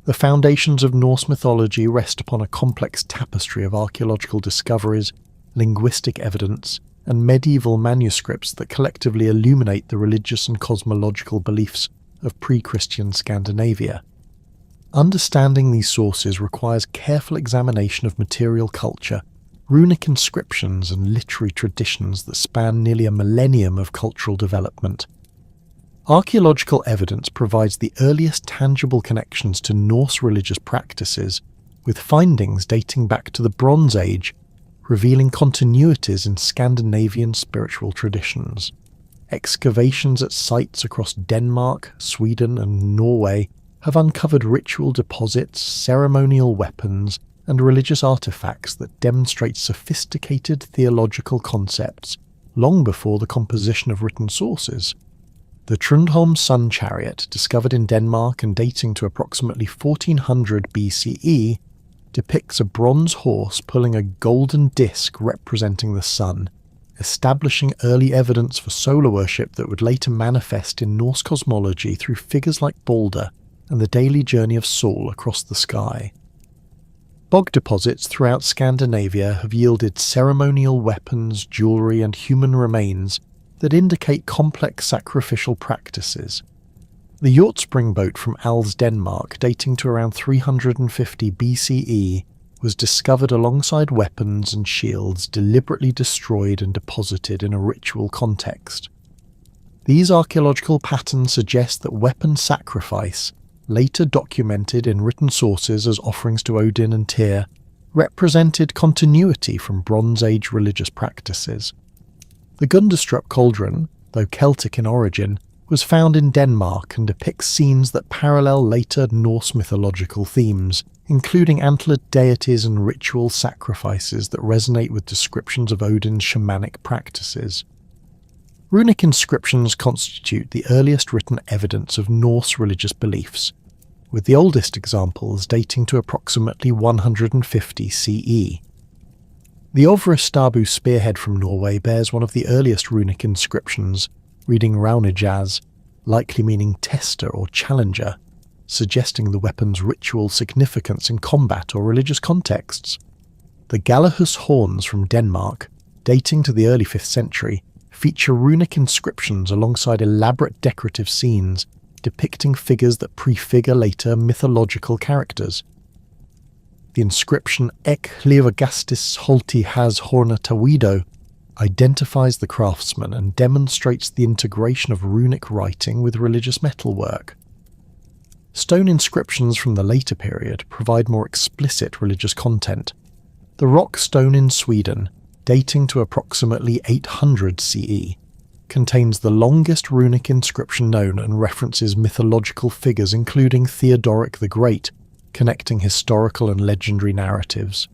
The foundations of Norse mythology rest upon a complex tapestry of archaeological discoveries, linguistic evidence, and medieval manuscripts that collectively illuminate the religious and cosmological beliefs of pre-Christian Scandinavia. Understanding these sources requires careful examination of material culture, runic inscriptions, and literary traditions that span nearly a millennium of cultural development. Archaeological evidence provides the earliest tangible connections to Norse religious practices, with findings dating back to the Bronze Age, revealing continuities in Scandinavian spiritual traditions. Excavations at sites across Denmark, Sweden, and Norway have uncovered ritual deposits, ceremonial weapons, and religious artifacts that demonstrate sophisticated theological concepts long before the composition of written sources. The Trundholm sun chariot, discovered in Denmark and dating to approximately 1400 BCE, depicts a bronze horse pulling a golden disc representing the sun, establishing early evidence for solar worship that would later manifest in Norse cosmology through figures like Balder and the daily journey of Sol across the sky. Bog deposits throughout Scandinavia have yielded ceremonial weapons, jewellery, and human remains that indicate complex sacrificial practices. The Hjortspring boat from Als, Denmark, dating to around 350 BCE, was discovered alongside weapons and shields deliberately destroyed and deposited in a ritual context. These archaeological patterns suggest that weapon sacrifice, later documented in written sources as offerings to Odin and Tyr, represented continuity from Bronze Age religious practices. The Gundestrup cauldron, though Celtic in origin, was found in Denmark and depicts scenes that parallel later Norse mythological themes, including antlered deities and ritual sacrifices that resonate with descriptions of Odin's shamanic practices. Runic inscriptions constitute the earliest written evidence of Norse religious beliefs, with the oldest examples dating to approximately 150 CE. The Ovre spearhead from Norway bears one of the earliest runic inscriptions, reading Raunijaz, likely meaning tester or challenger, suggesting the weapon's ritual significance in combat or religious contexts. The Galahus horns from Denmark, dating to the early 5th century, feature runic inscriptions alongside elaborate decorative scenes depicting figures that prefigure later mythological characters. The inscription Ek levergastis holti has horna tawido identifies the craftsman and demonstrates the integration of runic writing with religious metalwork. Stone inscriptions from the later period provide more explicit religious content. The rock stone in Sweden, dating to approximately 800 CE, contains the longest runic inscription known and references mythological figures including Theodoric the Great, connecting historical and legendary narratives.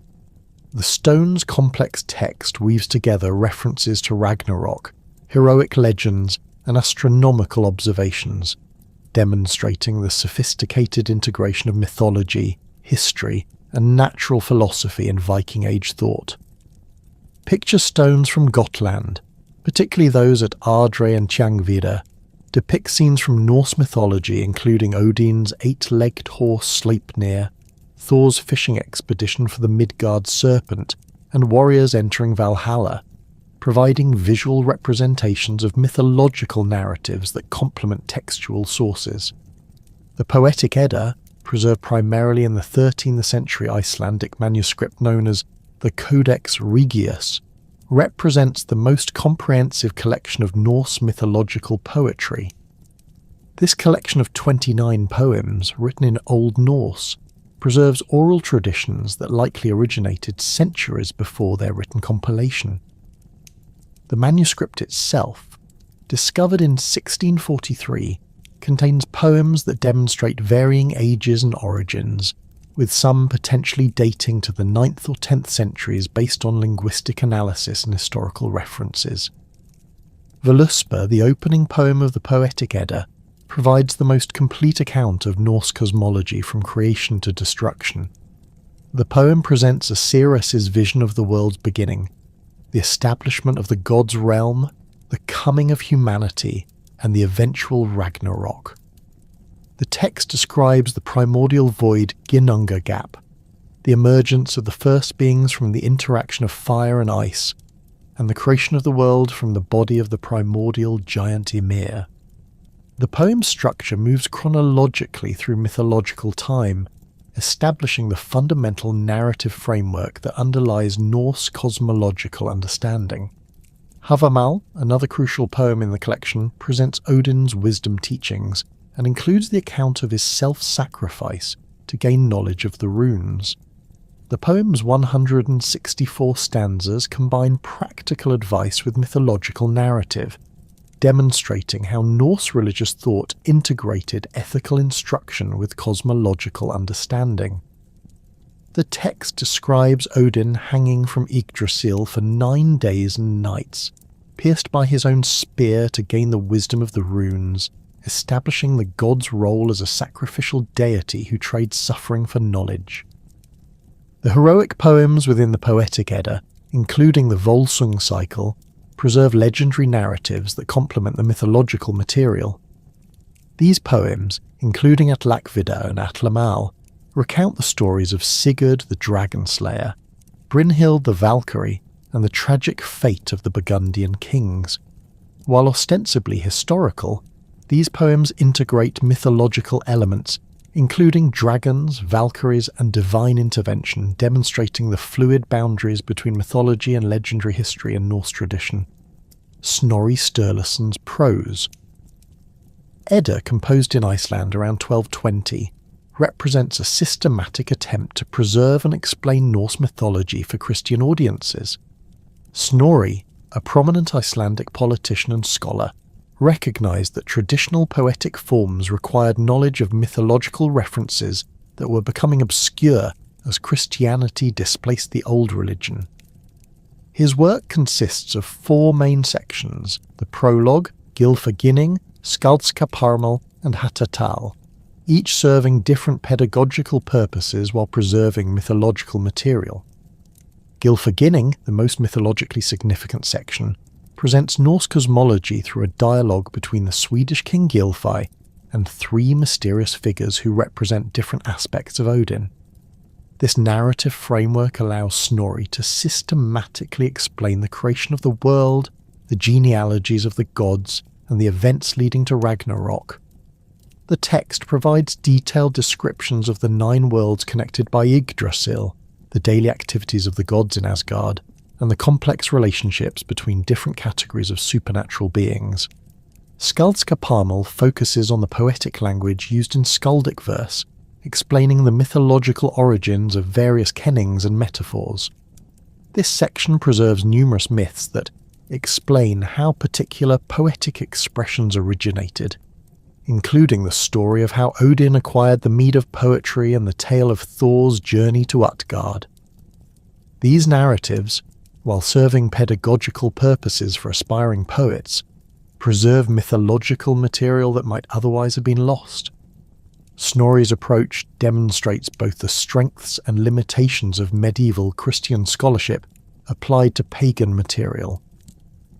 The stone's complex text weaves together references to Ragnarök, heroic legends, and astronomical observations, demonstrating the sophisticated integration of mythology, history, and natural philosophy in Viking Age thought. Picture stones from Gotland, particularly those at Ardre and Tjangvida, depict scenes from Norse mythology including Odin's 8-legged horse Sleipnir, Thor's fishing expedition for the Midgard serpent, and warriors entering Valhalla, providing visual representations of mythological narratives that complement textual sources. The Poetic Edda, preserved primarily in the 13th century Icelandic manuscript known as the Codex Regius, represents the most comprehensive collection of Norse mythological poetry. This collection of 29 poems, written in Old Norse, preserves oral traditions that likely originated centuries before their written compilation. The manuscript itself, discovered in 1643, contains poems that demonstrate varying ages and origins, with some potentially dating to the 9th or 10th centuries based on linguistic analysis and historical references. Völuspá, the opening poem of the Poetic Edda, provides the most complete account of Norse cosmology from creation to destruction. The poem presents Asiras's vision of the world's beginning, the establishment of the god's realm, the coming of humanity, and the eventual Ragnarök. The text describes the primordial void Ginnunga gap, the emergence of the first beings from the interaction of fire and ice, and the creation of the world from the body of the primordial giant Ymir. The poem's structure moves chronologically through mythological time, establishing the fundamental narrative framework that underlies Norse cosmological understanding. Havamal, another crucial poem in the collection, presents Odin's wisdom teachings and includes the account of his self-sacrifice to gain knowledge of the runes. The poem's 164 stanzas combine practical advice with mythological narrative, demonstrating how Norse religious thought integrated ethical instruction with cosmological understanding. The text describes Odin hanging from Yggdrasil for 9 days and nights, pierced by his own spear to gain the wisdom of the runes, establishing the god's role as a sacrificial deity who trades suffering for knowledge. The heroic poems within the Poetic Edda, including the Volsung cycle, preserve legendary narratives that complement the mythological material. These poems, including Atlakvida and Atlamal, recount the stories of Sigurd the Dragon Slayer, Brynhild the Valkyrie, and the tragic fate of the Burgundian kings. While ostensibly historical, these poems integrate mythological elements, including dragons, valkyries, and divine intervention, demonstrating the fluid boundaries between mythology and legendary history in Norse tradition. Snorri Sturluson's prose. Edda, composed in Iceland around 1220, represents a systematic attempt to preserve and explain Norse mythology for Christian audiences. Snorri, a prominent Icelandic politician and scholar, recognised that traditional poetic forms required knowledge of mythological references that were becoming obscure as Christianity displaced the old religion. His work consists of 4 main sections: the prologue, Gylfaginning, Skaldskaparmal, and Hatatal, each serving different pedagogical purposes while preserving mythological material. Gylfaginning, the most mythologically significant section, presents Norse cosmology through a dialogue between the Swedish king Gylfi and 3 mysterious figures who represent different aspects of Odin. This narrative framework allows Snorri to systematically explain the creation of the world, the genealogies of the gods, and the events leading to Ragnarök. The text provides detailed descriptions of the 9 worlds connected by Yggdrasil, the daily activities of the gods in Asgard, and the complex relationships between different categories of supernatural beings. Skaldskaparmal focuses on the poetic language used in skaldic verse, explaining the mythological origins of various kennings and metaphors. This section preserves numerous myths that explain how particular poetic expressions originated, including the story of how Odin acquired the mead of poetry and the tale of Thor's journey to Utgard. These narratives, while serving pedagogical purposes for aspiring poets, preserve mythological material that might otherwise have been lost. Snorri's approach demonstrates both the strengths and limitations of medieval Christian scholarship applied to pagan material.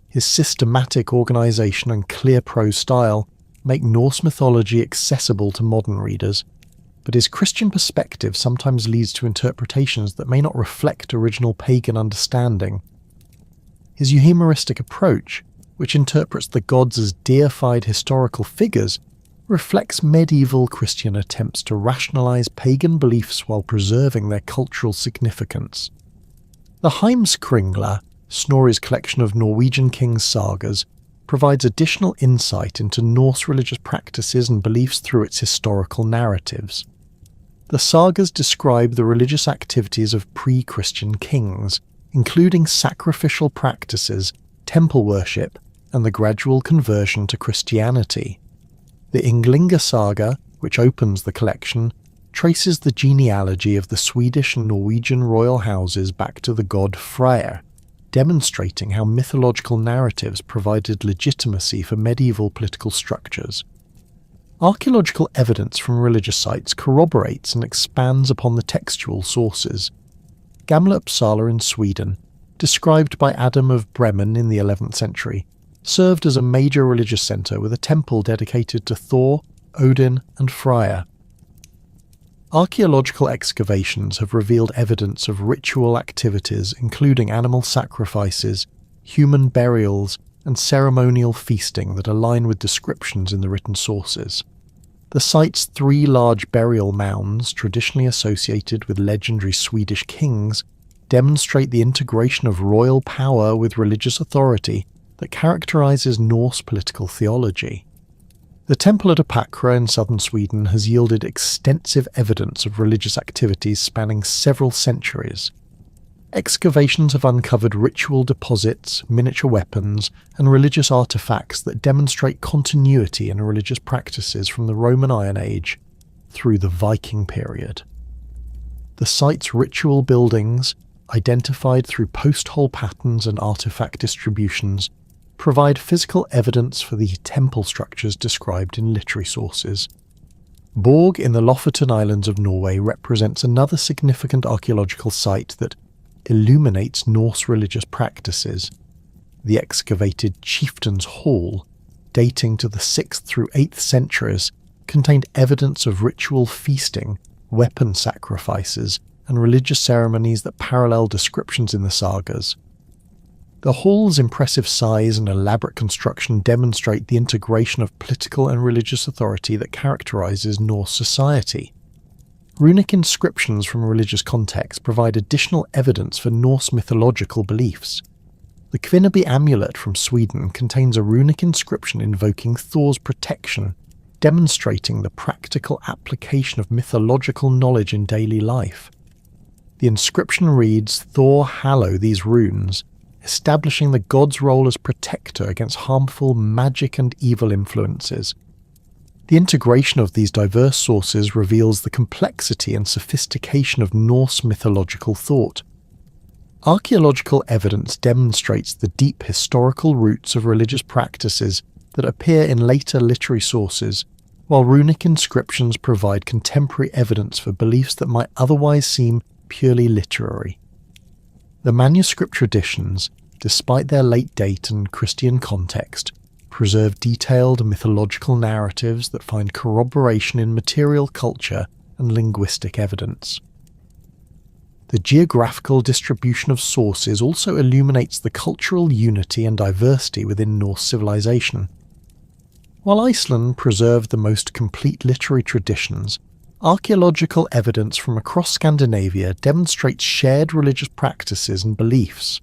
His systematic organisation and clear prose style make Norse mythology accessible to modern readers, but his Christian perspective sometimes leads to interpretations that may not reflect original pagan understanding. His euhemeristic approach, which interprets the gods as deified historical figures, reflects medieval Christian attempts to rationalise pagan beliefs while preserving their cultural significance. The Heimskringla, Snorri's collection of Norwegian kings' sagas, provides additional insight into Norse religious practices and beliefs through its historical narratives. The sagas describe the religious activities of pre-Christian kings, including sacrificial practices, temple worship, and the gradual conversion to Christianity. The Ynglinga saga, which opens the collection, traces the genealogy of the Swedish and Norwegian royal houses back to the god Freyr, demonstrating how mythological narratives provided legitimacy for medieval political structures. Archaeological evidence from religious sites corroborates and expands upon the textual sources. Gamla Uppsala in Sweden, described by Adam of Bremen in the 11th century, served as a major religious centre with a temple dedicated to Thor, Odin and Freya. Archaeological excavations have revealed evidence of ritual activities including animal sacrifices, human burials, and ceremonial feasting that align with descriptions in the written sources. The site's 3 large burial mounds, traditionally associated with legendary Swedish kings, demonstrate the integration of royal power with religious authority that characterizes Norse political theology. The temple at Apakra in southern Sweden has yielded extensive evidence of religious activities spanning several centuries. Excavations have uncovered ritual deposits, miniature weapons, and religious artifacts that demonstrate continuity in religious practices from the Roman Iron Age through the Viking period. The site's ritual buildings, identified through post-hole patterns and artifact distributions, provide physical evidence for the temple structures described in literary sources. Borg in the Lofoten Islands of Norway represents another significant archaeological site that illuminates Norse religious practices. The excavated Chieftain's Hall, dating to the 6th through 8th centuries, contained evidence of ritual feasting, weapon sacrifices, and religious ceremonies that parallel descriptions in the sagas. The hall's impressive size and elaborate construction demonstrate the integration of political and religious authority that characterizes Norse society. Runic inscriptions from religious contexts provide additional evidence for Norse mythological beliefs. The Kvinnaby amulet from Sweden contains a runic inscription invoking Thor's protection, demonstrating the practical application of mythological knowledge in daily life. The inscription reads, "Thor hallow these runes," establishing the god's role as protector against harmful magic and evil influences. The integration of these diverse sources reveals the complexity and sophistication of Norse mythological thought. Archaeological evidence demonstrates the deep historical roots of religious practices that appear in later literary sources, while runic inscriptions provide contemporary evidence for beliefs that might otherwise seem purely literary. The manuscript traditions, despite their late date and Christian context, preserve detailed mythological narratives that find corroboration in material culture and linguistic evidence. The geographical distribution of sources also illuminates the cultural unity and diversity within Norse civilization. While Iceland preserved the most complete literary traditions, archaeological evidence from across Scandinavia demonstrates shared religious practices and beliefs.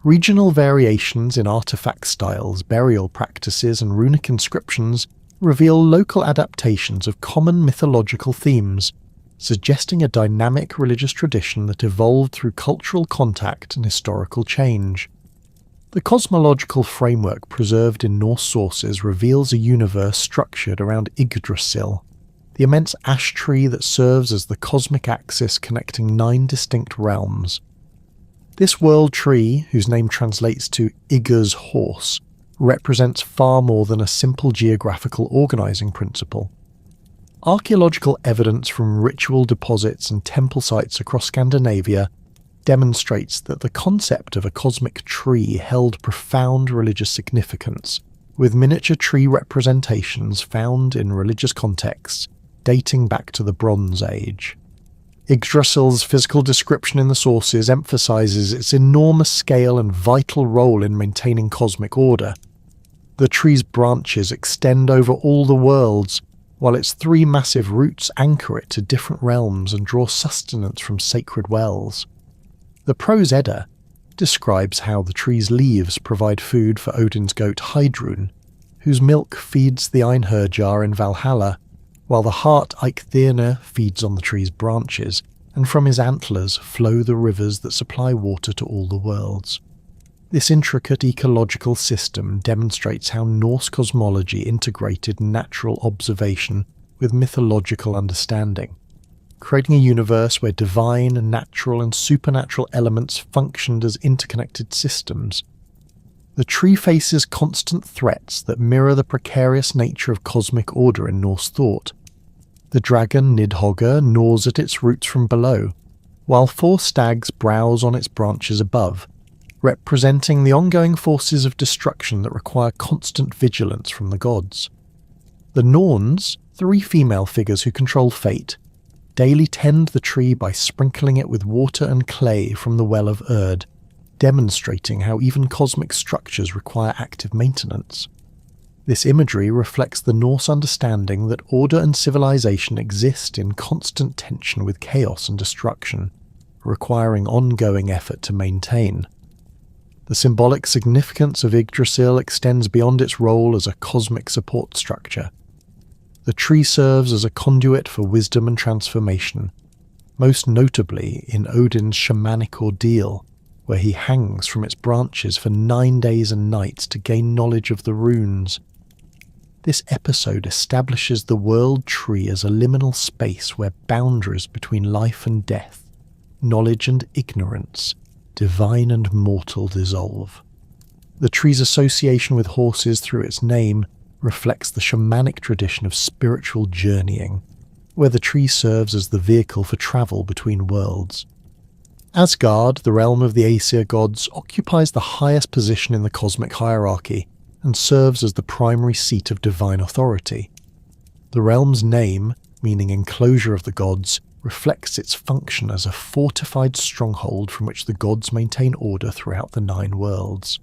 Regional variations in artifact styles, burial practices, and runic inscriptions reveal local adaptations of common mythological themes, suggesting a dynamic religious tradition that evolved through cultural contact and historical change. The cosmological framework preserved in Norse sources reveals a universe structured around Yggdrasil, the immense ash tree that serves as the cosmic axis connecting 9 distinct realms. This world tree, whose name translates to Igur's horse, represents far more than a simple geographical organizing principle. Archaeological evidence from ritual deposits and temple sites across Scandinavia demonstrates that the concept of a cosmic tree held profound religious significance, with miniature tree representations found in religious contexts dating back to the Bronze Age. Yggdrasil's physical description in the sources emphasizes its enormous scale and vital role in maintaining cosmic order. The tree's branches extend over all the worlds, while its 3 massive roots anchor it to different realms and draw sustenance from sacred wells. The Prose Edda describes how the tree's leaves provide food for Odin's goat Heidrun, whose milk feeds the Einherjar in Valhalla, while the hart Eikthyr feeds on the tree's branches, and from his antlers flow the rivers that supply water to all the worlds. This intricate ecological system demonstrates how Norse cosmology integrated natural observation with mythological understanding, creating a universe where divine, natural, and supernatural elements functioned as interconnected systems. The tree faces constant threats that mirror the precarious nature of cosmic order in Norse thought. The dragon Nidhogger gnaws at its roots from below, while 4 stags browse on its branches above, representing the ongoing forces of destruction that require constant vigilance from the gods. The Norns 3 female figures who control fate daily tend the tree by sprinkling it with water and clay from the well of Erd, demonstrating how even cosmic structures require active maintenance. This imagery reflects the Norse understanding that order and civilization exist in constant tension with chaos and destruction, requiring ongoing effort to maintain. The symbolic significance of Yggdrasil extends beyond its role as a cosmic support structure. The tree serves as a conduit for wisdom and transformation, most notably in Odin's shamanic ordeal, where he hangs from its branches for 9 days and nights to gain knowledge of the runes. This episode establishes the world tree as a liminal space where boundaries between life and death, knowledge and ignorance, divine and mortal dissolve. The tree's association with horses through its name reflects the shamanic tradition of spiritual journeying, where the tree serves as the vehicle for travel between worlds. Asgard, the realm of the Aesir gods, occupies the highest position in the cosmic hierarchy and serves as the primary seat of divine authority. The realm's name, meaning enclosure of the gods, reflects its function as a fortified stronghold from which the gods maintain order throughout the 9 worlds.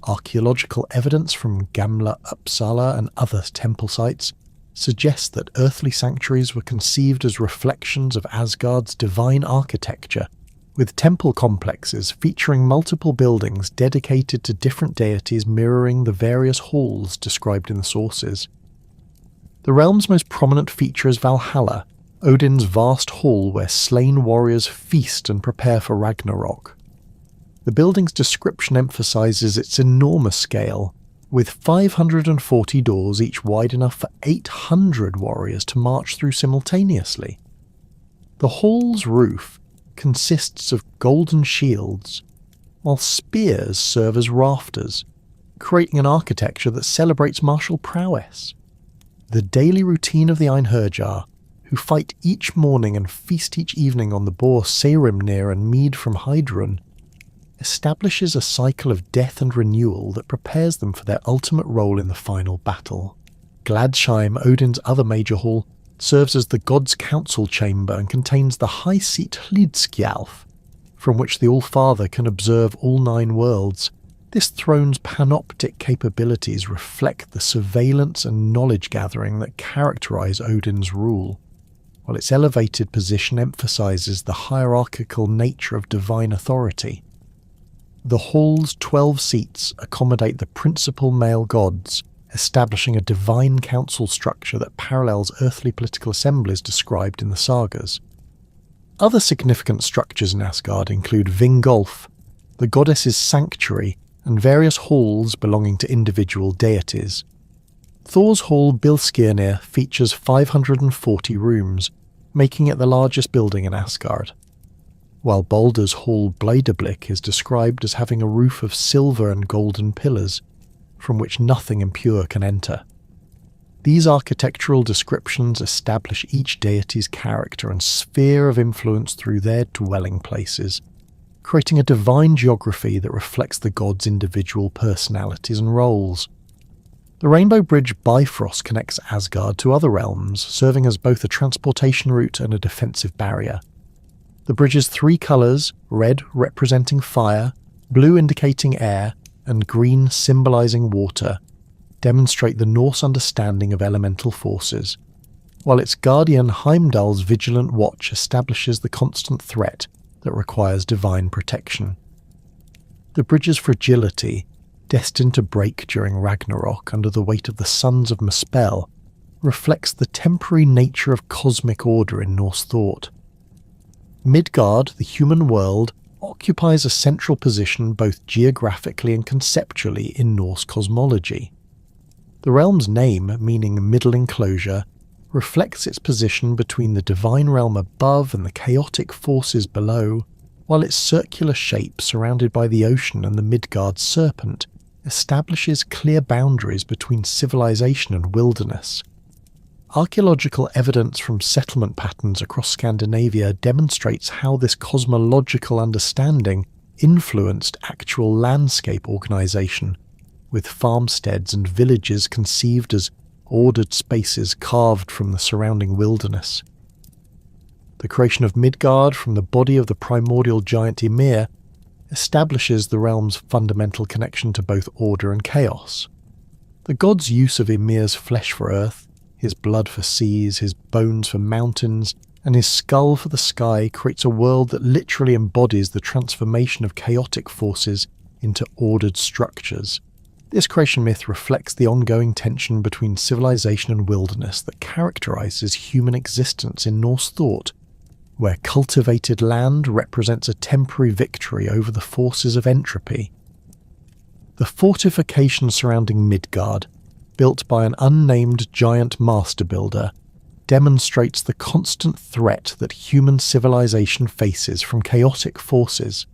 Archaeological evidence from Gamla Uppsala and other temple sites suggests that earthly sanctuaries were conceived as reflections of Asgard's divine architecture, with temple complexes featuring multiple buildings dedicated to different deities mirroring the various halls described in the sources. The realm's most prominent feature is Valhalla, Odin's vast hall where slain warriors feast and prepare for Ragnarök. The building's description emphasizes its enormous scale, with 540 doors each wide enough for 800 warriors to march through simultaneously. The hall's roof consists of golden shields, while spears serve as rafters, creating an architecture that celebrates martial prowess. The daily routine of the Einherjar, who fight each morning and feast each evening on the boar Saerimnir and mead from Heidrun, establishes a cycle of death and renewal that prepares them for their ultimate role in the final battle. Gladsheim, Odin's other major hall, serves as the god's council chamber and contains the high seat Hlidskjalf, from which the Allfather can observe all 9 worlds. This throne's panoptic capabilities reflect the surveillance and knowledge gathering that characterize Odin's rule, while its elevated position emphasizes the hierarchical nature of divine authority. The hall's 12 seats accommodate the principal male gods, establishing a divine council structure that parallels earthly political assemblies described in the sagas. Other significant structures in Asgard include Vingolf, the goddess's sanctuary, and various halls belonging to individual deities. Thor's hall Bilskirnir features 540 rooms, making it the largest building in Asgard, while Baldur's hall Bleidablik is described as having a roof of silver and golden pillars, from which nothing impure can enter. These architectural descriptions establish each deity's character and sphere of influence through their dwelling places, creating a divine geography that reflects the gods' individual personalities and roles. The Rainbow Bridge Bifrost connects Asgard to other realms, serving as both a transportation route and a defensive barrier. The bridge's 3 colours, red representing fire, blue indicating air, and green symbolising water, demonstrate the Norse understanding of elemental forces, while its guardian Heimdall's vigilant watch establishes the constant threat that requires divine protection. The bridge's fragility, destined to break during Ragnarök under the weight of the sons of Muspel, reflects the temporary nature of cosmic order in Norse thought. Midgard, the human world, occupies a central position both geographically and conceptually in Norse cosmology. The realm's name, meaning middle enclosure, reflects its position between the divine realm above and the chaotic forces below, while its circular shape surrounded by the ocean and the Midgard serpent establishes clear boundaries between civilization and wilderness. Archaeological evidence from settlement patterns across Scandinavia demonstrates how this cosmological understanding influenced actual landscape organisation, with farmsteads and villages conceived as ordered spaces carved from the surrounding wilderness. The creation of Midgard from the body of the primordial giant Ymir establishes the realm's fundamental connection to both order and chaos. The god's use of Ymir's flesh for earth, his blood for seas, his bones for mountains, and his skull for the sky creates a world that literally embodies the transformation of chaotic forces into ordered structures. This creation myth reflects the ongoing tension between civilization and wilderness that characterizes human existence in Norse thought, where cultivated land represents a temporary victory over the forces of entropy. The fortification surrounding Midgard, built by an unnamed giant master builder, demonstrates the constant threat that human civilization faces from chaotic forces.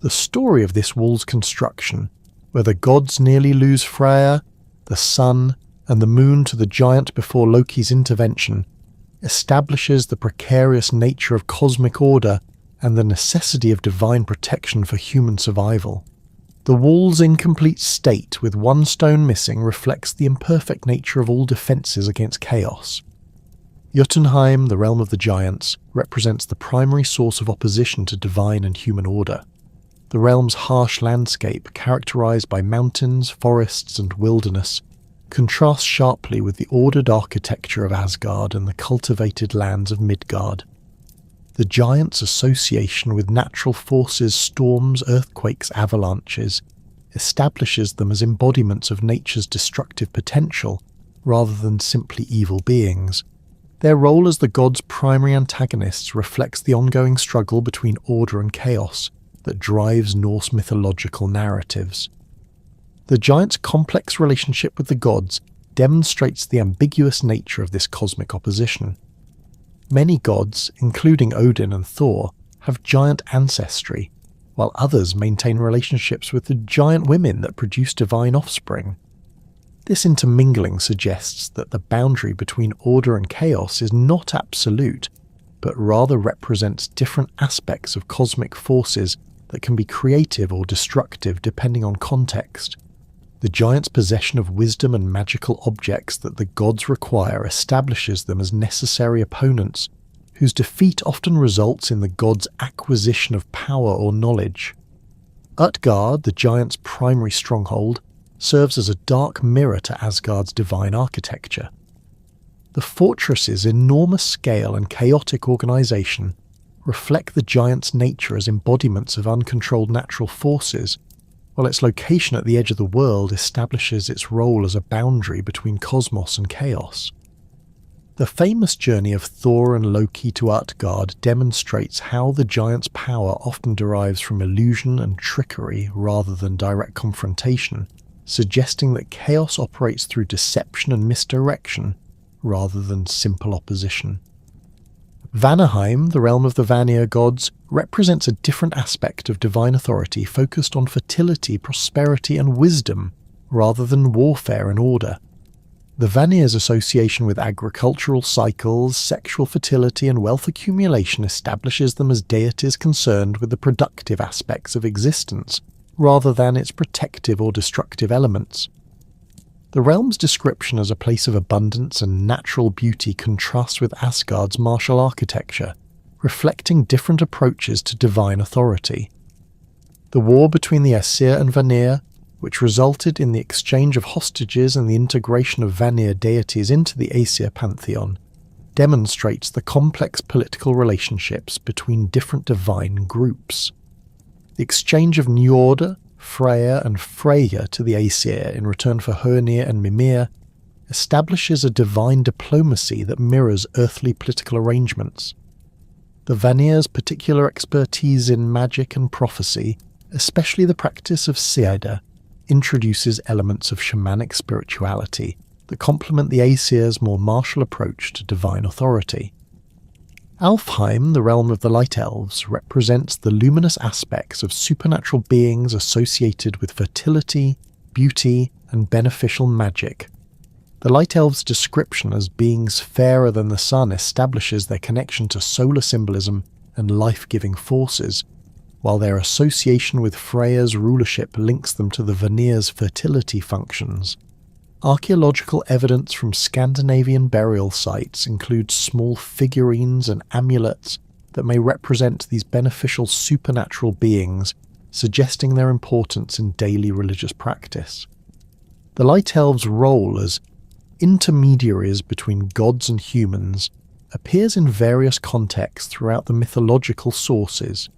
The story of this wall's construction, where the gods nearly lose Freya, the sun, and the moon to the giant before Loki's intervention, establishes the precarious nature of cosmic order and the necessity of divine protection for human survival. The wall's incomplete state with one stone missing reflects the imperfect nature of all defences against chaos. Jotunheim, the realm of the giants, represents the primary source of opposition to divine and human order. The realm's harsh landscape, characterized by mountains, forests, and wilderness, contrasts sharply with the ordered architecture of Asgard and the cultivated lands of Midgard. The giants' association with natural forces, storms, earthquakes, avalanches, establishes them as embodiments of nature's destructive potential, rather than simply evil beings. Their role as the gods' primary antagonists reflects the ongoing struggle between order and chaos that drives Norse mythological narratives. The giants' complex relationship with the gods demonstrates the ambiguous nature of this cosmic opposition. Many gods, including Odin and Thor, have giant ancestry, while others maintain relationships with the giant women that produce divine offspring. This intermingling suggests that the boundary between order and chaos is not absolute, but rather represents different aspects of cosmic forces that can be creative or destructive depending on context. The giants' possession of wisdom and magical objects that the gods require establishes them as necessary opponents, whose defeat often results in the gods' acquisition of power or knowledge. Utgard, the giants' primary stronghold, serves as a dark mirror to Asgard's divine architecture. The fortress's enormous scale and chaotic organization reflect the giants' nature as embodiments of uncontrolled natural forces, while its location at the edge of the world establishes its role as a boundary between cosmos and chaos. The famous journey of Thor and Loki to Utgard demonstrates how the giant's power often derives from illusion and trickery rather than direct confrontation, suggesting that chaos operates through deception and misdirection rather than simple opposition. Vanaheim, the realm of the Vanir gods, represents a different aspect of divine authority focused on fertility, prosperity, and wisdom, rather than warfare and order. The Vanir's association with agricultural cycles, sexual fertility, and wealth accumulation establishes them as deities concerned with the productive aspects of existence, rather than its protective or destructive elements. The realm's description as a place of abundance and natural beauty contrasts with Asgard's martial architecture, reflecting different approaches to divine authority. The war between the Aesir and Vanir, which resulted in the exchange of hostages and the integration of Vanir deities into the Aesir pantheon, demonstrates the complex political relationships between different divine groups. The exchange of Njord, Freyja and Freyja to the Aesir in return for Hörnir and Mimir establishes a divine diplomacy that mirrors earthly political arrangements. The Vanir's particular expertise in magic and prophecy, especially the practice of Seida, introduces elements of shamanic spirituality that complement the Aesir's more martial approach to divine authority. Alfheim, the realm of the Light Elves, represents the luminous aspects of supernatural beings associated with fertility, beauty, and beneficial magic. The Light Elves' description as beings fairer than the sun establishes their connection to solar symbolism and life-giving forces, while their association with Freyja's rulership links them to the Vanir's fertility functions. Archaeological evidence from Scandinavian burial sites includes small figurines and amulets that may represent these beneficial supernatural beings, suggesting their importance in daily religious practice. The Light Elves' role as intermediaries between gods and humans appears in various contexts throughout the mythological sources.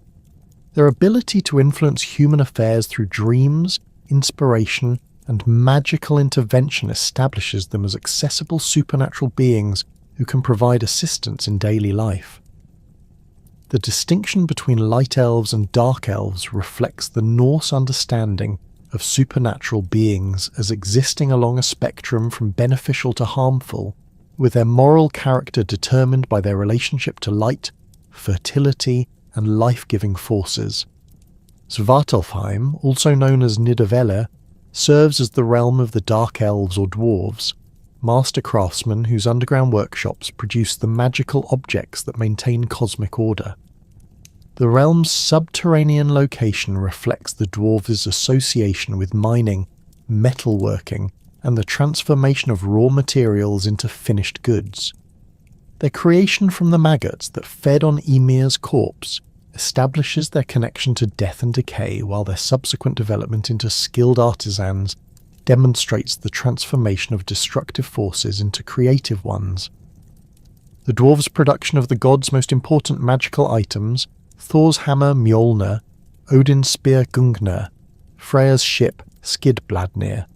Their ability to influence human affairs through dreams, inspiration, and magical intervention establishes them as accessible supernatural beings who can provide assistance in daily life. The distinction between light elves and dark elves reflects the Norse understanding of supernatural beings as existing along a spectrum from beneficial to harmful, with their moral character determined by their relationship to light, fertility, and life-giving forces. Svartalfheim, also known as Nidavellir, serves as the realm of the Dark Elves or Dwarves, master craftsmen whose underground workshops produce the magical objects that maintain cosmic order. The realm's subterranean location reflects the Dwarves' association with mining, metalworking, and the transformation of raw materials into finished goods. Their creation from the maggots that fed on Ymir's corpse establishes their connection to death and decay, while their subsequent development into skilled artisans demonstrates the transformation of destructive forces into creative ones. The dwarves' production of the gods' most important magical items, Thor's hammer Mjolnir, Odin's spear Gungnir, Freya's ship Skidbladnir,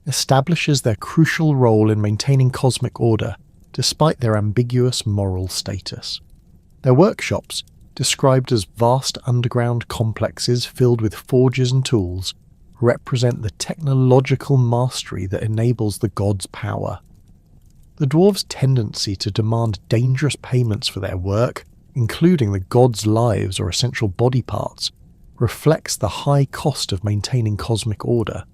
establishes their crucial role in maintaining cosmic order, despite their ambiguous moral status. Their workshops, described as vast underground complexes filled with forges and tools, represent the technological mastery that enables the gods' power. The dwarves' tendency to demand dangerous payments for their work, including the gods' lives or essential body parts, reflects the high cost of maintaining cosmic order.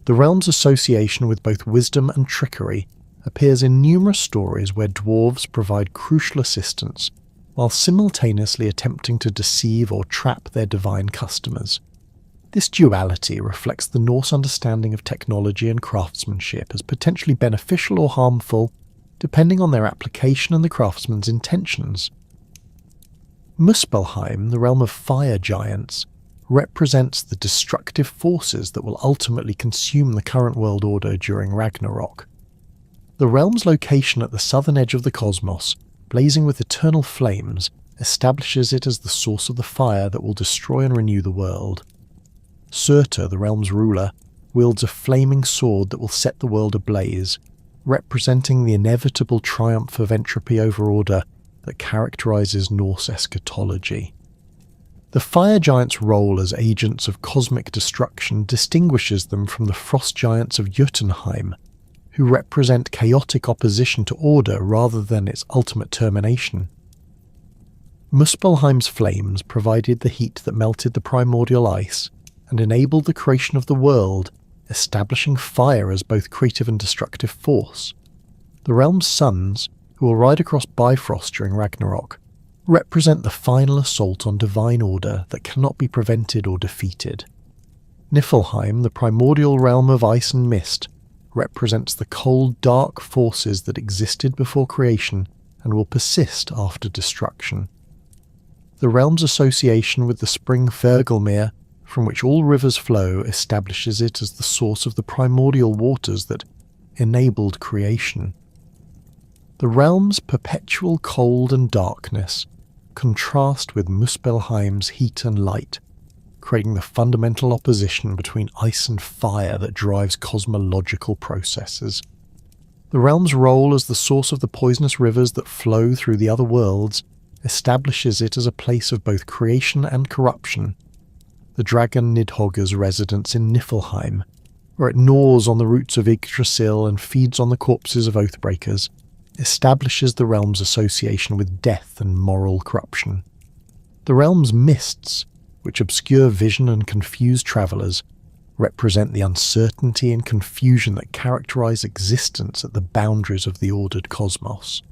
The realm's association with both wisdom and trickery appears in numerous stories where dwarves provide crucial assistance, while simultaneously attempting to deceive or trap their divine customers. This duality reflects the Norse understanding of technology and craftsmanship as potentially beneficial or harmful, depending on their application and the craftsman's intentions. Muspelheim, the realm of fire giants, represents the destructive forces that will ultimately consume the current world order during Ragnarök. The realm's location at the southern edge of the cosmos, blazing with eternal flames, establishes it as the source of the fire that will destroy and renew the world. Surtur, the realm's ruler, wields a flaming sword that will set the world ablaze, representing the inevitable triumph of entropy over order that characterizes Norse eschatology. The fire giants' role as agents of cosmic destruction distinguishes them from the frost giants of Jotunheim, who represent chaotic opposition to order rather than its ultimate termination. Muspelheim's flames provided the heat that melted the primordial ice and enabled the creation of the world, establishing fire as both creative and destructive force. The realm's sons, who will ride across Bifrost during Ragnarök, represent the final assault on divine order that cannot be prevented or defeated. Niflheim, the primordial realm of ice and mist, represents the cold, dark forces that existed before creation and will persist after destruction. The realm's association with the spring Hvergelmir, from which all rivers flow, establishes it as the source of the primordial waters that enabled creation. The realm's perpetual cold and darkness contrast with Muspelheim's heat and light, creating the fundamental opposition between ice and fire that drives cosmological processes. The realm's role as the source of the poisonous rivers that flow through the other worlds establishes it as a place of both creation and corruption. The dragon Nidhogger's residence in Niflheim, where it gnaws on the roots of Yggdrasil and feeds on the corpses of Oathbreakers, establishes the realm's association with death and moral corruption. The realm's mists, which obscure vision and confuse travellers, represent the uncertainty and confusion that characterize existence at the boundaries of the ordered cosmos.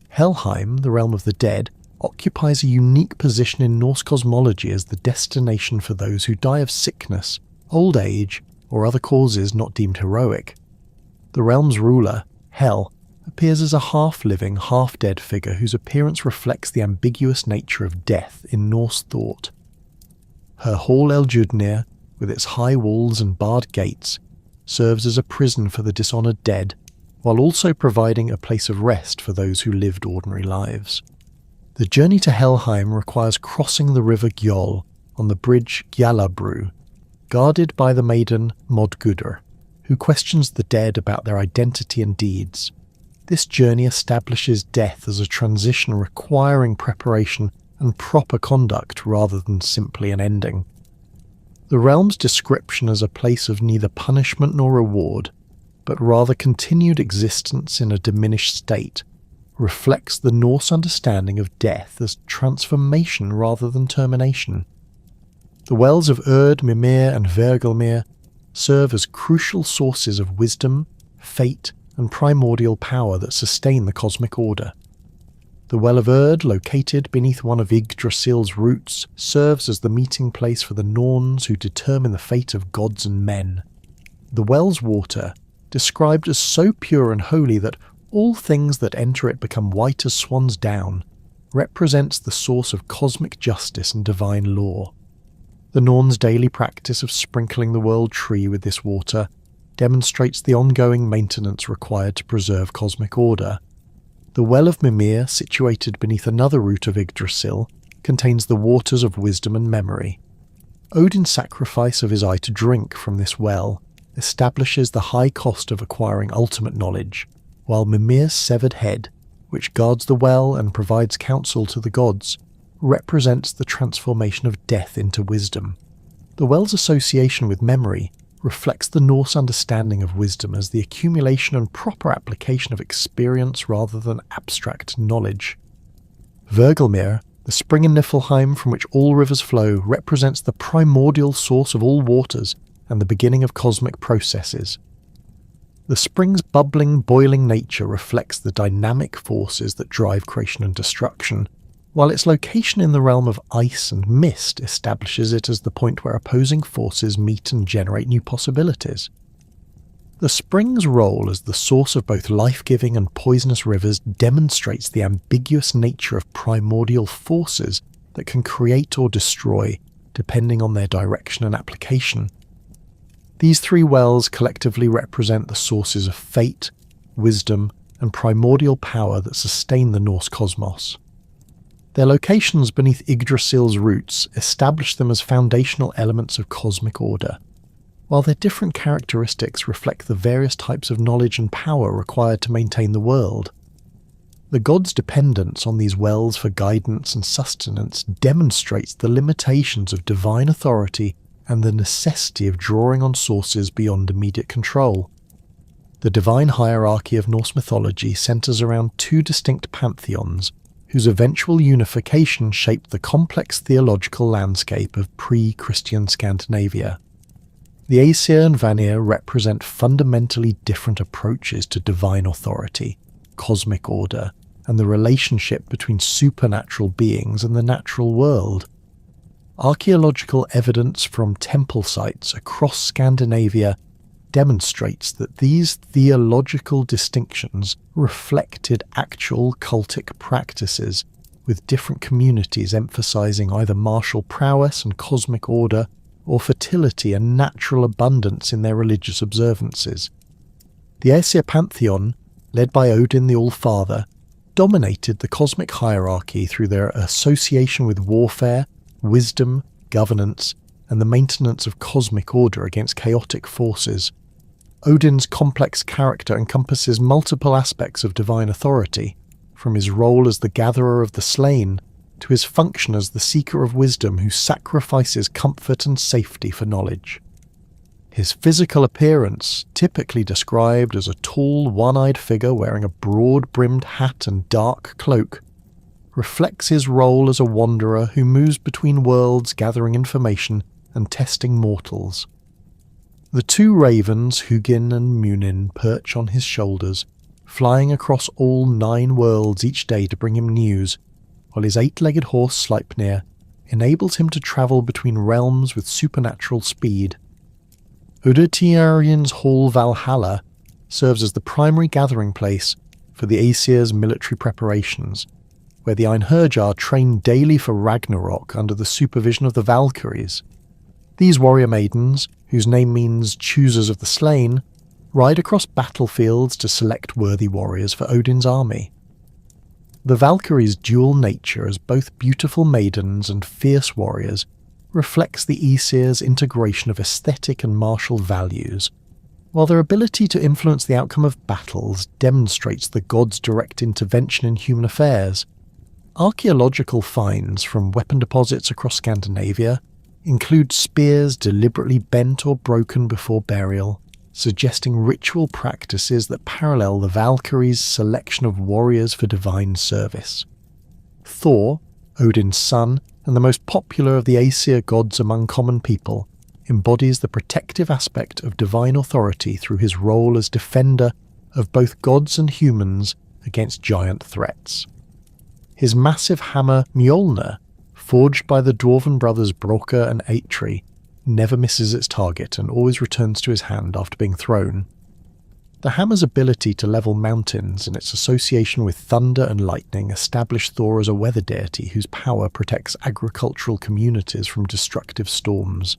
Helheim, the realm of the dead, occupies a unique position in Norse cosmology as the destination for those who die of sickness, old age, or other causes not deemed heroic. The realm's ruler, Hel, appears as a half-living, half-dead figure whose appearance reflects the ambiguous nature of death in Norse thought. Her hall Eljudnir, with its high walls and barred gates, serves as a prison for the dishonoured dead, while also providing a place of rest for those who lived ordinary lives. The journey to Helheim requires crossing the river Gjoll on the bridge Gjallabru, guarded by the maiden Modgudr, who questions the dead about their identity and deeds. This journey establishes death as a transition requiring preparation and proper conduct rather than simply an ending. The realm's description as a place of neither punishment nor reward, but rather continued existence in a diminished state, reflects the Norse understanding of death as transformation rather than termination. The wells of Urd, Mimir and Hvergelmir serve as crucial sources of wisdom, fate and primordial power that sustain the cosmic order. The Well of Urd, located beneath one of Yggdrasil's roots, serves as the meeting place for the Norns who determine the fate of gods and men. The well's water, described as so pure and holy that all things that enter it become white as swan's down, represents the source of cosmic justice and divine law. The Norns' daily practice of sprinkling the world tree with this water demonstrates the ongoing maintenance required to preserve cosmic order. The Well of Mimir, situated beneath another root of Yggdrasil, contains the waters of wisdom and memory. Odin's sacrifice of his eye to drink from this well establishes the high cost of acquiring ultimate knowledge, while Mimir's severed head, which guards the well and provides counsel to the gods, represents the transformation of death into wisdom. The well's association with memory reflects the Norse understanding of wisdom as the accumulation and proper application of experience rather than abstract knowledge. Hvergelmir, the spring in Niflheim from which all rivers flow, represents the primordial source of all waters and the beginning of cosmic processes. The spring's bubbling, boiling nature reflects the dynamic forces that drive creation and destruction, while its location in the realm of ice and mist establishes it as the point where opposing forces meet and generate new possibilities. The spring's role as the source of both life-giving and poisonous rivers demonstrates the ambiguous nature of primordial forces that can create or destroy, depending on their direction and application. These three wells collectively represent the sources of fate, wisdom, and primordial power that sustain the Norse cosmos. Their locations beneath Yggdrasil's roots establish them as foundational elements of cosmic order, while their different characteristics reflect the various types of knowledge and power required to maintain the world. The gods' dependence on these wells for guidance and sustenance demonstrates the limitations of divine authority and the necessity of drawing on sources beyond immediate control. The divine hierarchy of Norse mythology centers around two distinct pantheons, whose eventual unification shaped the complex theological landscape of pre-Christian Scandinavia. The Aesir and Vanir represent fundamentally different approaches to divine authority, cosmic order, and the relationship between supernatural beings and the natural world. Archaeological evidence from temple sites across Scandinavia demonstrates that these theological distinctions reflected actual cultic practices, with different communities emphasizing either martial prowess and cosmic order, or fertility and natural abundance in their religious observances. The Aesir pantheon, led by Odin the Allfather, dominated the cosmic hierarchy through their association with warfare, wisdom, governance, and the maintenance of cosmic order against chaotic forces. Odin's complex character encompasses multiple aspects of divine authority, from his role as the gatherer of the slain to his function as the seeker of wisdom who sacrifices comfort and safety for knowledge. His physical appearance, typically described as a tall, one-eyed figure wearing a broad-brimmed hat and dark cloak, reflects his role as a wanderer who moves between worlds gathering information and testing mortals. The two ravens, Hugin and Munin, perch on his shoulders, flying across all 9 worlds each day to bring him news, while his 8-legged horse Sleipnir enables him to travel between realms with supernatural speed. Odin's Hall Valhalla, serves as the primary gathering place for the Aesir's military preparations, where the Einherjar train daily for Ragnarök under the supervision of the Valkyries. These warrior maidens, whose name means choosers of the slain, ride across battlefields to select worthy warriors for Odin's army. The Valkyries' dual nature as both beautiful maidens and fierce warriors reflects the Aesir's integration of aesthetic and martial values, while their ability to influence the outcome of battles demonstrates the gods' direct intervention in human affairs. Archaeological finds from weapon deposits across Scandinavia include spears deliberately bent or broken before burial, suggesting ritual practices that parallel the Valkyries' selection of warriors for divine service. Thor, Odin's son and the most popular of the Aesir gods among common people, embodies the protective aspect of divine authority through his role as defender of both gods and humans against giant threats. His massive hammer Mjolnir, forged by the dwarven brothers Brokkr and Eitri, never misses its target and always returns to his hand after being thrown. The hammer's ability to level mountains and its association with thunder and lightning establish Thor as a weather deity whose power protects agricultural communities from destructive storms.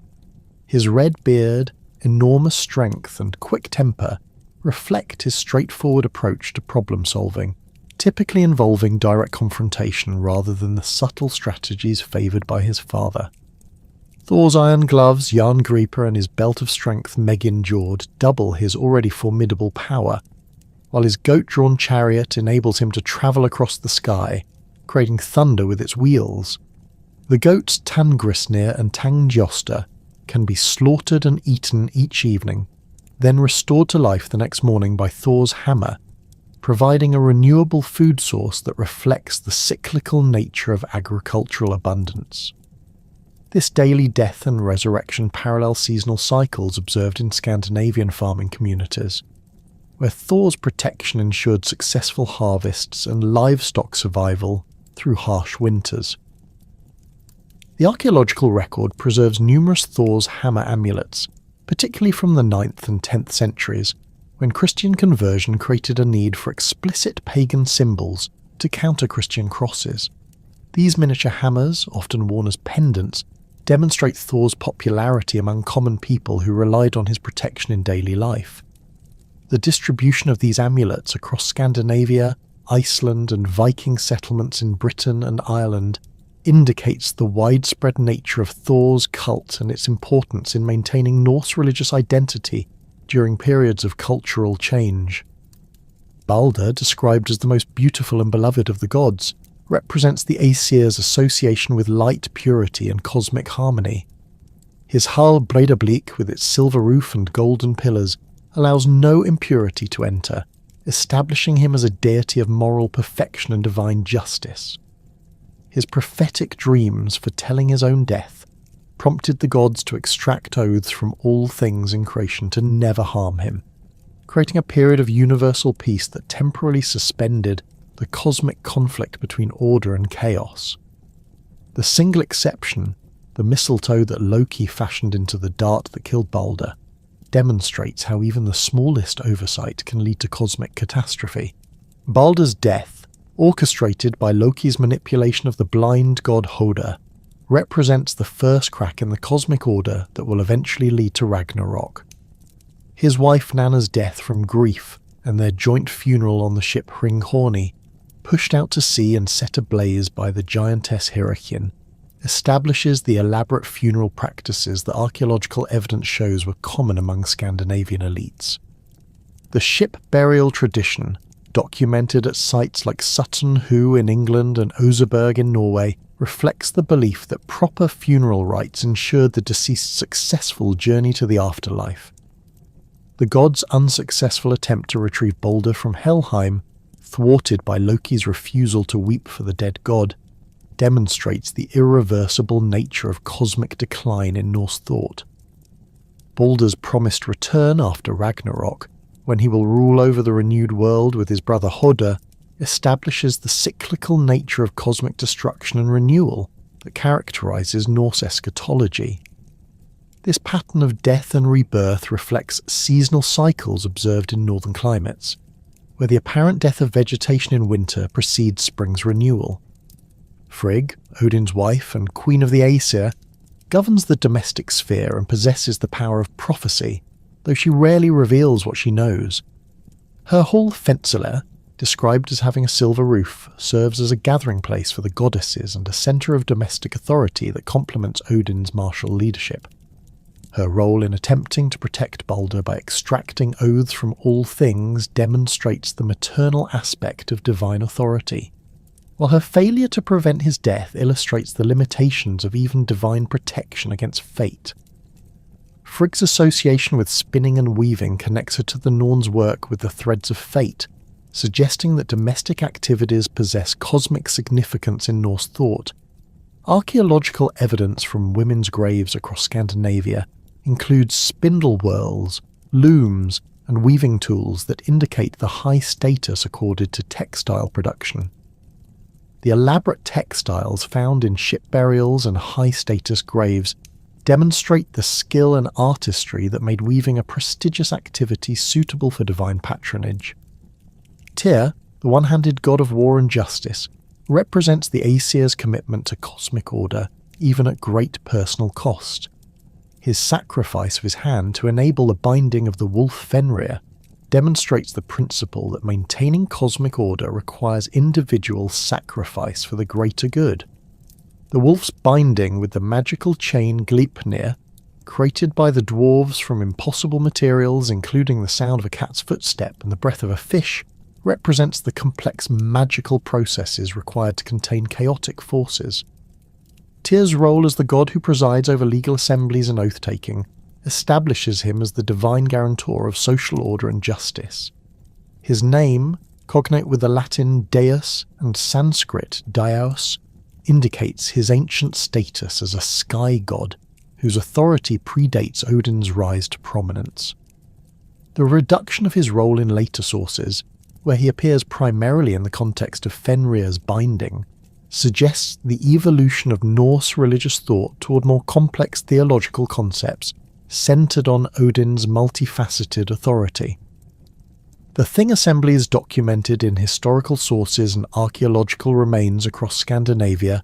His red beard, enormous strength and quick temper reflect his straightforward approach to problem solving, typically involving direct confrontation rather than the subtle strategies favoured by his father. Thor's iron gloves, Jarngriper, and his belt of strength, Megin-Jord, double his already formidable power, while his goat-drawn chariot enables him to travel across the sky, creating thunder with its wheels. The goats Tangrisnir and Tangjosta can be slaughtered and eaten each evening, then restored to life the next morning by Thor's hammer, providing a renewable food source that reflects the cyclical nature of agricultural abundance. This daily death and resurrection parallel seasonal cycles observed in Scandinavian farming communities, where Thor's protection ensured successful harvests and livestock survival through harsh winters. The archaeological record preserves numerous Thor's hammer amulets, particularly from the 9th and 10th centuries, when Christian conversion created a need for explicit pagan symbols to counter Christian crosses. These miniature hammers, often worn as pendants, demonstrate Thor's popularity among common people who relied on his protection in daily life. The distribution of these amulets across Scandinavia, Iceland, and Viking settlements in Britain and Ireland indicates the widespread nature of Thor's cult and its importance in maintaining Norse religious identity during periods of cultural change. Balder, described as the most beautiful and beloved of the gods, represents the Aesir's association with light purity and cosmic harmony. His hull Breidablik, with its silver roof and golden pillars, allows no impurity to enter, establishing him as a deity of moral perfection and divine justice. His prophetic dreams foretelling his own death prompted the gods to extract oaths from all things in creation to never harm him, creating a period of universal peace that temporarily suspended the cosmic conflict between order and chaos. The single exception, the mistletoe that Loki fashioned into the dart that killed Balder, demonstrates how even the smallest oversight can lead to cosmic catastrophe. Balder's death, orchestrated by Loki's manipulation of the blind god Hoder, represents the first crack in the cosmic order that will eventually lead to Ragnarök. His wife Nanna's death from grief and their joint funeral on the ship Hringhorni, pushed out to sea and set ablaze by the giantess Hyrrokin, establishes the elaborate funeral practices that archaeological evidence shows were common among Scandinavian elites. The ship burial tradition, documented at sites like Sutton Hoo in England and Oseberg in Norway, reflects the belief that proper funeral rites ensured the deceased's successful journey to the afterlife. The gods' unsuccessful attempt to retrieve Balder from Helheim, thwarted by Loki's refusal to weep for the dead god, demonstrates the irreversible nature of cosmic decline in Norse thought. Balder's promised return after Ragnarök, when he will rule over the renewed world with his brother Hoder, establishes the cyclical nature of cosmic destruction and renewal that characterizes Norse eschatology. This pattern of death and rebirth reflects seasonal cycles observed in northern climates, where the apparent death of vegetation in winter precedes spring's renewal. Frigg, Odin's wife and queen of the Aesir, governs the domestic sphere and possesses the power of prophecy, though she rarely reveals what she knows. Her hall Fensaler, described as having a silver roof, serves as a gathering place for the goddesses and a centre of domestic authority that complements Odin's martial leadership. Her role in attempting to protect Balder by extracting oaths from all things demonstrates the maternal aspect of divine authority, while her failure to prevent his death illustrates the limitations of even divine protection against fate. Frigg's association with spinning and weaving connects her to the Norns' work with the threads of fate, suggesting that domestic activities possess cosmic significance in Norse thought. Archaeological evidence from women's graves across Scandinavia includes spindle whorls, looms, and weaving tools that indicate the high status accorded to textile production. The elaborate textiles found in ship burials and high-status graves demonstrate the skill and artistry that made weaving a prestigious activity suitable for divine patronage. Tyr, the one-handed god of war and justice, represents the Aesir's commitment to cosmic order, even at great personal cost. His sacrifice of his hand to enable the binding of the wolf Fenrir demonstrates the principle that maintaining cosmic order requires individual sacrifice for the greater good. The wolf's binding with the magical chain Gleipnir, created by the dwarves from impossible materials including the sound of a cat's footstep and the breath of a fish, represents the complex magical processes required to contain chaotic forces. Tyr's role as the god who presides over legal assemblies and oath-taking establishes him as the divine guarantor of social order and justice. His name, cognate with the Latin deus and Sanskrit daios, indicates his ancient status as a sky god whose authority predates Odin's rise to prominence. The reduction of his role in later sources, where he appears primarily in the context of Fenrir's binding, suggests the evolution of Norse religious thought toward more complex theological concepts centered on Odin's multifaceted authority. The Thing assemblies documented in historical sources and archaeological remains across Scandinavia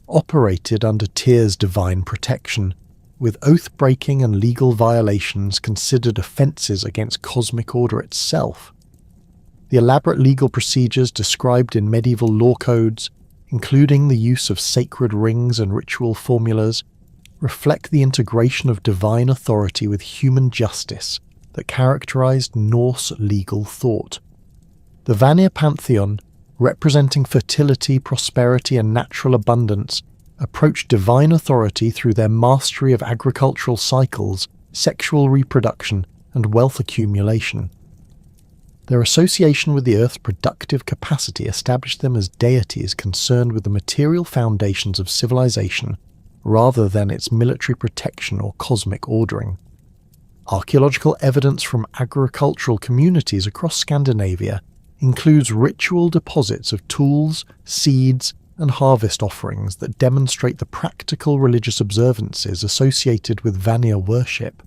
operated under Tyr's divine protection, with oath-breaking and legal violations considered offences against cosmic order itself. The elaborate legal procedures described in medieval law codes, including the use of sacred rings and ritual formulas, reflect the integration of divine authority with human justice that characterized Norse legal thought. The Vanir pantheon, representing fertility, prosperity, and natural abundance, approached divine authority through their mastery of agricultural cycles, sexual reproduction, and wealth accumulation. Their association with the Earth's productive capacity established them as deities concerned with the material foundations of civilization rather than its military protection or cosmic ordering. Archaeological evidence from agricultural communities across Scandinavia includes ritual deposits of tools, seeds, and harvest offerings that demonstrate the practical religious observances associated with Vanir worship.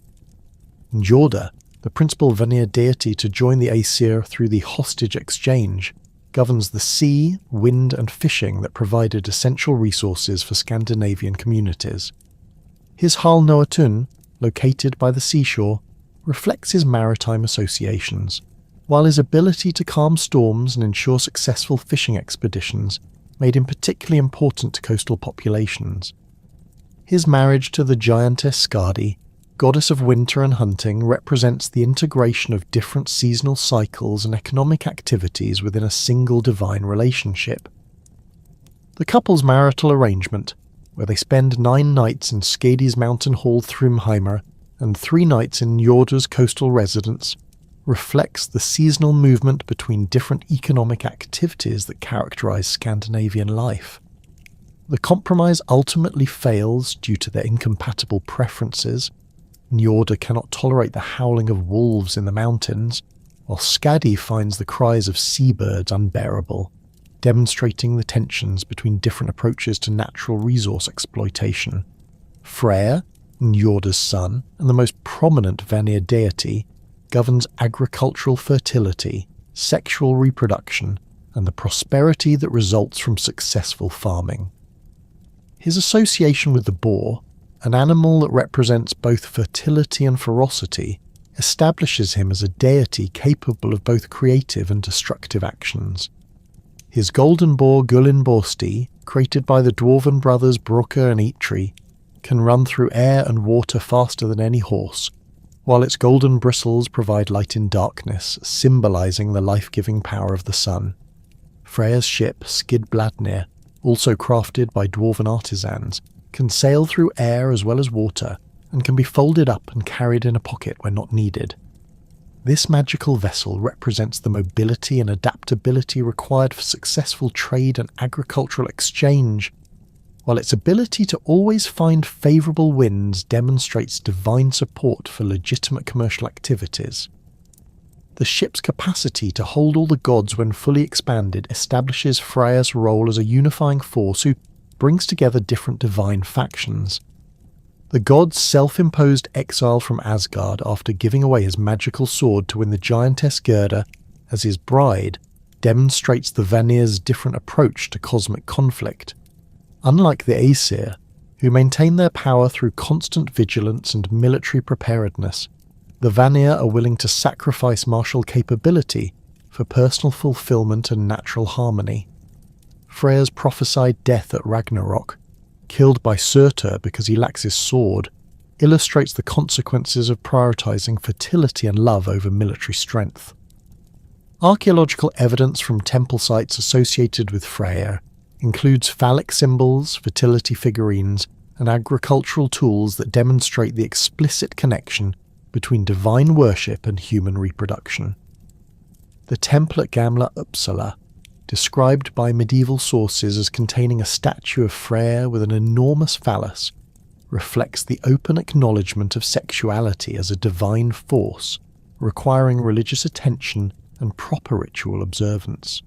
Njorda, the principal Vanir deity to join the Aesir through the hostage exchange, governs the sea, wind, and fishing that provided essential resources for Scandinavian communities. His Hal Noatun, located by the seashore, reflects his maritime associations, while his ability to calm storms and ensure successful fishing expeditions made him particularly important to coastal populations. His marriage to the giantess Skadi, goddess of winter and hunting, represents the integration of different seasonal cycles and economic activities within a single divine relationship. The couple's marital arrangement, where they spend 9 nights in Skadi's mountain hall Thrymheimer and 3 nights in Njorda's coastal residence, reflects the seasonal movement between different economic activities that characterize Scandinavian life. The compromise ultimately fails due to their incompatible preferences. Njorda cannot tolerate the howling of wolves in the mountains, while Skadi finds the cries of seabirds unbearable, demonstrating the tensions between different approaches to natural resource exploitation. Freyr, Njorda's son and the most prominent Vanir deity, governs agricultural fertility, sexual reproduction, and the prosperity that results from successful farming. His association with the boar, an animal that represents both fertility and ferocity, establishes him as a deity capable of both creative and destructive actions. His golden boar Gullinborsti, created by the dwarven brothers Brokkr and Eitri, can run through air and water faster than any horse, while its golden bristles provide light in darkness, symbolizing the life-giving power of the sun. Freya's ship, Skidbladnir, also crafted by dwarven artisans, can sail through air as well as water, and can be folded up and carried in a pocket when not needed. This magical vessel represents the mobility and adaptability required for successful trade and agricultural exchange, while its ability to always find favourable winds demonstrates divine support for legitimate commercial activities. The ship's capacity to hold all the gods when fully expanded establishes Freya's role as a unifying force who brings together different divine factions. The god's self-imposed exile from Asgard after giving away his magical sword to win the giantess Gerda as his bride demonstrates the Vanir's different approach to cosmic conflict. Unlike the Aesir, who maintain their power through constant vigilance and military preparedness, the Vanir are willing to sacrifice martial capability for personal fulfillment and natural harmony. Freya's prophesied death at Ragnarök, killed by Surtur because he lacks his sword, illustrates the consequences of prioritizing fertility and love over military strength. Archaeological evidence from temple sites associated with Freya includes phallic symbols, fertility figurines, and agricultural tools that demonstrate the explicit connection between divine worship and human reproduction. The temple at Gamla Uppsala, described by medieval sources as containing a statue of Freya with an enormous phallus, reflects the open acknowledgement of sexuality as a divine force, requiring religious attention and proper ritual observance.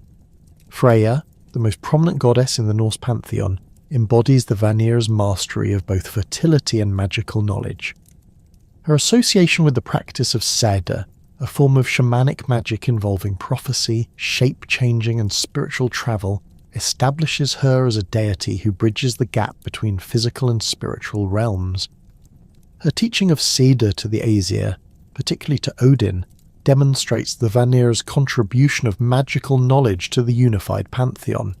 Freya, the most prominent goddess in the Norse pantheon, embodies the Vanir's mastery of both fertility and magical knowledge. Her association with the practice of Sæda, a form of shamanic magic involving prophecy, shape-changing and spiritual travel, establishes her as a deity who bridges the gap between physical and spiritual realms. Her teaching of Sæda to the Aesir, particularly to Odin, demonstrates the Vanir's contribution of magical knowledge to the unified pantheon.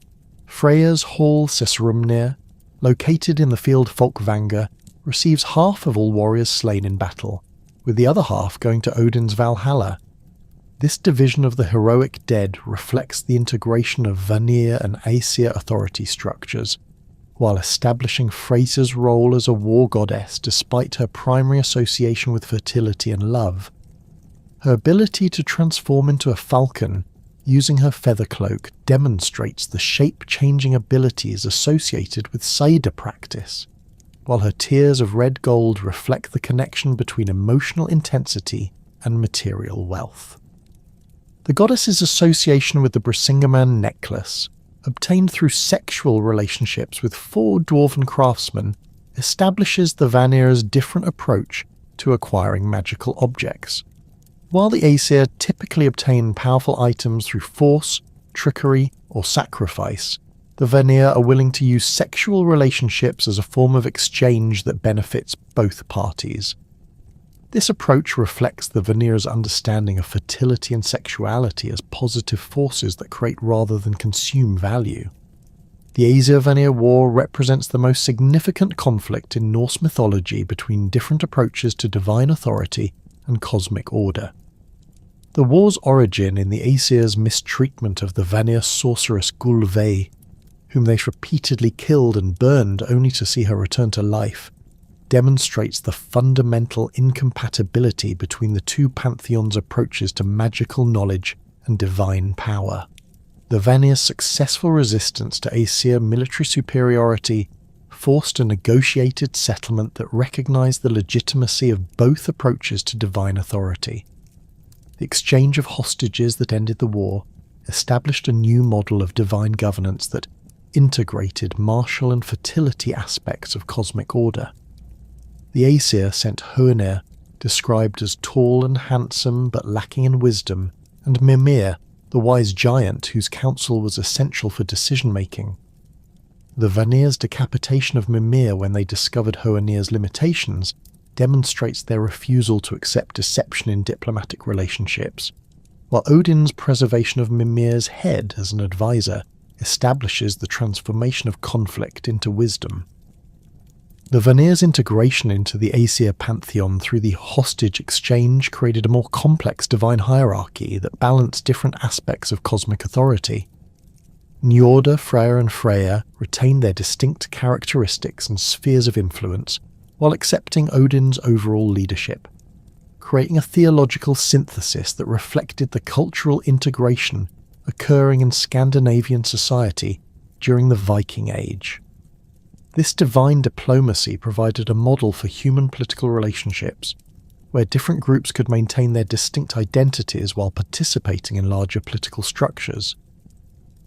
Freya's Hall Sessrumnir, located in the field Folkvanga, receives half of all warriors slain in battle, with the other half going to Odin's Valhalla. This division of the heroic dead reflects the integration of Vanir and Aesir authority structures, while establishing Freyja's role as a war goddess despite her primary association with fertility and love. Her ability to transform into a falcon using her feather cloak demonstrates the shape-changing abilities associated with Sæda practice, while her tears of red gold reflect the connection between emotional intensity and material wealth. The goddess's association with the Brisingamen necklace, obtained through sexual relationships with 4 dwarven craftsmen, establishes the Vanir's different approach to acquiring magical objects. While the Aesir typically obtain powerful items through force, trickery, or sacrifice, the Vanir are willing to use sexual relationships as a form of exchange that benefits both parties. This approach reflects the Vanir's understanding of fertility and sexuality as positive forces that create rather than consume value. The Aesir-Vanir War represents the most significant conflict in Norse mythology between different approaches to divine authority and cosmic order. The war's origin in the Aesir's mistreatment of the Vanir sorceress Gullveig, whom they repeatedly killed and burned only to see her return to life, demonstrates the fundamental incompatibility between the two pantheons' approaches to magical knowledge and divine power. The Vanir's successful resistance to Aesir military superiority forced a negotiated settlement that recognized the legitimacy of both approaches to divine authority. The exchange of hostages that ended the war established a new model of divine governance that integrated martial and fertility aspects of cosmic order. the Aesir sent Hoenir, described as tall and handsome but lacking in wisdom, and Mimir, the wise giant whose counsel was essential for decision-making. The Vanir's decapitation of Mimir when they discovered Hoenir's limitations demonstrates their refusal to accept deception in diplomatic relationships, while Odin's preservation of Mimir's head as an advisor establishes the transformation of conflict into wisdom. The Vanir's integration into the Aesir pantheon through the hostage exchange created a more complex divine hierarchy that balanced different aspects of cosmic authority. Njorda, Freyr and Freya retained their distinct characteristics and spheres of influence while accepting Odin's overall leadership, creating a theological synthesis that reflected the cultural integration occurring in Scandinavian society during the Viking Age. This divine diplomacy provided a model for human political relationships, where different groups could maintain their distinct identities while participating in larger political structures.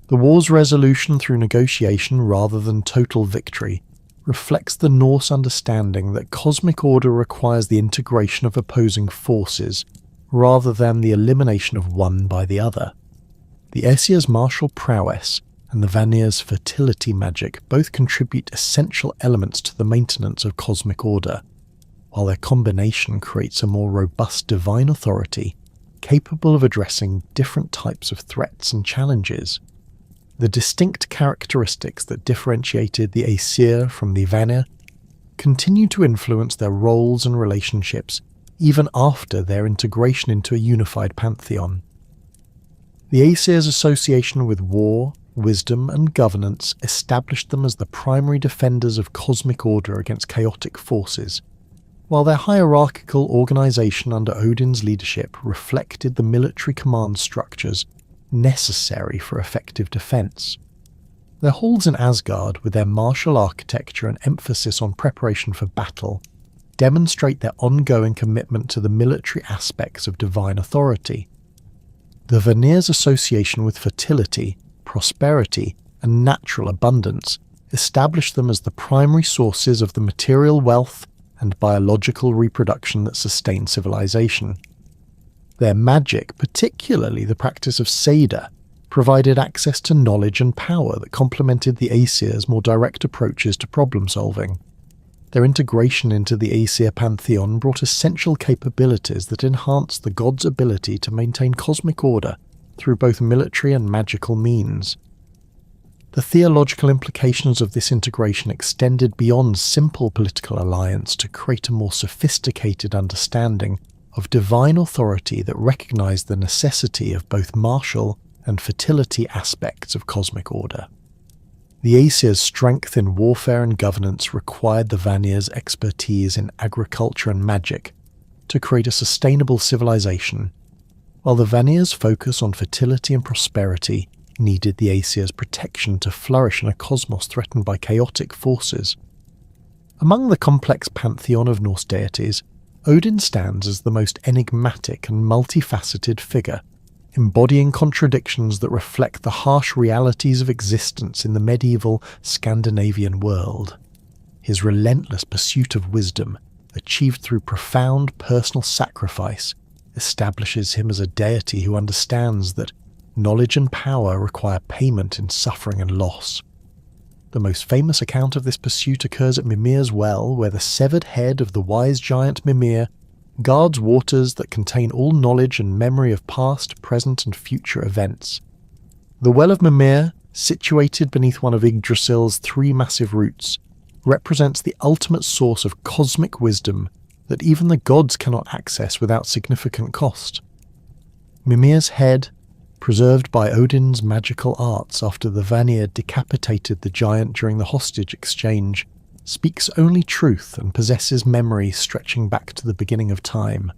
The war's resolution through negotiation rather than total victory reflects the Norse understanding that cosmic order requires the integration of opposing forces rather than the elimination of one by the other. The Aesir's martial prowess and the Vanir's fertility magic both contribute essential elements to the maintenance of cosmic order, while their combination creates a more robust divine authority capable of addressing different types of threats and challenges. The distinct characteristics that differentiated the Aesir from the Vanir continue to influence their roles and relationships even after their integration into a unified pantheon. The Aesir's association with war, wisdom and governance established them as the primary defenders of cosmic order against chaotic forces, while their hierarchical organisation under Odin's leadership reflected the military command structures necessary for effective defence. Their halls in Asgard, with their martial architecture and emphasis on preparation for battle, demonstrate their ongoing commitment to the military aspects of divine authority. The Vanir's association with fertility, prosperity, and natural abundance established them as the primary sources of the material wealth and biological reproduction that sustain civilization. Their magic, particularly the practice of Seda, provided access to knowledge and power that complemented the Aesir's more direct approaches to problem-solving. Their integration into the Aesir pantheon brought essential capabilities that enhanced the gods' ability to maintain cosmic order through both military and magical means. The theological implications of this integration extended beyond simple political alliance to create a more sophisticated understanding of divine authority that recognized the necessity of both martial and fertility aspects of cosmic order. The Aesir's strength in warfare and governance required the Vanir's expertise in agriculture and magic to create a sustainable civilization, while the Vanir's focus on fertility and prosperity needed the Aesir's protection to flourish in a cosmos threatened by chaotic forces. Among the complex pantheon of Norse deities, Odin stands as the most enigmatic and multifaceted figure, embodying contradictions that reflect the harsh realities of existence in the medieval Scandinavian world. His relentless pursuit of wisdom, achieved through profound personal sacrifice, establishes him as a deity who understands that knowledge and power require payment in suffering and loss. The most famous account of this pursuit occurs at Mimir's well, where the severed head of the wise giant Mimir guards waters that contain all knowledge and memory of past, present and future events. The Well of Mimir, situated beneath one of Yggdrasil's 3 massive roots, represents the ultimate source of cosmic wisdom that even the gods cannot access without significant cost. Mimir's head, preserved by Odin's magical arts after the Vanir decapitated the giant during the hostage exchange, speaks only truth and possesses memory stretching back to the beginning of time.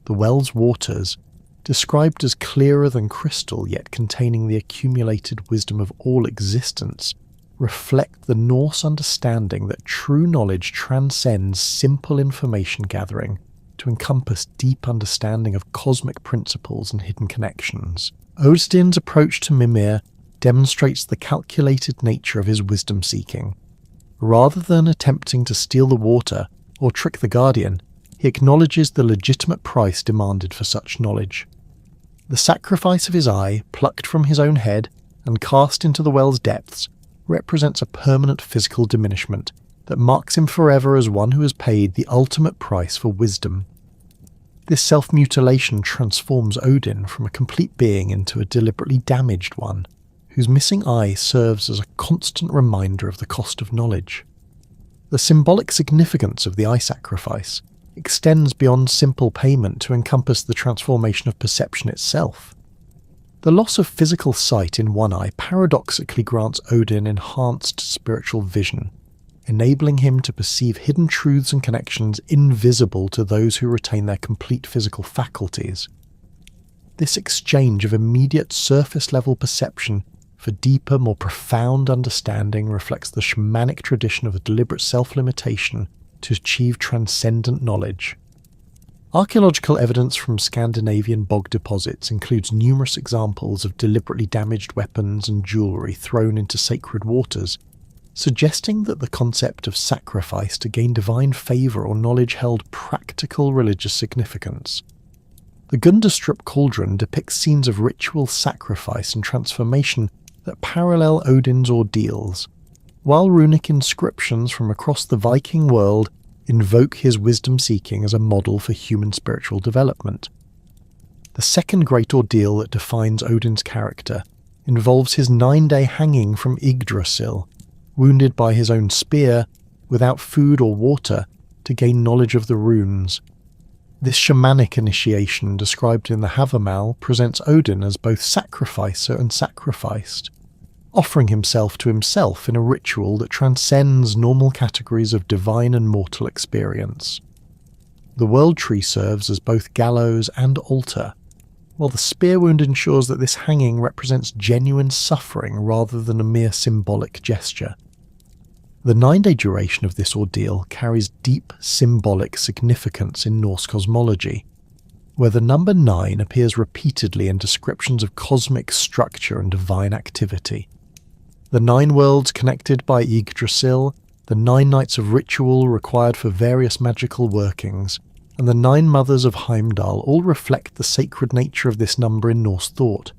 The well's waters, described as clearer than crystal yet containing the accumulated wisdom of all existence, reflect the Norse understanding that true knowledge transcends simple information gathering to encompass deep understanding of cosmic principles and hidden connections. Odin's approach to Mimir demonstrates the calculated nature of his wisdom-seeking. Rather than attempting to steal the water, or trick the guardian, he acknowledges the legitimate price demanded for such knowledge. The sacrifice of his eye, plucked from his own head and cast into the well's depths, represents a permanent physical diminishment that marks him forever as one who has paid the ultimate price for wisdom. This self-mutilation transforms Odin from a complete being into a deliberately damaged one, whose missing eye serves as a constant reminder of the cost of knowledge. The symbolic significance of the eye sacrifice extends beyond simple payment to encompass the transformation of perception itself. The loss of physical sight in one eye paradoxically grants Odin enhanced spiritual vision, enabling him to perceive hidden truths and connections invisible to those who retain their complete physical faculties. This exchange of immediate surface-level perception for deeper, more profound understanding reflects the shamanic tradition of deliberate self-limitation to achieve transcendent knowledge. Archaeological evidence from Scandinavian bog deposits includes numerous examples of deliberately damaged weapons and jewellery thrown into sacred waters, suggesting that the concept of sacrifice to gain divine favour or knowledge held practical religious significance. The Gundestrup cauldron depicts scenes of ritual sacrifice and transformation that parallel Odin's ordeals, while runic inscriptions from across the Viking world invoke his wisdom-seeking as a model for human spiritual development. The second great ordeal that defines Odin's character involves his 9-day hanging from Yggdrasil, wounded by his own spear, without food or water, to gain knowledge of the runes. This shamanic initiation, described in the Havamal, presents Odin as both sacrificer and sacrificed, offering himself to himself in a ritual that transcends normal categories of divine and mortal experience. The world tree serves as both gallows and altar, while the spear wound ensures that this hanging represents genuine suffering rather than a mere symbolic gesture. The 9-day duration of this ordeal carries deep symbolic significance in Norse cosmology, where the number 9 appears repeatedly in descriptions of cosmic structure and divine activity. The 9 worlds connected by Yggdrasil, the 9 nights of ritual required for various magical workings, and the 9 mothers of Heimdall all reflect the sacred nature of this number in Norse thought.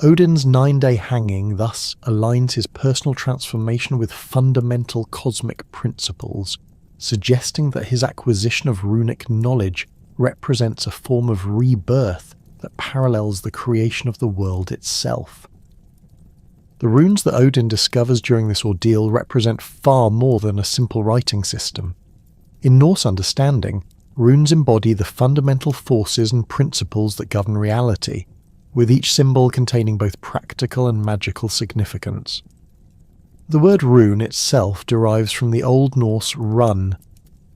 Odin's 9-day hanging thus aligns his personal transformation with fundamental cosmic principles, suggesting that his acquisition of runic knowledge represents a form of rebirth that parallels the creation of the world itself. The runes that Odin discovers during this ordeal represent far more than a simple writing system. In Norse understanding, runes embody the fundamental forces and principles that govern reality, with each symbol containing both practical and magical significance. The word rune itself derives from the Old Norse run,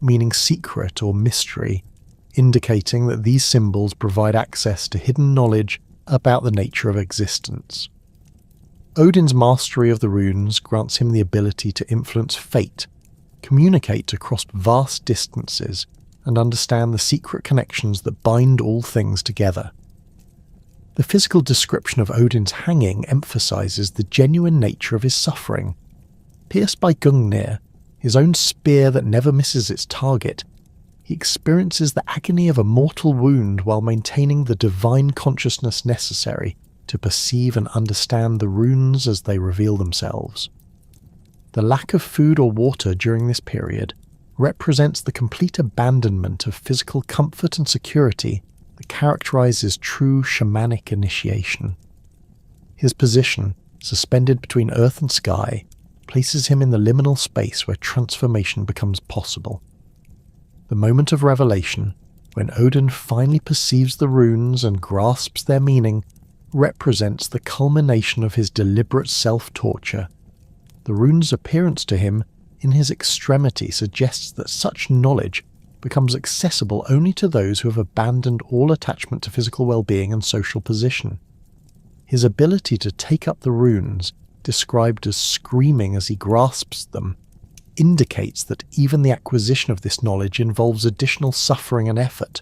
meaning secret or mystery, indicating that these symbols provide access to hidden knowledge about the nature of existence. Odin's mastery of the runes grants him the ability to influence fate, communicate across vast distances, and understand the secret connections that bind all things together. The physical description of Odin's hanging emphasizes the genuine nature of his suffering. Pierced by Gungnir, his own spear that never misses its target, he experiences the agony of a mortal wound while maintaining the divine consciousness necessary to perceive and understand the runes as they reveal themselves. The lack of food or water during this period represents the complete abandonment of physical comfort and security that characterizes true shamanic initiation. His position, suspended between earth and sky, places him in the liminal space where transformation becomes possible. The moment of revelation, when Odin finally perceives the runes and grasps their meaning, represents the culmination of his deliberate self-torture. The rune's appearance to him in his extremity suggests that such knowledge becomes accessible only to those who have abandoned all attachment to physical well-being and social position. His ability to take up the runes, described as screaming as he grasps them, indicates that even the acquisition of this knowledge involves additional suffering and effort.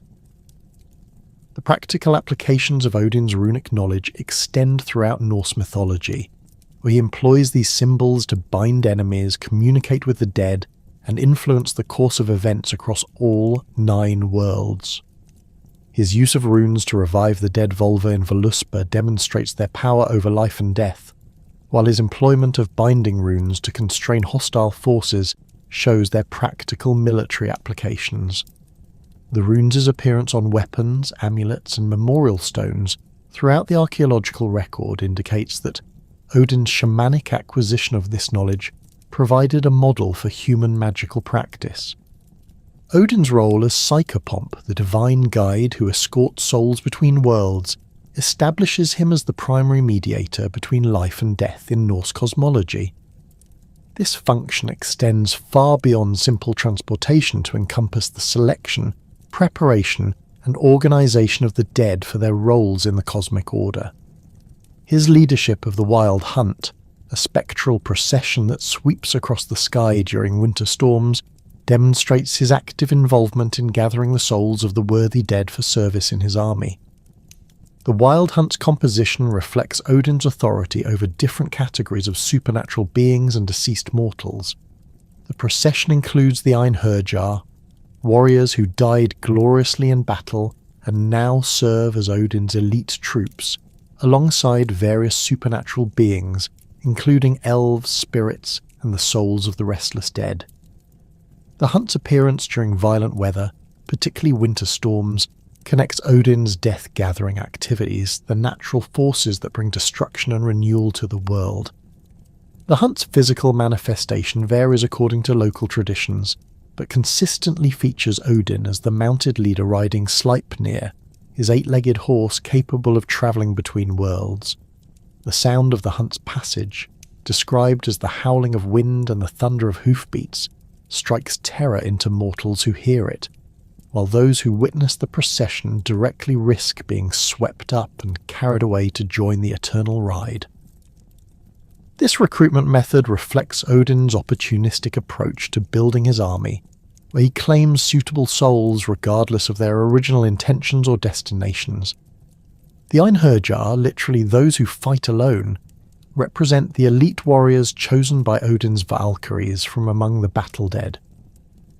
The practical applications of Odin's runic knowledge extend throughout Norse mythology, where he employs these symbols to bind enemies, communicate with the dead, and influence the course of events across all 9 worlds. His use of runes to revive the dead Volva in Voluspa demonstrates their power over life and death, while his employment of binding runes to constrain hostile forces shows their practical military applications. The runes' appearance on weapons, amulets, and memorial stones throughout the archaeological record indicates that Odin's shamanic acquisition of this knowledge provided a model for human magical practice. Odin's role as Psychopomp, the divine guide who escorts souls between worlds, establishes him as the primary mediator between life and death in Norse cosmology. This function extends far beyond simple transportation to encompass the selection, preparation, and organization of the dead for their roles in the cosmic order. His leadership of the Wild Hunt, a spectral procession that sweeps across the sky during winter storms, demonstrates his active involvement in gathering the souls of the worthy dead for service in his army. The Wild Hunt's composition reflects Odin's authority over different categories of supernatural beings and deceased mortals. The procession includes the Einherjar, warriors who died gloriously in battle and now serve as Odin's elite troops, alongside various supernatural beings, including elves, spirits, and the souls of the restless dead. The hunt's appearance during violent weather, particularly winter storms, connects Odin's death-gathering activities, the natural forces that bring destruction and renewal to the world. The hunt's physical manifestation varies according to local traditions, but consistently features Odin as the mounted leader riding Sleipnir, his 8-legged horse capable of travelling between worlds. The sound of the hunt's passage, described as the howling of wind and the thunder of hoofbeats, strikes terror into mortals who hear it, while those who witness the procession directly risk being swept up and carried away to join the eternal ride. This recruitment method reflects Odin's opportunistic approach to building his army, where he claims suitable souls regardless of their original intentions or destinations. The Einherjar, literally those who fight alone, represent the elite warriors chosen by Odin's Valkyries from among the battle dead.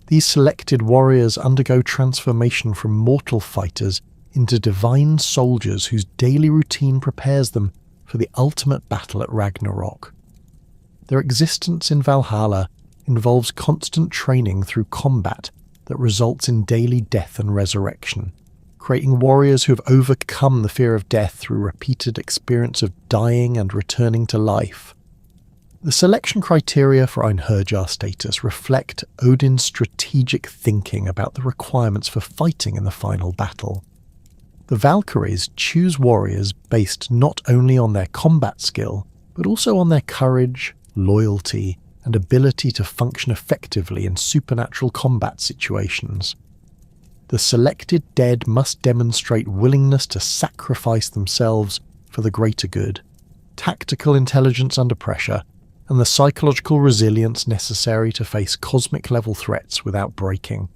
These selected warriors undergo transformation from mortal fighters into divine soldiers whose daily routine prepares them for the ultimate battle at Ragnarök. Their existence in Valhalla involves constant training through combat that results in daily death and resurrection, creating warriors who have overcome the fear of death through repeated experience of dying and returning to life. The selection criteria for Einherjar status reflect Odin's strategic thinking about the requirements for fighting in the final battle. The Valkyries choose warriors based not only on their combat skill, but also on their courage, loyalty, and ability to function effectively in supernatural combat situations. The selected dead must demonstrate willingness to sacrifice themselves for the greater good, tactical intelligence under pressure, and the psychological resilience necessary to face cosmic-level threats without breaking.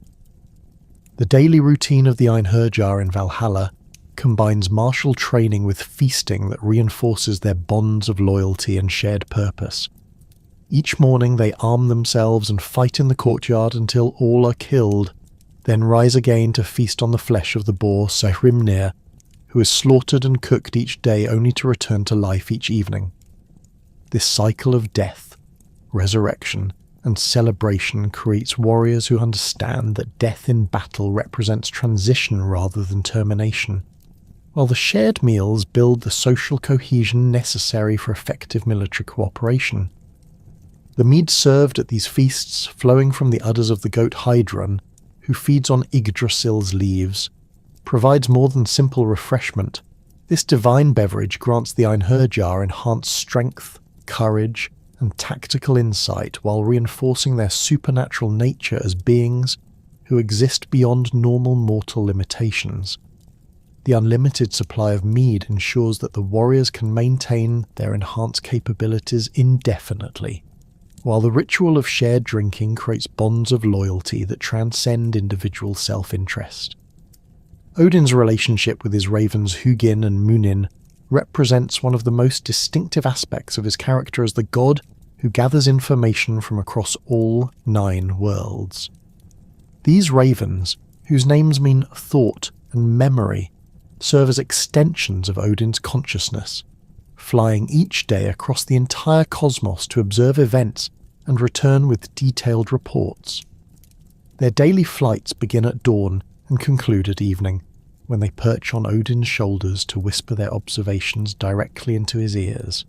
The daily routine of the Einherjar in Valhalla combines martial training with feasting that reinforces their bonds of loyalty and shared purpose. Each morning they arm themselves and fight in the courtyard until all are killed, then rise again to feast on the flesh of the boar Sehrimnir, who is slaughtered and cooked each day only to return to life each evening. This cycle of death, resurrection, and celebration creates warriors who understand that death in battle represents transition rather than termination, while the shared meals build the social cohesion necessary for effective military cooperation. The mead served at these feasts, flowing from the udders of the goat Heidrun, who feeds on Yggdrasil's leaves, provides more than simple refreshment. This divine beverage grants the Einherjar enhanced strength, courage, and tactical insight while reinforcing their supernatural nature as beings who exist beyond normal mortal limitations. The unlimited supply of mead ensures that the warriors can maintain their enhanced capabilities indefinitely, while the ritual of shared drinking creates bonds of loyalty that transcend individual self-interest. Odin's relationship with his ravens Hugin and Munin represents one of the most distinctive aspects of his character as the god who gathers information from across all 9 worlds. These ravens, whose names mean thought and memory, serve as extensions of Odin's consciousness, flying each day across the entire cosmos to observe events and return with detailed reports. Their daily flights begin at dawn and conclude at evening, when they perch on Odin's shoulders to whisper their observations directly into his ears.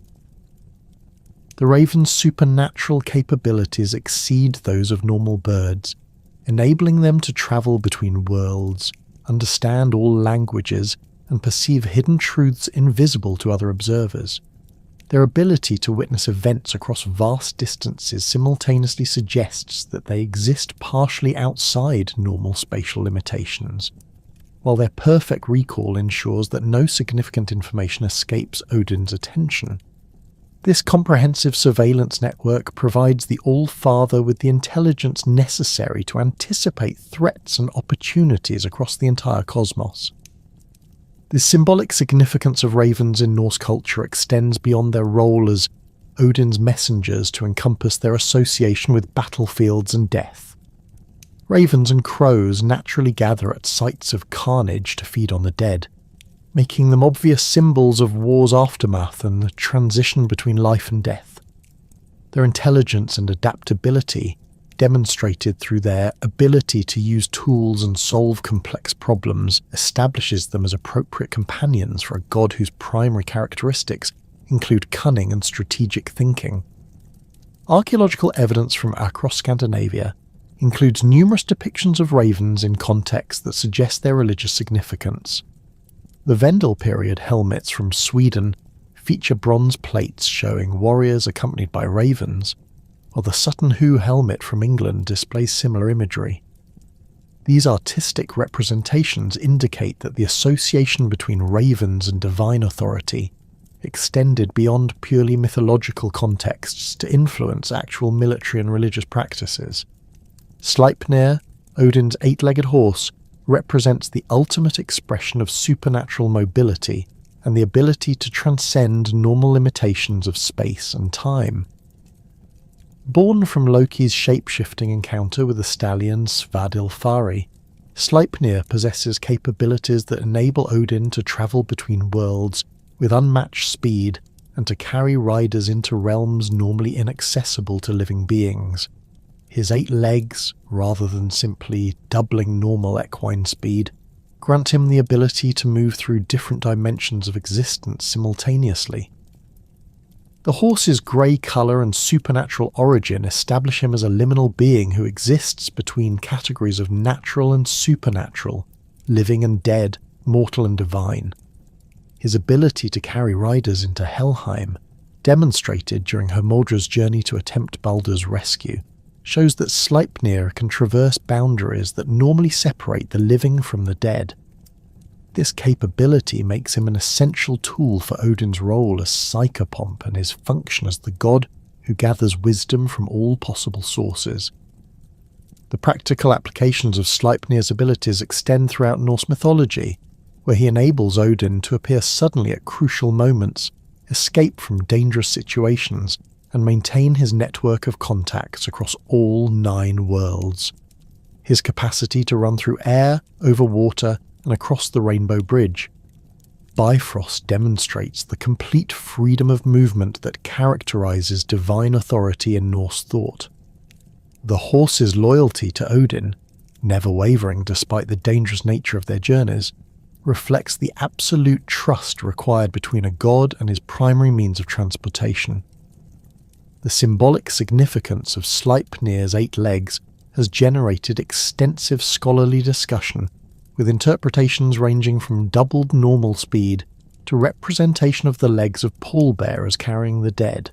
The raven's supernatural capabilities exceed those of normal birds, enabling them to travel between worlds, understand all languages, and perceive hidden truths invisible to other observers. Their ability to witness events across vast distances simultaneously suggests that they exist partially outside normal spatial limitations, while their perfect recall ensures that no significant information escapes Odin's attention. This comprehensive surveillance network provides the Allfather with the intelligence necessary to anticipate threats and opportunities across the entire cosmos. The symbolic significance of ravens in Norse culture extends beyond their role as Odin's messengers to encompass their association with battlefields and death. Ravens and crows naturally gather at sites of carnage to feed on the dead, making them obvious symbols of war's aftermath and the transition between life and death. Their intelligence and adaptability, demonstrated through their ability to use tools and solve complex problems, establishes them as appropriate companions for a god whose primary characteristics include cunning and strategic thinking. Archaeological evidence from across Scandinavia includes numerous depictions of ravens in contexts that suggest their religious significance. The Vendel period helmets from Sweden feature bronze plates showing warriors accompanied by ravens, while the Sutton Hoo helmet from England displays similar imagery. These artistic representations indicate that the association between ravens and divine authority extended beyond purely mythological contexts to influence actual military and religious practices. Sleipnir, Odin's 8-legged horse, represents the ultimate expression of supernatural mobility and the ability to transcend normal limitations of space and time. Born from Loki's shape-shifting encounter with the stallion Svadilfari, Sleipnir possesses capabilities that enable Odin to travel between worlds with unmatched speed and to carry riders into realms normally inaccessible to living beings. His 8 legs, rather than simply doubling normal equine speed, grant him the ability to move through different dimensions of existence simultaneously. The horse's grey colour and supernatural origin establish him as a liminal being who exists between categories of natural and supernatural, living and dead, mortal and divine. His ability to carry riders into Helheim, demonstrated during Hermodra's journey to attempt Baldur's rescue, shows that Sleipnir can traverse boundaries that normally separate the living from the dead. This capability makes him an essential tool for Odin's role as psychopomp and his function as the god who gathers wisdom from all possible sources. The practical applications of Sleipnir's abilities extend throughout Norse mythology, where he enables Odin to appear suddenly at crucial moments, escape from dangerous situations, and maintain his network of contacts across all 9 worlds. His capacity to run through air, over water, and across the Rainbow Bridge. Bifrost demonstrates the complete freedom of movement that characterizes divine authority in Norse thought. The horse's loyalty to Odin, never wavering despite the dangerous nature of their journeys, reflects the absolute trust required between a god and his primary means of transportation. The symbolic significance of Sleipnir's 8 legs has generated extensive scholarly discussion, with interpretations ranging from doubled normal speed to representation of the legs of pallbearers carrying the dead.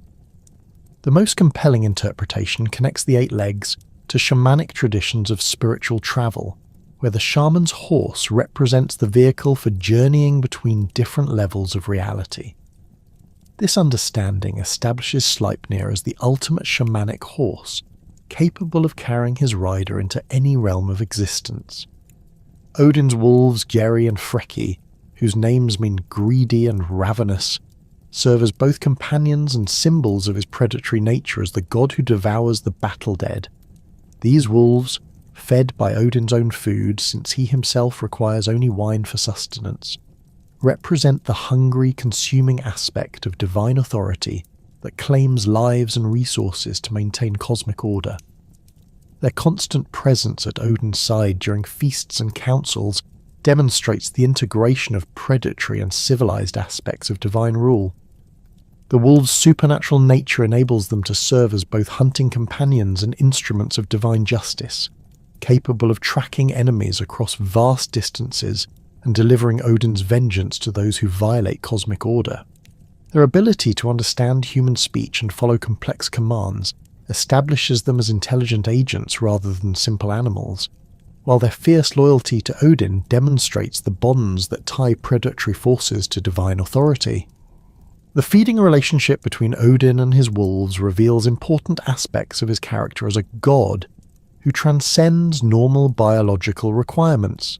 The most compelling interpretation connects the 8 legs to shamanic traditions of spiritual travel, where the shaman's horse represents the vehicle for journeying between different levels of reality. This understanding establishes Sleipnir as the ultimate shamanic horse, capable of carrying his rider into any realm of existence. Odin's wolves Geri and Freki, whose names mean greedy and ravenous, serve as both companions and symbols of his predatory nature as the god who devours the battle dead. These wolves, fed by Odin's own food since he himself requires only wine for sustenance, represent the hungry, consuming aspect of divine authority that claims lives and resources to maintain cosmic order. Their constant presence at Odin's side during feasts and councils demonstrates the integration of predatory and civilized aspects of divine rule. The wolves' supernatural nature enables them to serve as both hunting companions and instruments of divine justice, capable of tracking enemies across vast distances and delivering Odin's vengeance to those who violate cosmic order. Their ability to understand human speech and follow complex commands establishes them as intelligent agents rather than simple animals, while their fierce loyalty to Odin demonstrates the bonds that tie predatory forces to divine authority. The feeding relationship between Odin and his wolves reveals important aspects of his character as a god who transcends normal biological requirements.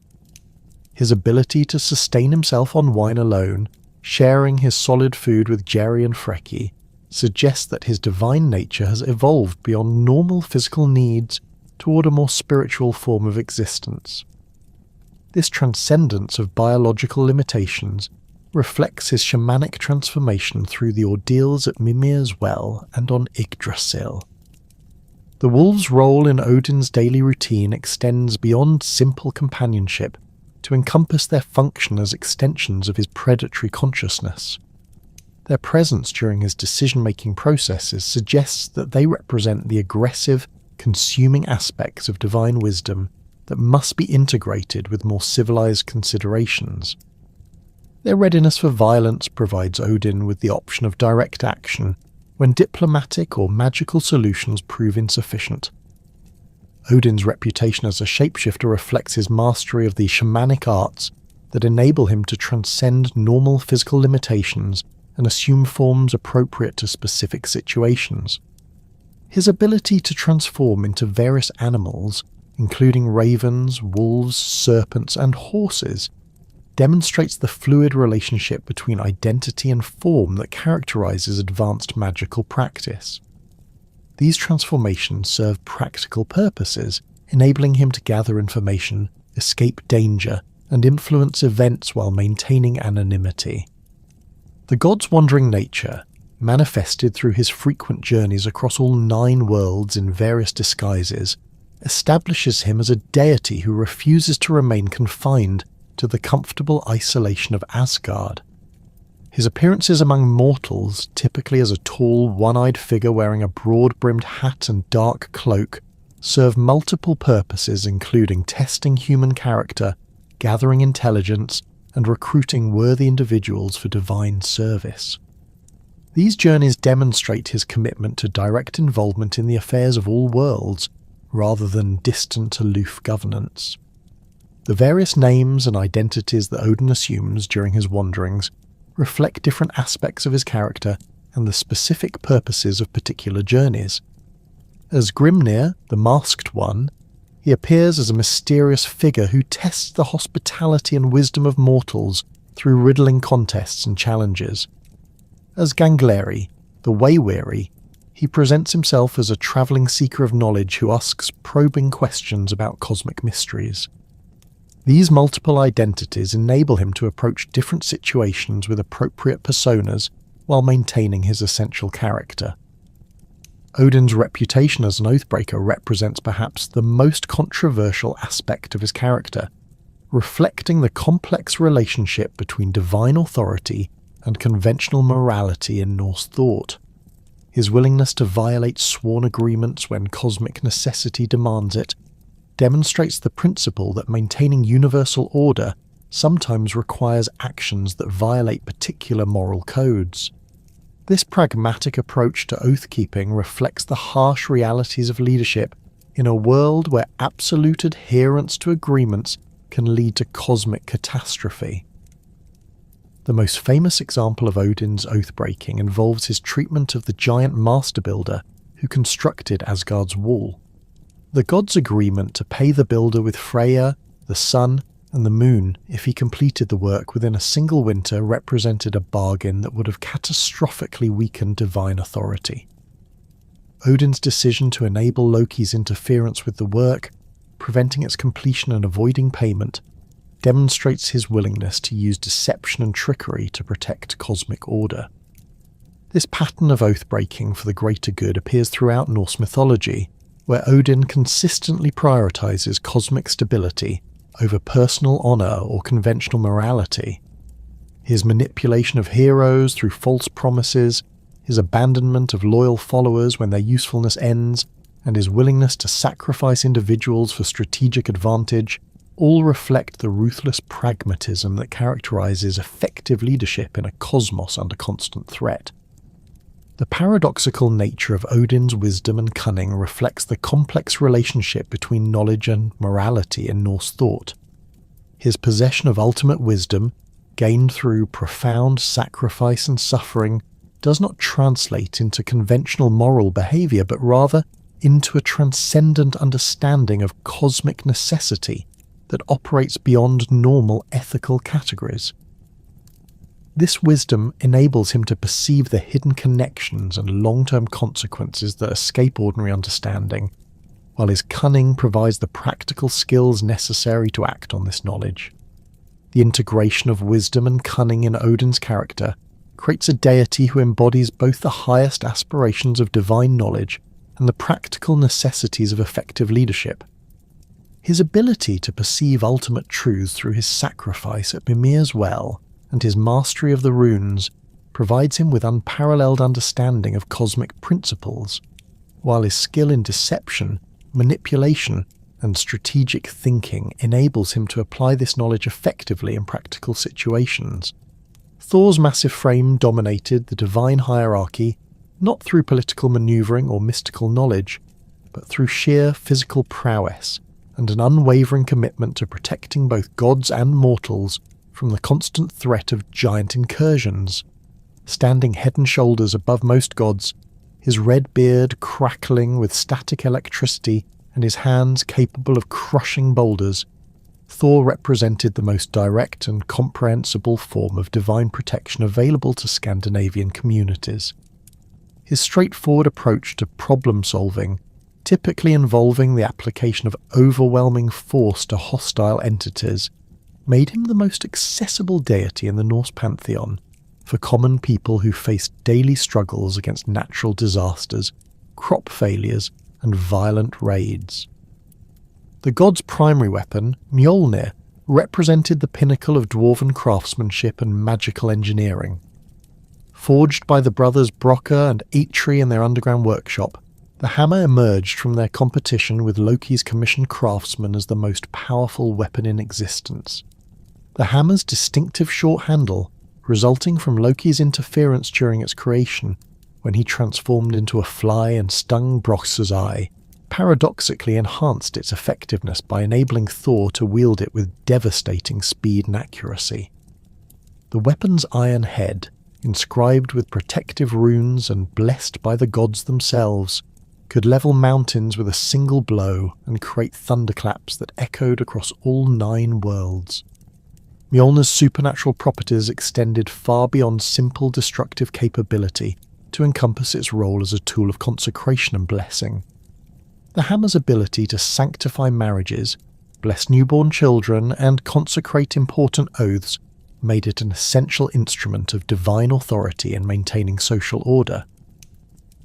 His ability to sustain himself on wine alone, sharing his solid food with Jerry and Freki, suggests that his divine nature has evolved beyond normal physical needs toward a more spiritual form of existence. This transcendence of biological limitations reflects his shamanic transformation through the ordeals at Mimir's Well and on Yggdrasil. The wolves' role in Odin's daily routine extends beyond simple companionship to encompass their function as extensions of his predatory consciousness. Their presence during his decision-making processes suggests that they represent the aggressive, consuming aspects of divine wisdom that must be integrated with more civilized considerations. Their readiness for violence provides Odin with the option of direct action when diplomatic or magical solutions prove insufficient. Odin's reputation as a shapeshifter reflects his mastery of the shamanic arts that enable him to transcend normal physical limitations and assume forms appropriate to specific situations. His ability to transform into various animals, including ravens, wolves, serpents, and horses, demonstrates the fluid relationship between identity and form that characterizes advanced magical practice. These transformations serve practical purposes, enabling him to gather information, escape danger, and influence events while maintaining anonymity. The god's wandering nature, manifested through his frequent journeys across all 9 worlds in various disguises, establishes him as a deity who refuses to remain confined to the comfortable isolation of Asgard. His appearances among mortals, typically as a tall, one-eyed figure wearing a broad-brimmed hat and dark cloak, serve multiple purposes including testing human character, gathering intelligence, and recruiting worthy individuals for divine service. These journeys demonstrate his commitment to direct involvement in the affairs of all worlds, rather than distant, aloof governance. The various names and identities that Odin assumes during his wanderings reflect different aspects of his character and the specific purposes of particular journeys. As Grimnir, the Masked One, he appears as a mysterious figure who tests the hospitality and wisdom of mortals through riddling contests and challenges. As Gangleri, the Way-Weary, he presents himself as a travelling seeker of knowledge who asks probing questions about cosmic mysteries. These multiple identities enable him to approach different situations with appropriate personas while maintaining his essential character. Odin's reputation as an oathbreaker represents perhaps the most controversial aspect of his character, reflecting the complex relationship between divine authority and conventional morality in Norse thought. His willingness to violate sworn agreements when cosmic necessity demands it demonstrates the principle that maintaining universal order sometimes requires actions that violate particular moral codes. This pragmatic approach to oath-keeping reflects the harsh realities of leadership in a world where absolute adherence to agreements can lead to cosmic catastrophe. The most famous example of Odin's oath-breaking involves his treatment of the giant master builder who constructed Asgard's wall. The god's agreement to pay the builder with Freyja, the sun, and the moon, if he completed the work within a single winter, represented a bargain that would have catastrophically weakened divine authority. Odin's decision to enable Loki's interference with the work, preventing its completion and avoiding payment, demonstrates his willingness to use deception and trickery to protect cosmic order. This pattern of oath-breaking for the greater good appears throughout Norse mythology, where Odin consistently prioritizes cosmic stability over personal honor or conventional morality. His manipulation of heroes through false promises, his abandonment of loyal followers when their usefulness ends, and his willingness to sacrifice individuals for strategic advantage all reflect the ruthless pragmatism that characterizes effective leadership in a cosmos under constant threat. The paradoxical nature of Odin's wisdom and cunning reflects the complex relationship between knowledge and morality in Norse thought. His possession of ultimate wisdom, gained through profound sacrifice and suffering, does not translate into conventional moral behavior, but rather into a transcendent understanding of cosmic necessity that operates beyond normal ethical categories. This wisdom enables him to perceive the hidden connections and long-term consequences that escape ordinary understanding, while his cunning provides the practical skills necessary to act on this knowledge. The integration of wisdom and cunning in Odin's character creates a deity who embodies both the highest aspirations of divine knowledge and the practical necessities of effective leadership. His ability to perceive ultimate truths through his sacrifice at Mimir's well and his mastery of the runes provides him with unparalleled understanding of cosmic principles, while his skill in deception, manipulation, and strategic thinking enables him to apply this knowledge effectively in practical situations. Thor's massive frame dominated the divine hierarchy not through political maneuvering or mystical knowledge, but through sheer physical prowess and an unwavering commitment to protecting both gods and mortals from the constant threat of giant incursions. Standing head and shoulders above most gods, his red beard crackling with static electricity and his hands capable of crushing boulders, Thor represented the most direct and comprehensible form of divine protection available to Scandinavian communities. His straightforward approach to problem-solving, typically involving the application of overwhelming force to hostile entities, made him the most accessible deity in the Norse pantheon for common people who faced daily struggles against natural disasters, crop failures, and violent raids. The god's primary weapon, Mjolnir, represented the pinnacle of dwarven craftsmanship and magical engineering. Forged by the brothers Brokkr and Eitri in their underground workshop, the hammer emerged from their competition with Loki's commissioned craftsman as the most powerful weapon in existence. The hammer's distinctive short handle, resulting from Loki's interference during its creation, when he transformed into a fly and stung Brokk's eye, paradoxically enhanced its effectiveness by enabling Thor to wield it with devastating speed and accuracy. The weapon's iron head, inscribed with protective runes and blessed by the gods themselves, could level mountains with a single blow and create thunderclaps that echoed across all 9 worlds. Mjolnir's supernatural properties extended far beyond simple destructive capability to encompass its role as a tool of consecration and blessing. The hammer's ability to sanctify marriages, bless newborn children, and consecrate important oaths made it an essential instrument of divine authority in maintaining social order.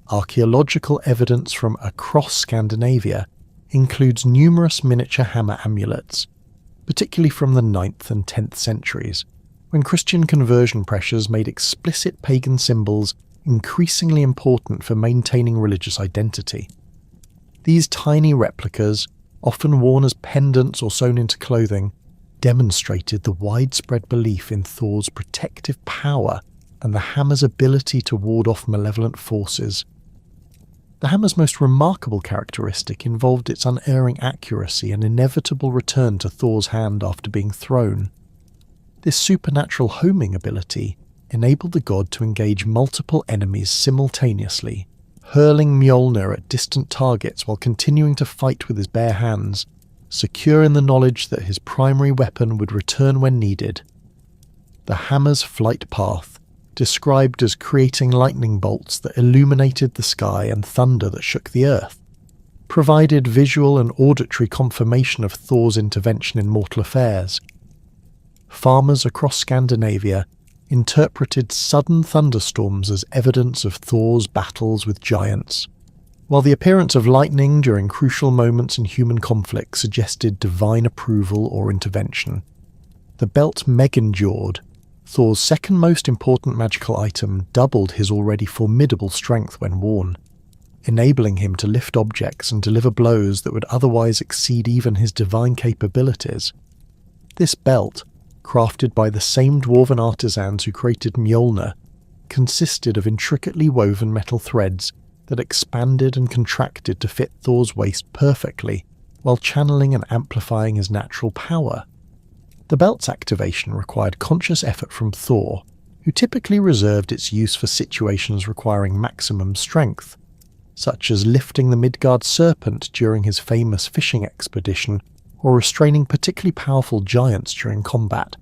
Archaeological evidence from across Scandinavia includes numerous miniature hammer amulets, particularly from the 9th and 10th centuries, when Christian conversion pressures made explicit pagan symbols increasingly important for maintaining religious identity. These tiny replicas, often worn as pendants or sewn into clothing, demonstrated the widespread belief in Thor's protective power and the hammer's ability to ward off malevolent forces. The hammer's most remarkable characteristic involved its unerring accuracy and inevitable return to Thor's hand after being thrown. This supernatural homing ability enabled the god to engage multiple enemies simultaneously, hurling Mjolnir at distant targets while continuing to fight with his bare hands, secure in the knowledge that his primary weapon would return when needed. The hammer's flight path, described as creating lightning bolts that illuminated the sky and thunder that shook the earth, provided visual and auditory confirmation of Thor's intervention in mortal affairs. Farmers across Scandinavia interpreted sudden thunderstorms as evidence of Thor's battles with giants, while the appearance of lightning during crucial moments in human conflict suggested divine approval or intervention. The belt Megindjord, Thor's second most important magical item, doubled his already formidable strength when worn, enabling him to lift objects and deliver blows that would otherwise exceed even his divine capabilities. This belt, crafted by the same dwarven artisans who created Mjolnir, consisted of intricately woven metal threads that expanded and contracted to fit Thor's waist perfectly, while channeling and amplifying his natural power. The belt's activation required conscious effort from Thor, who typically reserved its use for situations requiring maximum strength, such as lifting the Midgard serpent during his famous fishing expedition, or restraining particularly powerful giants during combat.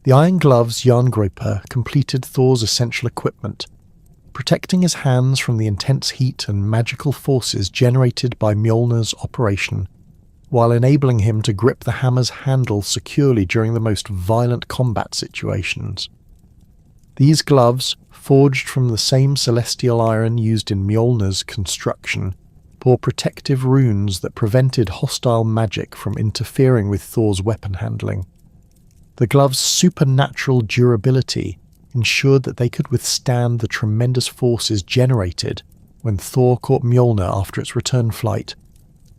The iron gloves Jerngropa completed Thor's essential equipment, protecting his hands from the intense heat and magical forces generated by Mjolnir's operation, while enabling him to grip the hammer's handle securely during the most violent combat situations. These gloves, forged from the same celestial iron used in Mjolnir's construction, bore protective runes that prevented hostile magic from interfering with Thor's weapon handling. The gloves' supernatural durability ensured that they could withstand the tremendous forces generated when Thor caught Mjolnir after its return flight,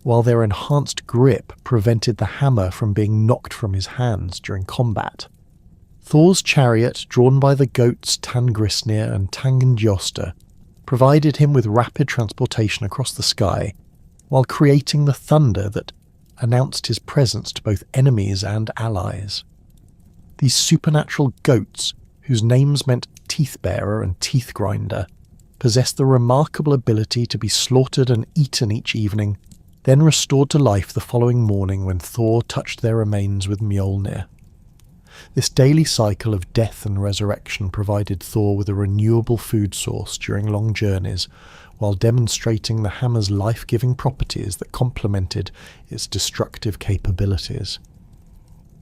while their enhanced grip prevented the hammer from being knocked from his hands during combat. Thor's chariot, drawn by the goats Tangrisnir and Tangengjoster, provided him with rapid transportation across the sky, while creating the thunder that announced his presence to both enemies and allies. These supernatural goats, whose names meant teeth-bearer and teeth-grinder, possessed the remarkable ability to be slaughtered and eaten each evening, then restored to life the following morning when Thor touched their remains with Mjolnir. This daily cycle of death and resurrection provided Thor with a renewable food source during long journeys, while demonstrating the hammer's life-giving properties that complemented its destructive capabilities.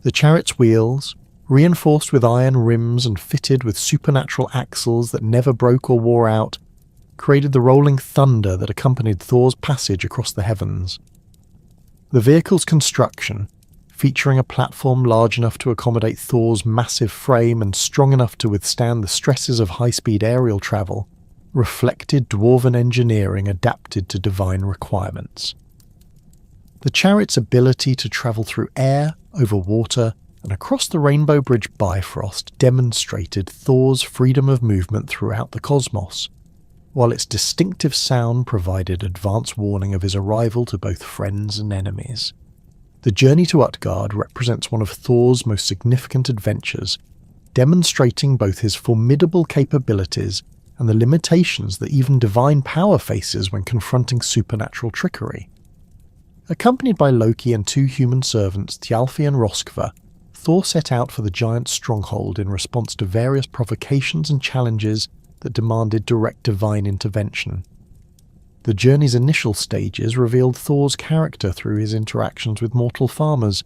The chariot's wheels, reinforced with iron rims and fitted with supernatural axles that never broke or wore out, created the rolling thunder that accompanied Thor's passage across the heavens. The vehicle's construction, featuring a platform large enough to accommodate Thor's massive frame and strong enough to withstand the stresses of high-speed aerial travel, reflected dwarven engineering adapted to divine requirements. The chariot's ability to travel through air, over water, and across the Rainbow Bridge Bifrost demonstrated Thor's freedom of movement throughout the cosmos, while its distinctive sound provided advance warning of his arrival to both friends and enemies. The journey to Utgard represents one of Thor's most significant adventures, demonstrating both his formidable capabilities and the limitations that even divine power faces when confronting supernatural trickery. Accompanied by Loki and two human servants, Thjalfi and Roskva, Thor set out for the giant stronghold in response to various provocations and challenges that demanded direct divine intervention. The journey's initial stages revealed Thor's character through his interactions with mortal farmers,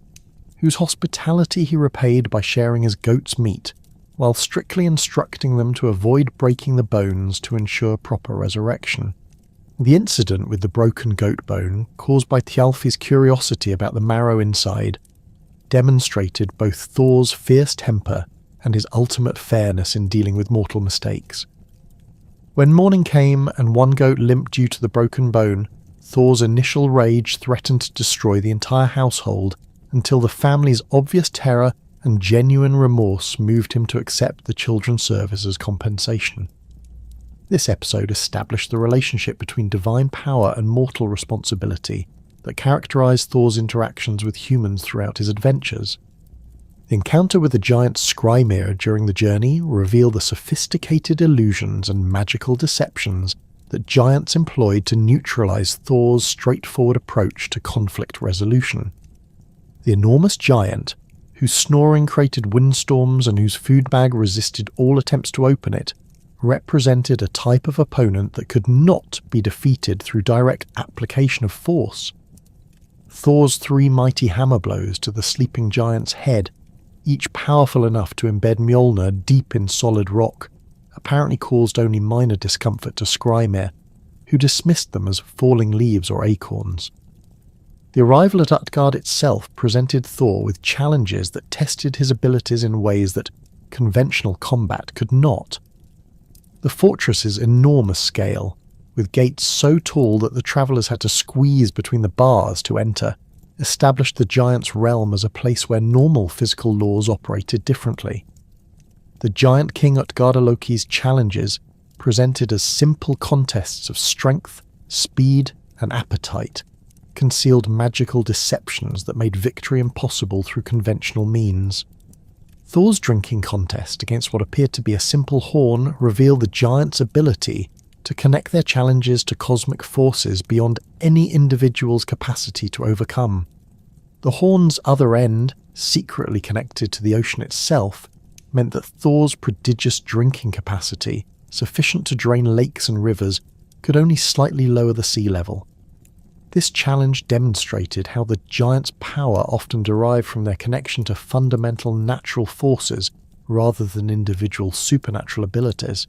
whose hospitality he repaid by sharing his goat's meat, while strictly instructing them to avoid breaking the bones to ensure proper resurrection. The incident with the broken goat bone, caused by Thjalfi's curiosity about the marrow inside, demonstrated both Thor's fierce temper and his ultimate fairness in dealing with mortal mistakes. When morning came and one goat limped due to the broken bone, Thor's initial rage threatened to destroy the entire household until the family's obvious terror and genuine remorse moved him to accept the children's service as compensation. This episode established the relationship between divine power and mortal responsibility that characterized Thor's interactions with humans throughout his adventures. The encounter with the giant Skrymir during the journey revealed the sophisticated illusions and magical deceptions that giants employed to neutralize Thor's straightforward approach to conflict resolution. The enormous giant, whose snoring created windstorms and whose food bag resisted all attempts to open it, represented a type of opponent that could not be defeated through direct application of force. Thor's 3 mighty hammer blows to the sleeping giant's head, each powerful enough to embed Mjolnir deep in solid rock, apparently caused only minor discomfort to Skrymir, who dismissed them as falling leaves or acorns. The arrival at Utgard itself presented Thor with challenges that tested his abilities in ways that conventional combat could not. The fortress's enormous scale, with gates so tall that the travellers had to squeeze between the bars to enter, established the giant's realm as a place where normal physical laws operated differently. The giant king Loki's challenges presented as simple contests of strength, speed, and appetite, concealed magical deceptions that made victory impossible through conventional means. Thor's drinking contest against what appeared to be a simple horn revealed the giant's ability to connect their challenges to cosmic forces beyond any individual's capacity to overcome. The horn's other end, secretly connected to the ocean itself, meant that Thor's prodigious drinking capacity, sufficient to drain lakes and rivers, could only slightly lower the sea level. This challenge demonstrated how the giant's power often derived from their connection to fundamental natural forces rather than individual supernatural abilities.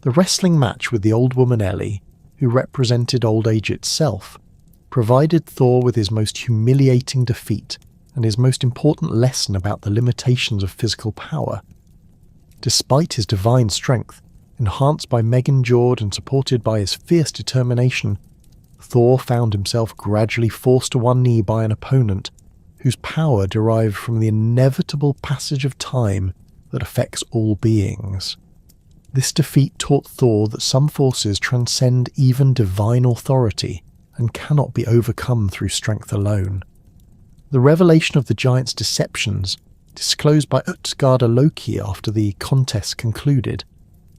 The wrestling match with the old woman Ellie, who represented old age itself, provided Thor with his most humiliating defeat and his most important lesson about the limitations of physical power. Despite his divine strength, enhanced by Midgard and supported by his fierce determination, Thor found himself gradually forced to one knee by an opponent whose power derived from the inevitable passage of time that affects all beings. This defeat taught Thor that some forces transcend even divine authority and cannot be overcome through strength alone. The revelation of the giant's deceptions, disclosed by Loki after the contest concluded,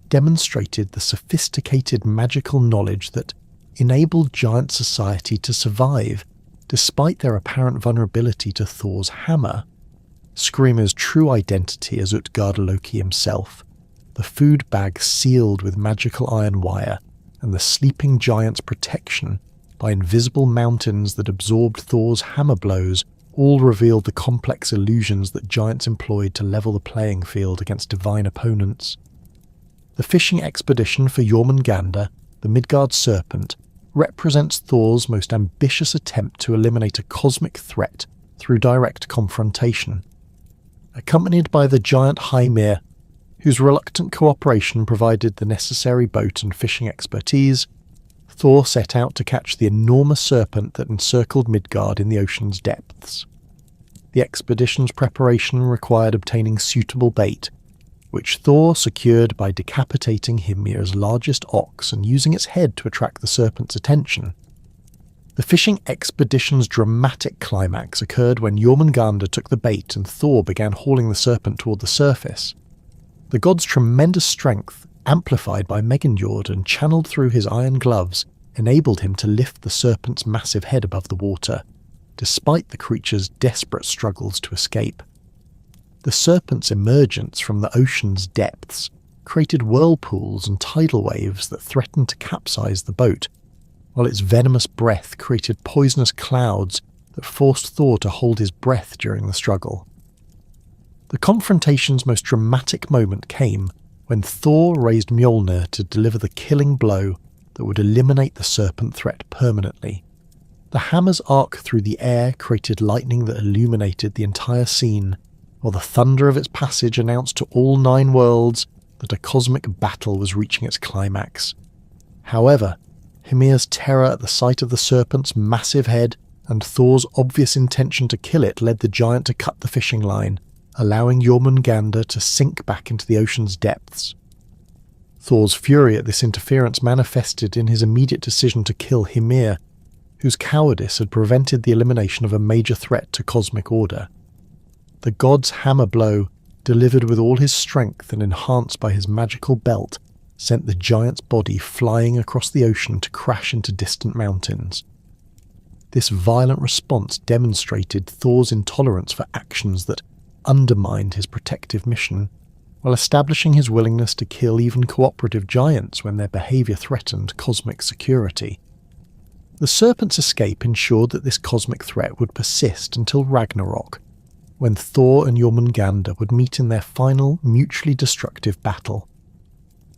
demonstrated the sophisticated magical knowledge that enabled giant society to survive despite their apparent vulnerability to Thor's hammer. Skrym's true identity as Loki himself, the food bag sealed with magical iron wire, and the sleeping giant's protection by invisible mountains that absorbed Thor's hammer blows all revealed the complex illusions that giants employed to level the playing field against divine opponents. The fishing expedition for Jormungandr, the Midgard serpent, represents Thor's most ambitious attempt to eliminate a cosmic threat through direct confrontation. Accompanied by the giant Hymir, whose reluctant cooperation provided the necessary boat and fishing expertise, Thor set out to catch the enormous serpent that encircled Midgard in the ocean's depths. The expedition's preparation required obtaining suitable bait, which Thor secured by decapitating Hymir's largest ox and using its head to attract the serpent's attention. The fishing expedition's dramatic climax occurred when Jormungandr took the bait and Thor began hauling the serpent toward the surface. The god's tremendous strength, amplified by Midgard and channeled through his iron gloves, enabled him to lift the serpent's massive head above the water, despite the creature's desperate struggles to escape. The serpent's emergence from the ocean's depths created whirlpools and tidal waves that threatened to capsize the boat, while its venomous breath created poisonous clouds that forced Thor to hold his breath during the struggle. The confrontation's most dramatic moment came when Thor raised Mjolnir to deliver the killing blow that would eliminate the serpent threat permanently. The hammer's arc through the air created lightning that illuminated the entire scene, while the thunder of its passage announced to all 9 worlds that a cosmic battle was reaching its climax. However, Hymir's terror at the sight of the serpent's massive head and Thor's obvious intention to kill it led the giant to cut the fishing line, allowing Jormungandr to sink back into the ocean's depths. Thor's fury at this interference manifested in his immediate decision to kill Hymir, whose cowardice had prevented the elimination of a major threat to cosmic order. The god's hammer blow, delivered with all his strength and enhanced by his magical belt, sent the giant's body flying across the ocean to crash into distant mountains. This violent response demonstrated Thor's intolerance for actions that undermined his protective mission, while establishing his willingness to kill even cooperative giants when their behaviour threatened cosmic security. The serpent's escape ensured that this cosmic threat would persist until Ragnarök, when Thor and Jormungandr would meet in their final, mutually destructive battle.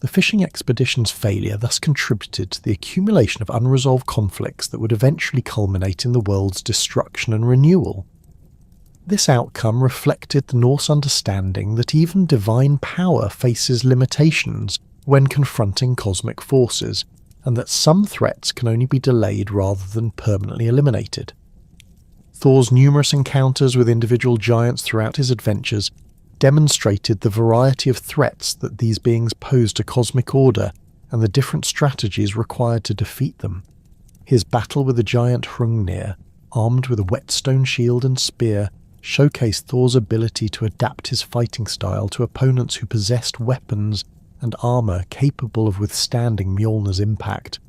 The fishing expedition's failure thus contributed to the accumulation of unresolved conflicts that would eventually culminate in the world's destruction and renewal. This outcome reflected the Norse understanding that even divine power faces limitations when confronting cosmic forces, and that some threats can only be delayed rather than permanently eliminated. Thor's numerous encounters with individual giants throughout his adventures demonstrated the variety of threats that these beings posed to cosmic order and the different strategies required to defeat them. His battle with the giant Hrungnir, armed with a whetstone shield and spear, showcased Thor's ability to adapt his fighting style to opponents who possessed weapons and armour capable of withstanding Mjolnir's impact.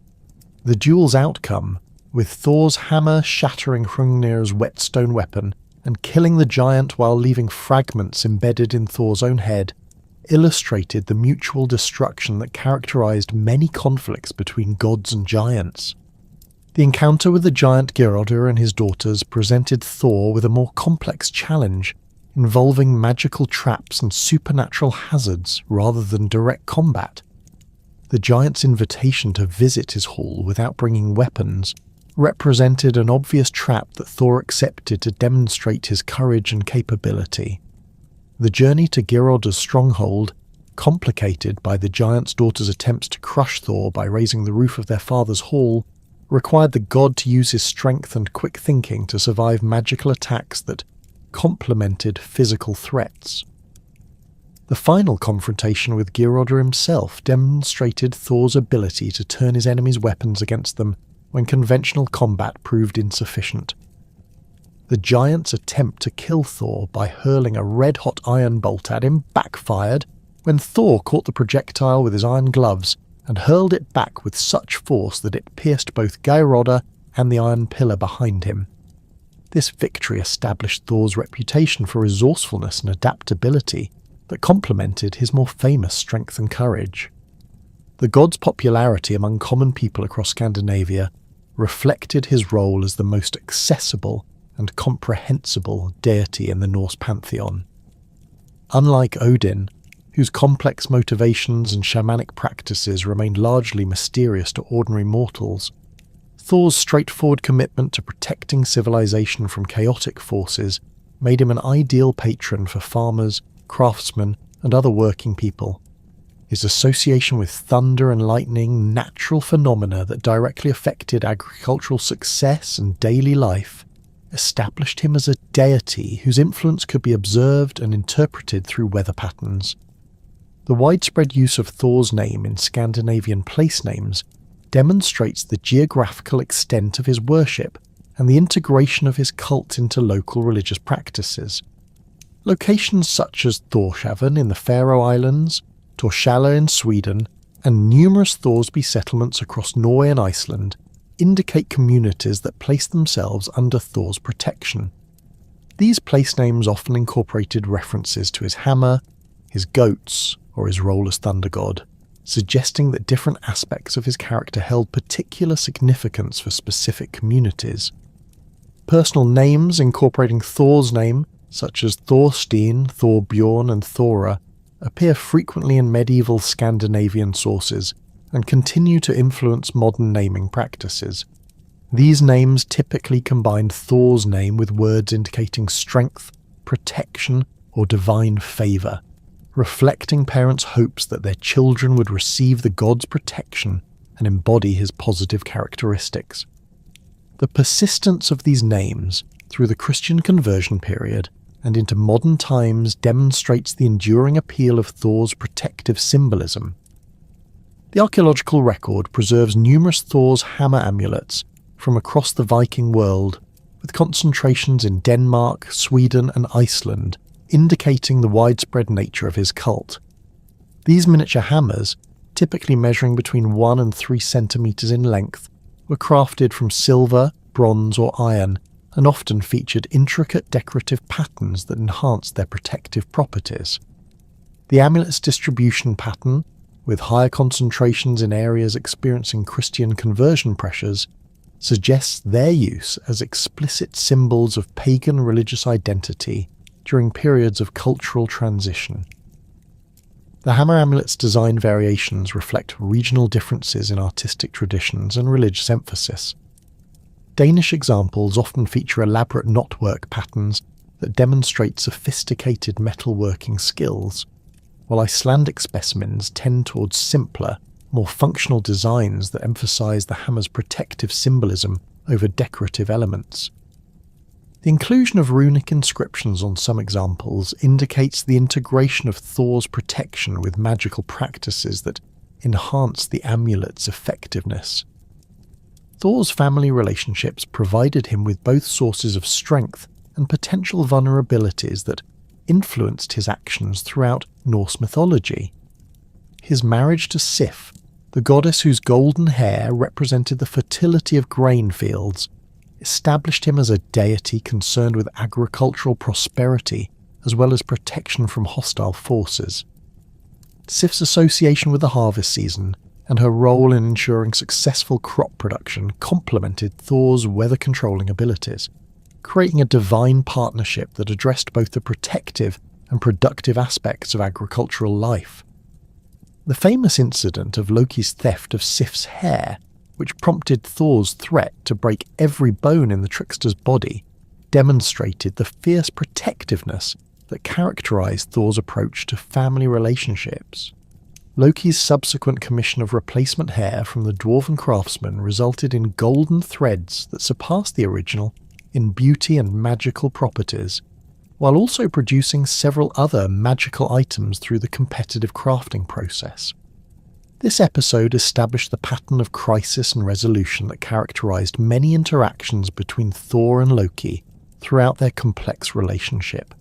The duel's outcome, with Thor's hammer shattering Hrungnir's whetstone weapon and killing the giant while leaving fragments embedded in Thor's own head, illustrated the mutual destruction that characterised many conflicts between gods and giants. The encounter with the giant Geirrodr and his daughters presented Thor with a more complex challenge, involving magical traps and supernatural hazards rather than direct combat. The giant's invitation to visit his hall without bringing weapons represented an obvious trap that Thor accepted to demonstrate his courage and capability. The journey to Geirrodr's stronghold, complicated by the giant's daughter's attempts to crush Thor by raising the roof of their father's hall, required the god to use his strength and quick thinking to survive magical attacks that complemented physical threats. The final confrontation with Geirrodr himself demonstrated Thor's ability to turn his enemies' weapons against them when conventional combat proved insufficient. The giant's attempt to kill Thor by hurling a red-hot iron bolt at him backfired when Thor caught the projectile with his iron gloves and hurled it back with such force that it pierced both Geirrodr and the iron pillar behind him. This victory established Thor's reputation for resourcefulness and adaptability that complemented his more famous strength and courage. The god's popularity among common people across Scandinavia reflected his role as the most accessible and comprehensible deity in the Norse pantheon. Unlike Odin, whose complex motivations and shamanic practices remained largely mysterious to ordinary mortals, Thor's straightforward commitment to protecting civilization from chaotic forces made him an ideal patron for farmers, craftsmen, and other working people. His association with thunder and lightning, natural phenomena that directly affected agricultural success and daily life, established him as a deity whose influence could be observed and interpreted through weather patterns. The widespread use of Thor's name in Scandinavian place names demonstrates the geographical extent of his worship and the integration of his cult into local religious practices. Locations such as Thorshavn in the Faroe Islands, Torshälla in Sweden, and numerous Thorsby settlements across Norway and Iceland indicate communities that place themselves under Thor's protection. These place names often incorporated references to his hammer, his goats, or his role as thunder god, suggesting that different aspects of his character held particular significance for specific communities. Personal names incorporating Thor's name, such as Thorstein, Thorbjorn, and Thora, appear frequently in medieval Scandinavian sources and continue to influence modern naming practices. These names typically combined Thor's name with words indicating strength, protection, or divine favour, reflecting parents' hopes that their children would receive the god's protection and embody his positive characteristics. The persistence of these names through the Christian conversion period and into modern times demonstrates the enduring appeal of Thor's protective symbolism. The archaeological record preserves numerous Thor's hammer amulets from across the Viking world, with concentrations in Denmark, Sweden, and Iceland, indicating the widespread nature of his cult. These miniature hammers, typically measuring between 1 and 3 centimetres in length, were crafted from silver, bronze or iron, and often featured intricate decorative patterns that enhanced their protective properties. The amulet's distribution pattern, with higher concentrations in areas experiencing Christian conversion pressures, suggests their use as explicit symbols of pagan religious identity during periods of cultural transition. The hammer amulet's design variations reflect regional differences in artistic traditions and religious emphasis. Danish examples often feature elaborate knotwork patterns that demonstrate sophisticated metalworking skills, while Icelandic specimens tend towards simpler, more functional designs that emphasize the hammer's protective symbolism over decorative elements. The inclusion of runic inscriptions on some examples indicates the integration of Thor's protection with magical practices that enhance the amulet's effectiveness. Thor's family relationships provided him with both sources of strength and potential vulnerabilities that influenced his actions throughout Norse mythology. His marriage to Sif, the goddess whose golden hair represented the fertility of grain fields, established him as a deity concerned with agricultural prosperity as well as protection from hostile forces. Sif's association with the harvest season and her role in ensuring successful crop production complemented Thor's weather-controlling abilities, creating a divine partnership that addressed both the protective and productive aspects of agricultural life. The famous incident of Loki's theft of Sif's hair, which prompted Thor's threat to break every bone in the trickster's body, demonstrated the fierce protectiveness that characterized Thor's approach to family relationships. Loki's subsequent commission of replacement hair from the dwarven craftsman resulted in golden threads that surpassed the original in beauty and magical properties, while also producing several other magical items through the competitive crafting process. This episode established the pattern of crisis and resolution that characterized many interactions between Thor and Loki throughout their complex relationship.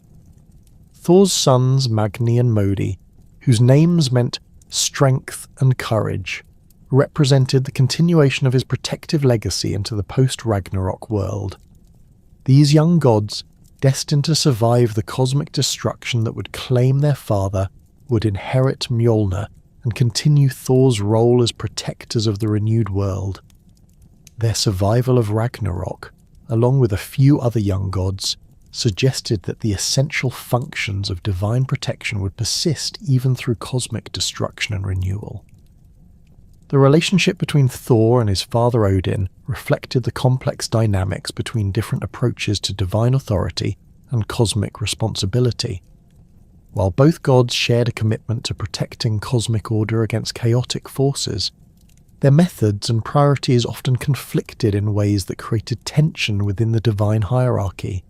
Thor's sons Magni and Modi, whose names meant strength and courage, represented the continuation of his protective legacy into the post-Ragnarök world. These young gods, destined to survive the cosmic destruction that would claim their father, would inherit Mjolnir and continue Thor's role as protectors of the renewed world. Their survival of Ragnarök, along with a few other young gods, suggested that the essential functions of divine protection would persist even through cosmic destruction and renewal. The relationship between Thor and his father Odin reflected the complex dynamics between different approaches to divine authority and cosmic responsibility. While both gods shared a commitment to protecting cosmic order against chaotic forces, their methods and priorities often conflicted in ways that created tension within the divine hierarchy.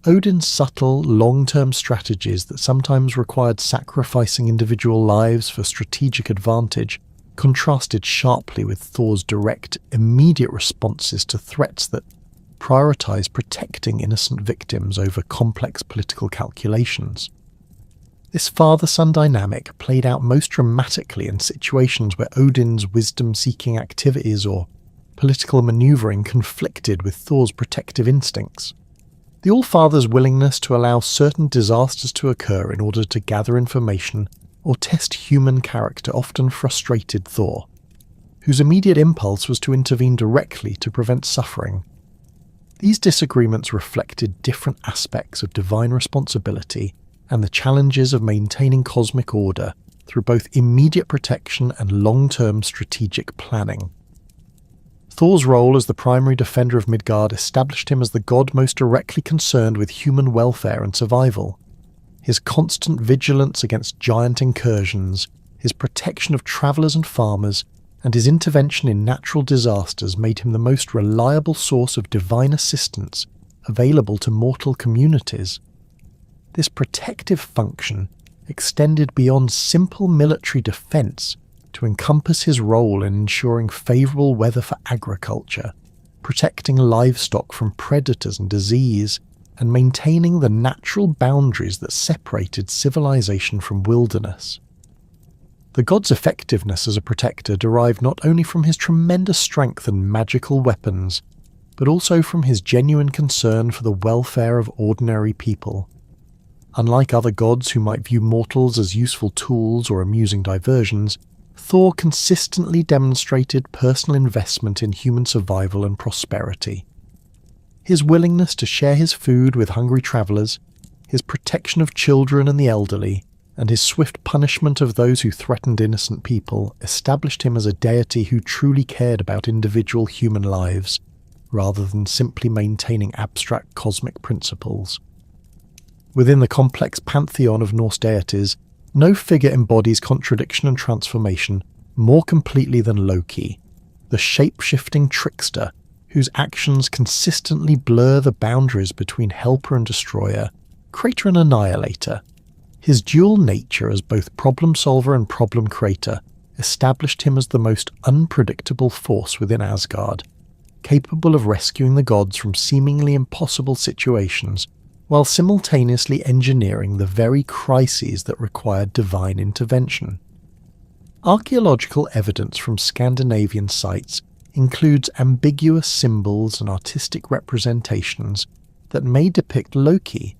Odin's subtle, long-term strategies that sometimes required sacrificing individual lives for strategic advantage contrasted sharply with Thor's direct, immediate responses to threats that prioritized protecting innocent victims over complex political calculations. This father-son dynamic played out most dramatically in situations where Odin's wisdom-seeking activities or political maneuvering conflicted with Thor's protective instincts. The Allfather's willingness to allow certain disasters to occur in order to gather information or test human character often frustrated Thor, whose immediate impulse was to intervene directly to prevent suffering. These disagreements reflected different aspects of divine responsibility and the challenges of maintaining cosmic order through both immediate protection and long-term strategic planning. Thor's role as the primary defender of Midgard established him as the god most directly concerned with human welfare and survival. His constant vigilance against giant incursions, his protection of travellers and farmers, and his intervention in natural disasters made him the most reliable source of divine assistance available to mortal communities. This protective function extended beyond simple military defence to encompass his role in ensuring favourable weather for agriculture, protecting livestock from predators and disease, and maintaining the natural boundaries that separated civilization from wilderness. The god's effectiveness as a protector derived not only from his tremendous strength and magical weapons, but also from his genuine concern for the welfare of ordinary people. Unlike other gods who might view mortals as useful tools or amusing diversions, Thor consistently demonstrated personal investment in human survival and prosperity. His willingness to share his food with hungry travellers, his protection of children and the elderly, and his swift punishment of those who threatened innocent people established him as a deity who truly cared about individual human lives, rather than simply maintaining abstract cosmic principles. Within the complex pantheon of Norse deities, no figure embodies contradiction and transformation more completely than Loki, the shape-shifting trickster whose actions consistently blur the boundaries between helper and destroyer, creator and annihilator. His dual nature as both problem-solver and problem-creator established him as the most unpredictable force within Asgard, capable of rescuing the gods from seemingly impossible situations while simultaneously engineering the very crises that required divine intervention. Archaeological evidence from Scandinavian sites includes ambiguous symbols and artistic representations that may depict Loki,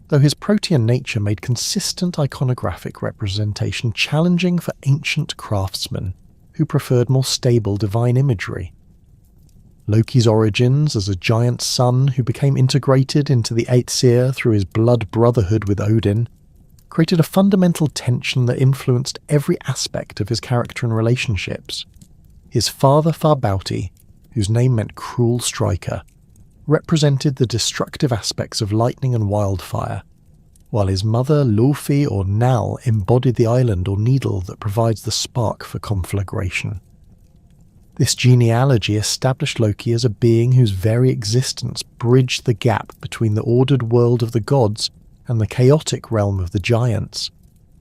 though his protean nature made consistent iconographic representation challenging for ancient craftsmen who preferred more stable divine imagery. Loki's origins as a giant son who became integrated into the Aesir through his blood brotherhood with Odin created a fundamental tension that influenced every aspect of his character and relationships. His father Farbauti, whose name meant cruel striker, represented the destructive aspects of lightning and wildfire, while his mother Lofi or Nal embodied the island or needle that provides the spark for conflagration. This genealogy established Loki as a being whose very existence bridged the gap between the ordered world of the gods and the chaotic realm of the giants,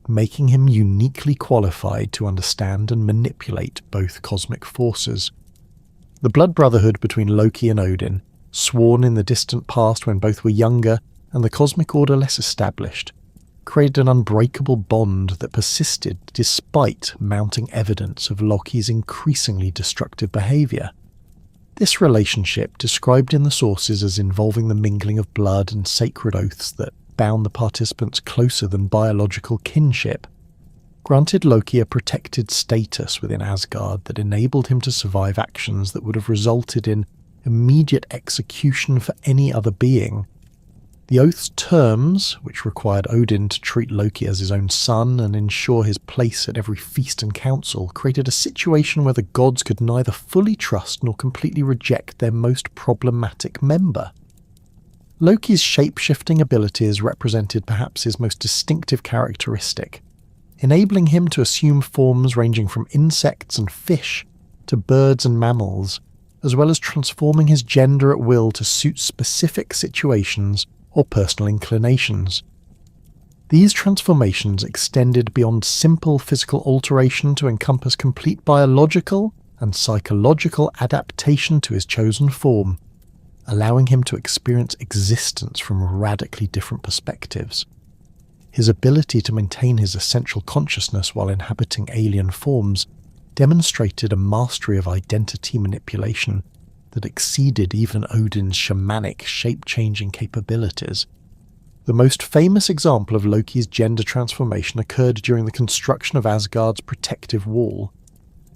making him uniquely qualified to understand and manipulate both cosmic forces. The blood brotherhood between Loki and Odin, sworn in the distant past when both were younger and the cosmic order less established, created an unbreakable bond that persisted despite mounting evidence of Loki's increasingly destructive behaviour. This relationship, described in the sources as involving the mingling of blood and sacred oaths that bound the participants closer than biological kinship, granted Loki a protected status within Asgard that enabled him to survive actions that would have resulted in immediate execution for any other being. The oath's terms, which required Odin to treat Loki as his own son and ensure his place at every feast and council, created a situation where the gods could neither fully trust nor completely reject their most problematic member. Loki's shape-shifting abilities represented perhaps his most distinctive characteristic, enabling him to assume forms ranging from insects and fish to birds and mammals, as well as transforming his gender at will to suit specific situations or personal inclinations. These transformations extended beyond simple physical alteration to encompass complete biological and psychological adaptation to his chosen form, allowing him to experience existence from radically different perspectives. His ability to maintain his essential consciousness while inhabiting alien forms demonstrated a mastery of identity manipulation that exceeded even Odin's shamanic shape-changing capabilities. The most famous example of Loki's gender transformation occurred during the construction of Asgard's protective wall,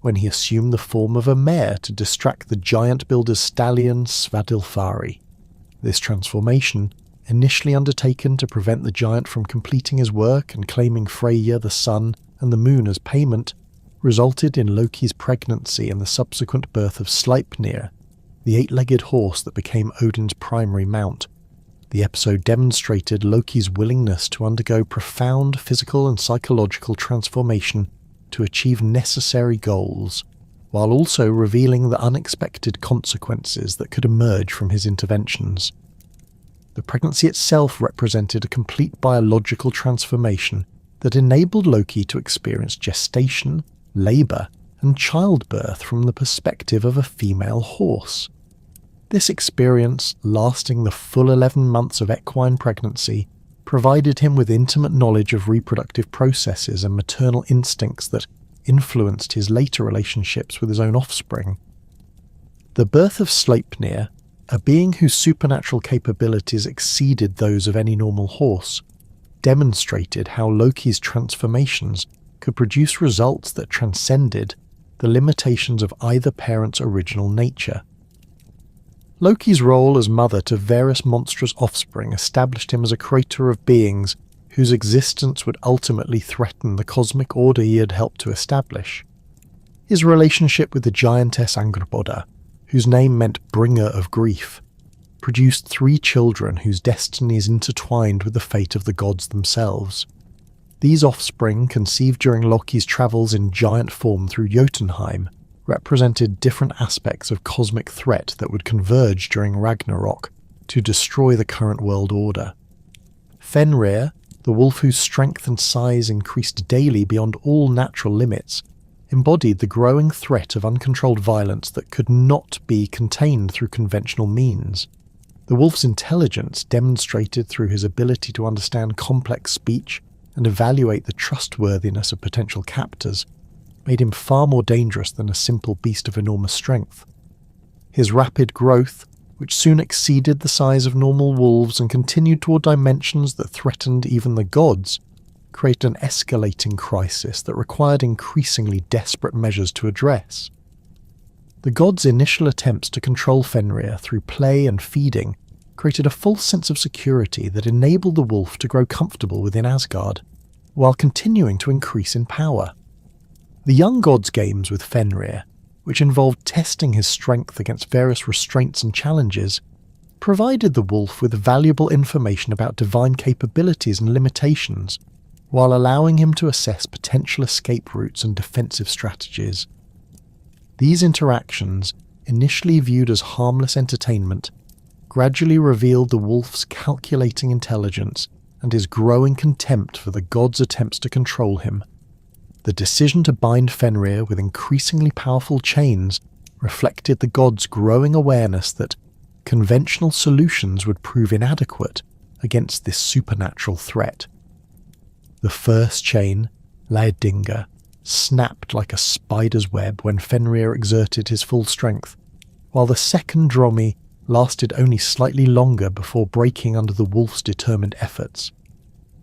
when he assumed the form of a mare to distract the giant builder's stallion Svadilfari. This transformation, initially undertaken to prevent the giant from completing his work and claiming Freyja, the sun, and the moon as payment, resulted in Loki's pregnancy and the subsequent birth of Sleipnir, the eight-legged horse that became Odin's primary mount. The episode demonstrated Loki's willingness to undergo profound physical and psychological transformation to achieve necessary goals, while also revealing the unexpected consequences that could emerge from his interventions. The pregnancy itself represented a complete biological transformation that enabled Loki to experience gestation, labour, and childbirth from the perspective of a female horse. This experience, lasting the full 11 months of equine pregnancy, provided him with intimate knowledge of reproductive processes and maternal instincts that influenced his later relationships with his own offspring. The birth of Sleipnir, a being whose supernatural capabilities exceeded those of any normal horse, demonstrated how Loki's transformations could produce results that transcended the limitations of either parent's original nature. Loki's role as mother to various monstrous offspring established him as a creator of beings whose existence would ultimately threaten the cosmic order he had helped to establish. His relationship with the giantess Angrboda, whose name meant bringer of grief, produced 3 children whose destinies intertwined with the fate of the gods themselves. These offspring, conceived during Loki's travels in giant form through Jotunheim, represented different aspects of cosmic threat that would converge during Ragnarök to destroy the current world order. Fenrir, the wolf whose strength and size increased daily beyond all natural limits, embodied the growing threat of uncontrolled violence that could not be contained through conventional means. The wolf's intelligence, demonstrated through his ability to understand complex speech and evaluate the trustworthiness of potential captors, made him far more dangerous than a simple beast of enormous strength. His rapid growth, which soon exceeded the size of normal wolves and continued toward dimensions that threatened even the gods, created an escalating crisis that required increasingly desperate measures to address. The gods' initial attempts to control Fenrir through play and feeding created a false sense of security that enabled the wolf to grow comfortable within Asgard, while continuing to increase in power. The young gods' games with Fenrir, which involved testing his strength against various restraints and challenges, provided the wolf with valuable information about divine capabilities and limitations, while allowing him to assess potential escape routes and defensive strategies. These interactions, initially viewed as harmless entertainment, gradually revealed the wolf's calculating intelligence and his growing contempt for the gods' attempts to control him. The decision to bind Fenrir with increasingly powerful chains reflected the gods' growing awareness that conventional solutions would prove inadequate against this supernatural threat. The first chain, Laedinga, snapped like a spider's web when Fenrir exerted his full strength, while the second Dromi lasted only slightly longer before breaking under the wolf's determined efforts.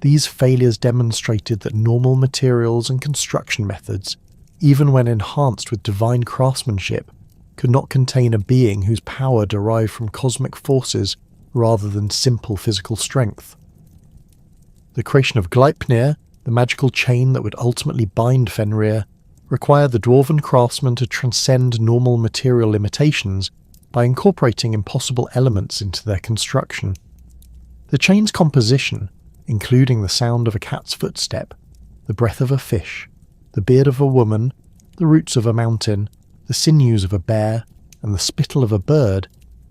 These failures demonstrated that normal materials and construction methods, even when enhanced with divine craftsmanship, could not contain a being whose power derived from cosmic forces rather than simple physical strength. The creation of Gleipnir, the magical chain that would ultimately bind Fenrir, required the dwarven craftsman to transcend normal material limitations by incorporating impossible elements into their construction. The chain's composition, including the sound of a cat's footstep, the breath of a fish, the beard of a woman, the roots of a mountain, the sinews of a bear, and the spittle of a bird,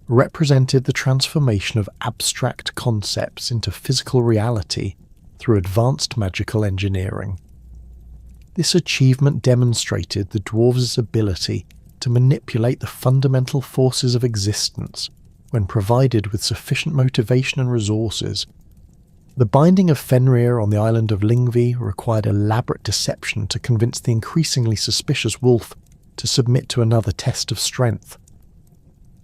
represented the transformation of abstract concepts into physical reality through advanced magical engineering. This achievement demonstrated the dwarves' ability to manipulate the fundamental forces of existence when provided with sufficient motivation and resources. The binding of Fenrir on the island of Lyngvi required elaborate deception to convince the increasingly suspicious wolf to submit to another test of strength.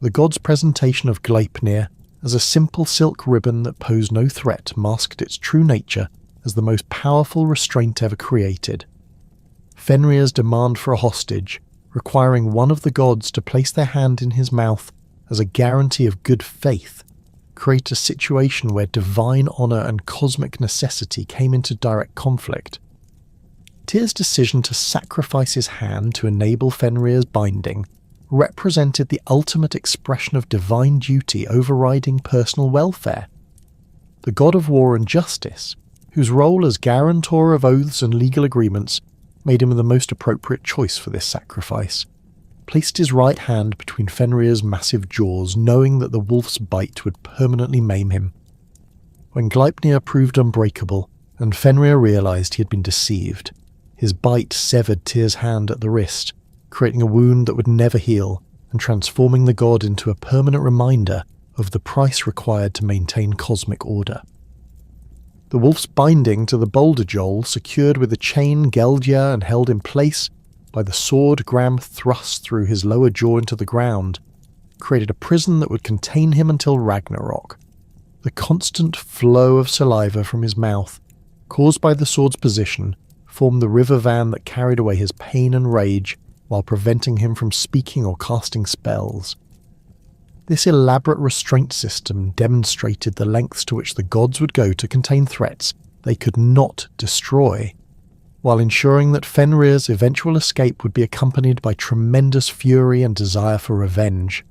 The god's presentation of Gleipnir as a simple silk ribbon that posed no threat masked its true nature as the most powerful restraint ever created. Fenrir's demand for a hostage, requiring one of the gods to place their hand in his mouth as a guarantee of good faith, create a situation where divine honour and cosmic necessity came into direct conflict. Tyr's decision to sacrifice his hand to enable Fenrir's binding represented the ultimate expression of divine duty overriding personal welfare. The god of war and justice, whose role as guarantor of oaths and legal agreements made him the most appropriate choice for this sacrifice, placed his right hand between Fenrir's massive jaws, knowing that the wolf's bite would permanently maim him. When Gleipnir proved unbreakable, and Fenrir realised he had been deceived, his bite severed Tyr's hand at the wrist, creating a wound that would never heal, and transforming the god into a permanent reminder of the price required to maintain cosmic order. The wolf's binding to the boulder Joel, secured with a chain Geldia and held in place, by the sword Gram thrust through his lower jaw into the ground, created a prison that would contain him until Ragnarök. The constant flow of saliva from his mouth, caused by the sword's position, formed the river van that carried away his pain and rage while preventing him from speaking or casting spells. This elaborate restraint system demonstrated the lengths to which the gods would go to contain threats they could not destroy, while ensuring that Fenrir's eventual escape would be accompanied by tremendous fury and desire for revenge.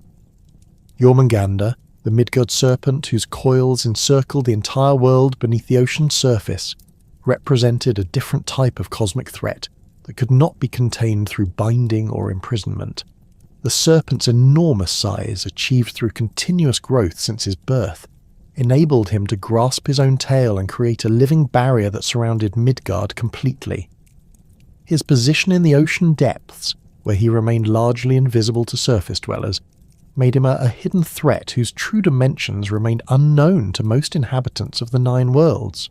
Jormungandr, the Midgard serpent whose coils encircled the entire world beneath the ocean's surface, represented a different type of cosmic threat that could not be contained through binding or imprisonment. The serpent's enormous size, achieved through continuous growth since his birth, enabled him to grasp his own tail and create a living barrier that surrounded Midgard completely. His position in the ocean depths, where he remained largely invisible to surface dwellers, made him a hidden threat whose true dimensions remained unknown to most inhabitants of the 9 worlds.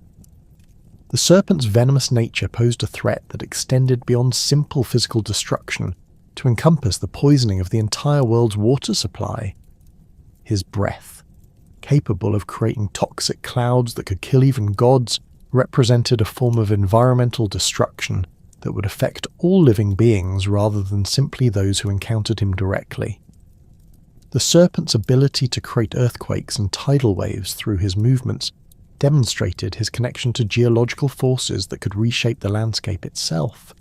The serpent's venomous nature posed a threat that extended beyond simple physical destruction to encompass the poisoning of the entire world's water supply. His breath, capable of creating toxic clouds that could kill even gods, represented a form of environmental destruction that would affect all living beings rather than simply those who encountered him directly. The serpent's ability to create earthquakes and tidal waves through his movements demonstrated his connection to geological forces that could reshape the landscape itself.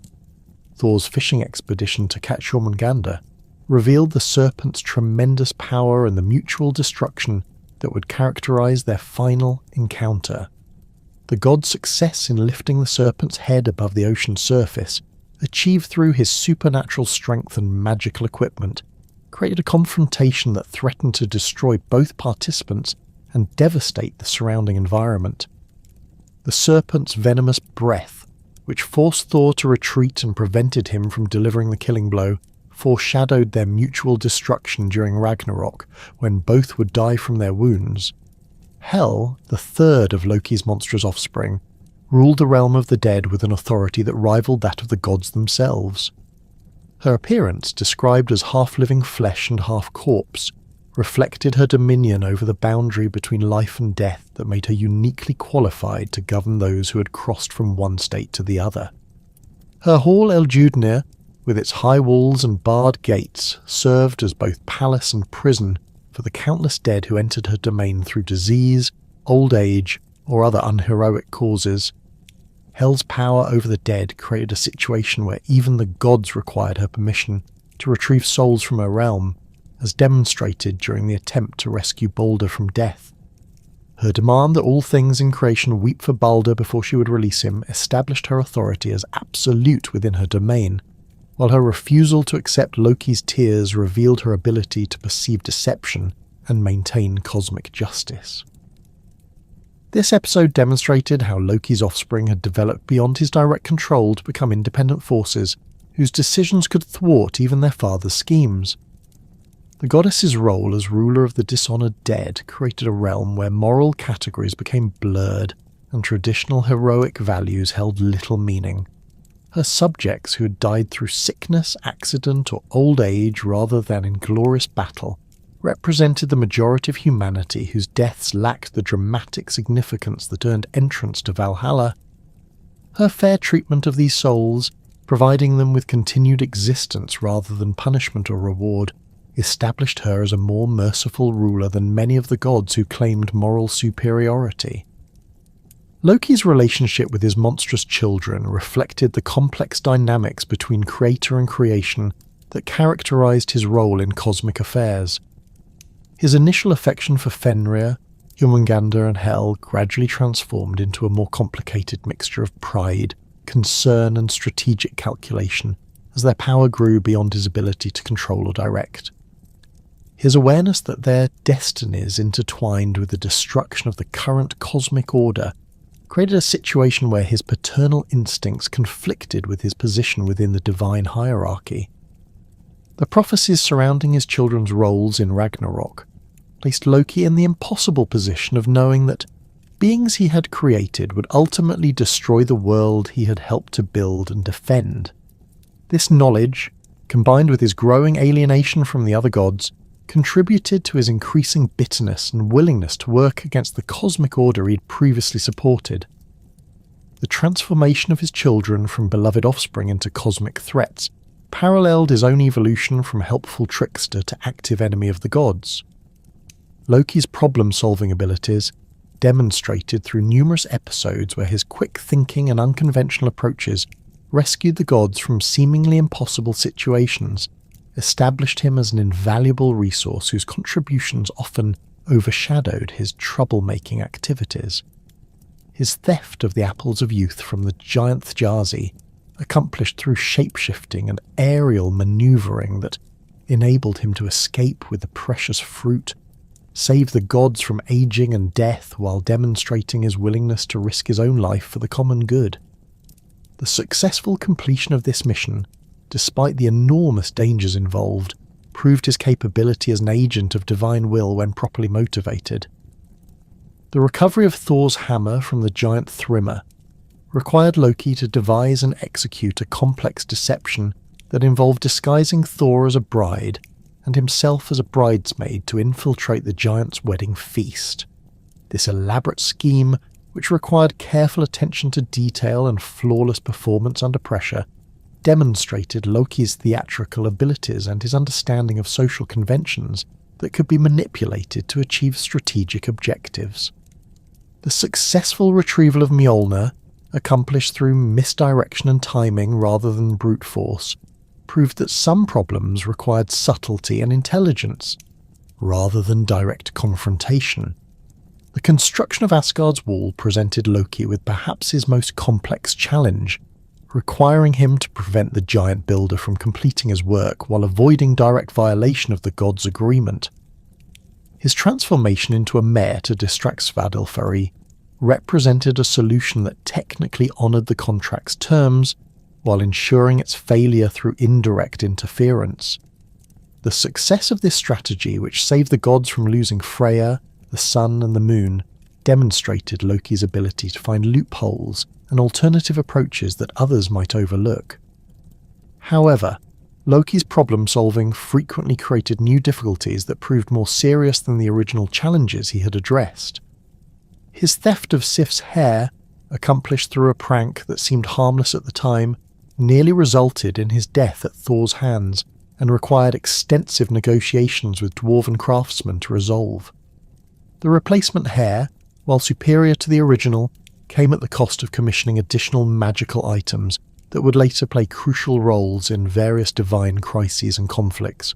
Thor's fishing expedition to catch Jormungandr revealed the serpent's tremendous power and the mutual destruction that would characterize their final encounter. The god's success in lifting the serpent's head above the ocean's surface, achieved through his supernatural strength and magical equipment, created a confrontation that threatened to destroy both participants and devastate the surrounding environment. The serpent's venomous breath, which forced Thor to retreat and prevented him from delivering the killing blow, foreshadowed their mutual destruction during Ragnarök, when both would die from their wounds. Hel, the third of Loki's monstrous offspring, ruled the realm of the dead with an authority that rivaled that of the gods themselves. Her appearance, described as half-living flesh and half-corpse, reflected her dominion over the boundary between life and death that made her uniquely qualified to govern those who had crossed from one state to the other. Her hall Eldjudnir, with its high walls and barred gates, served as both palace and prison for the countless dead who entered her domain through disease, old age, or other unheroic causes. Hel's power over the dead created a situation where even the gods required her permission to retrieve souls from her realm, as demonstrated during the attempt to rescue Balder from death. Her demand that all things in creation weep for Balder before she would release him established her authority as absolute within her domain, while her refusal to accept Loki's tears revealed her ability to perceive deception and maintain cosmic justice. This episode demonstrated how Loki's offspring had developed beyond his direct control to become independent forces whose decisions could thwart even their father's schemes. The goddess's role as ruler of the dishonoured dead created a realm where moral categories became blurred and traditional heroic values held little meaning. Her subjects, who had died through sickness, accident, or old age rather than in glorious battle, represented the majority of humanity whose deaths lacked the dramatic significance that earned entrance to Valhalla. Her fair treatment of these souls, providing them with continued existence rather than punishment or reward, established her as a more merciful ruler than many of the gods who claimed moral superiority. Loki's relationship with his monstrous children reflected the complex dynamics between creator and creation that characterized his role in cosmic affairs. His initial affection for Fenrir, Jormungandr and Hel gradually transformed into a more complicated mixture of pride, concern and strategic calculation as their power grew beyond his ability to control or direct. His awareness that their destinies intertwined with the destruction of the current cosmic order created a situation where his paternal instincts conflicted with his position within the divine hierarchy. The prophecies surrounding his children's roles in Ragnarök placed Loki in the impossible position of knowing that beings he had created would ultimately destroy the world he had helped to build and defend. This knowledge, combined with his growing alienation from the other gods, contributed to his increasing bitterness and willingness to work against the cosmic order he'd previously supported. The transformation of his children from beloved offspring into cosmic threats paralleled his own evolution from helpful trickster to active enemy of the gods. Loki's problem-solving abilities, demonstrated through numerous episodes where his quick thinking and unconventional approaches rescued the gods from seemingly impossible situations, established him as an invaluable resource whose contributions often overshadowed his troublemaking activities. His theft of the apples of youth from the giant Thjazi, accomplished through shapeshifting and aerial maneuvering that enabled him to escape with the precious fruit, save the gods from aging and death while demonstrating his willingness to risk his own life for the common good. The successful completion of this mission, despite the enormous dangers involved, proved his capability as an agent of divine will when properly motivated. The recovery of Thor's hammer from the giant Thrymr required Loki to devise and execute a complex deception that involved disguising Thor as a bride and himself as a bridesmaid to infiltrate the giant's wedding feast. This elaborate scheme, which required careful attention to detail and flawless performance under pressure, demonstrated Loki's theatrical abilities and his understanding of social conventions that could be manipulated to achieve strategic objectives. The successful retrieval of Mjolnir, accomplished through misdirection and timing rather than brute force, proved that some problems required subtlety and intelligence, rather than direct confrontation. The construction of Asgard's wall presented Loki with perhaps his most complex challenge, requiring him to prevent the giant builder from completing his work while avoiding direct violation of the gods' agreement. His transformation into a mare to distract Svadilfari represented a solution that technically honoured the contract's terms, while ensuring its failure through indirect interference. The success of this strategy, which saved the gods from losing Freya, the sun and the moon, demonstrated Loki's ability to find loopholes and alternative approaches that others might overlook. However, Loki's problem-solving frequently created new difficulties that proved more serious than the original challenges he had addressed. His theft of Sif's hair, accomplished through a prank that seemed harmless at the time, nearly resulted in his death at Thor's hands and required extensive negotiations with dwarven craftsmen to resolve. The replacement hair, while superior to the original, came at the cost of commissioning additional magical items that would later play crucial roles in various divine crises and conflicts.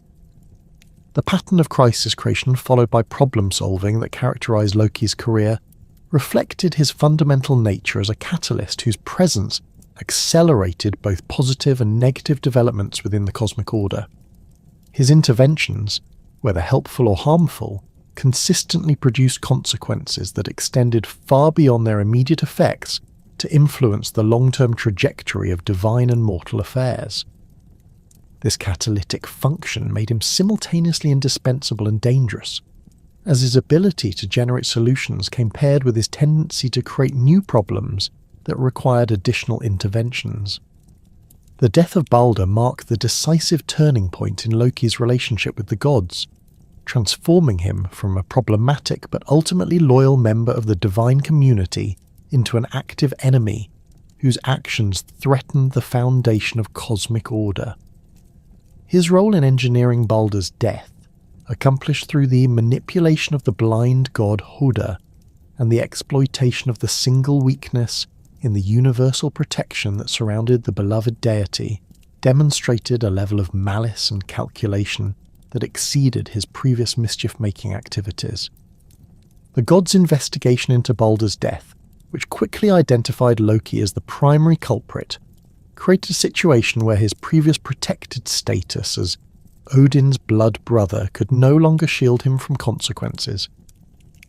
The pattern of crisis creation followed by problem-solving that characterized Loki's career reflected his fundamental nature as a catalyst whose presence accelerated both positive and negative developments within the cosmic order. His interventions, whether helpful or harmful, consistently produced consequences that extended far beyond their immediate effects to influence the long-term trajectory of divine and mortal affairs. This catalytic function made him simultaneously indispensable and dangerous, as his ability to generate solutions came paired with his tendency to create new problems that required additional interventions. The death of Balder marked the decisive turning point in Loki's relationship with the gods, transforming him from a problematic but ultimately loyal member of the divine community into an active enemy whose actions threatened the foundation of cosmic order. His role in engineering Balder's death, accomplished through the manipulation of the blind god Hoda and the exploitation of the single weakness in the universal protection that surrounded the beloved deity, demonstrated a level of malice and calculation that exceeded his previous mischief-making activities. The god's investigation into Balder's death, which quickly identified Loki as the primary culprit, created a situation where his previous protected status as Odin's blood brother could no longer shield him from consequences.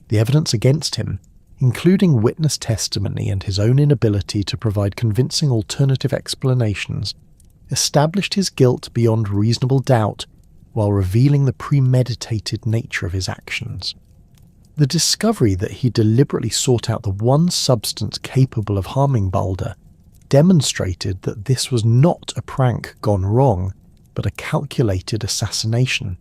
The evidence against him, including witness testimony and his own inability to provide convincing alternative explanations, established his guilt beyond reasonable doubt while revealing the premeditated nature of his actions. The discovery that he deliberately sought out the one substance capable of harming Balder demonstrated that this was not a prank gone wrong, but a calculated assassination.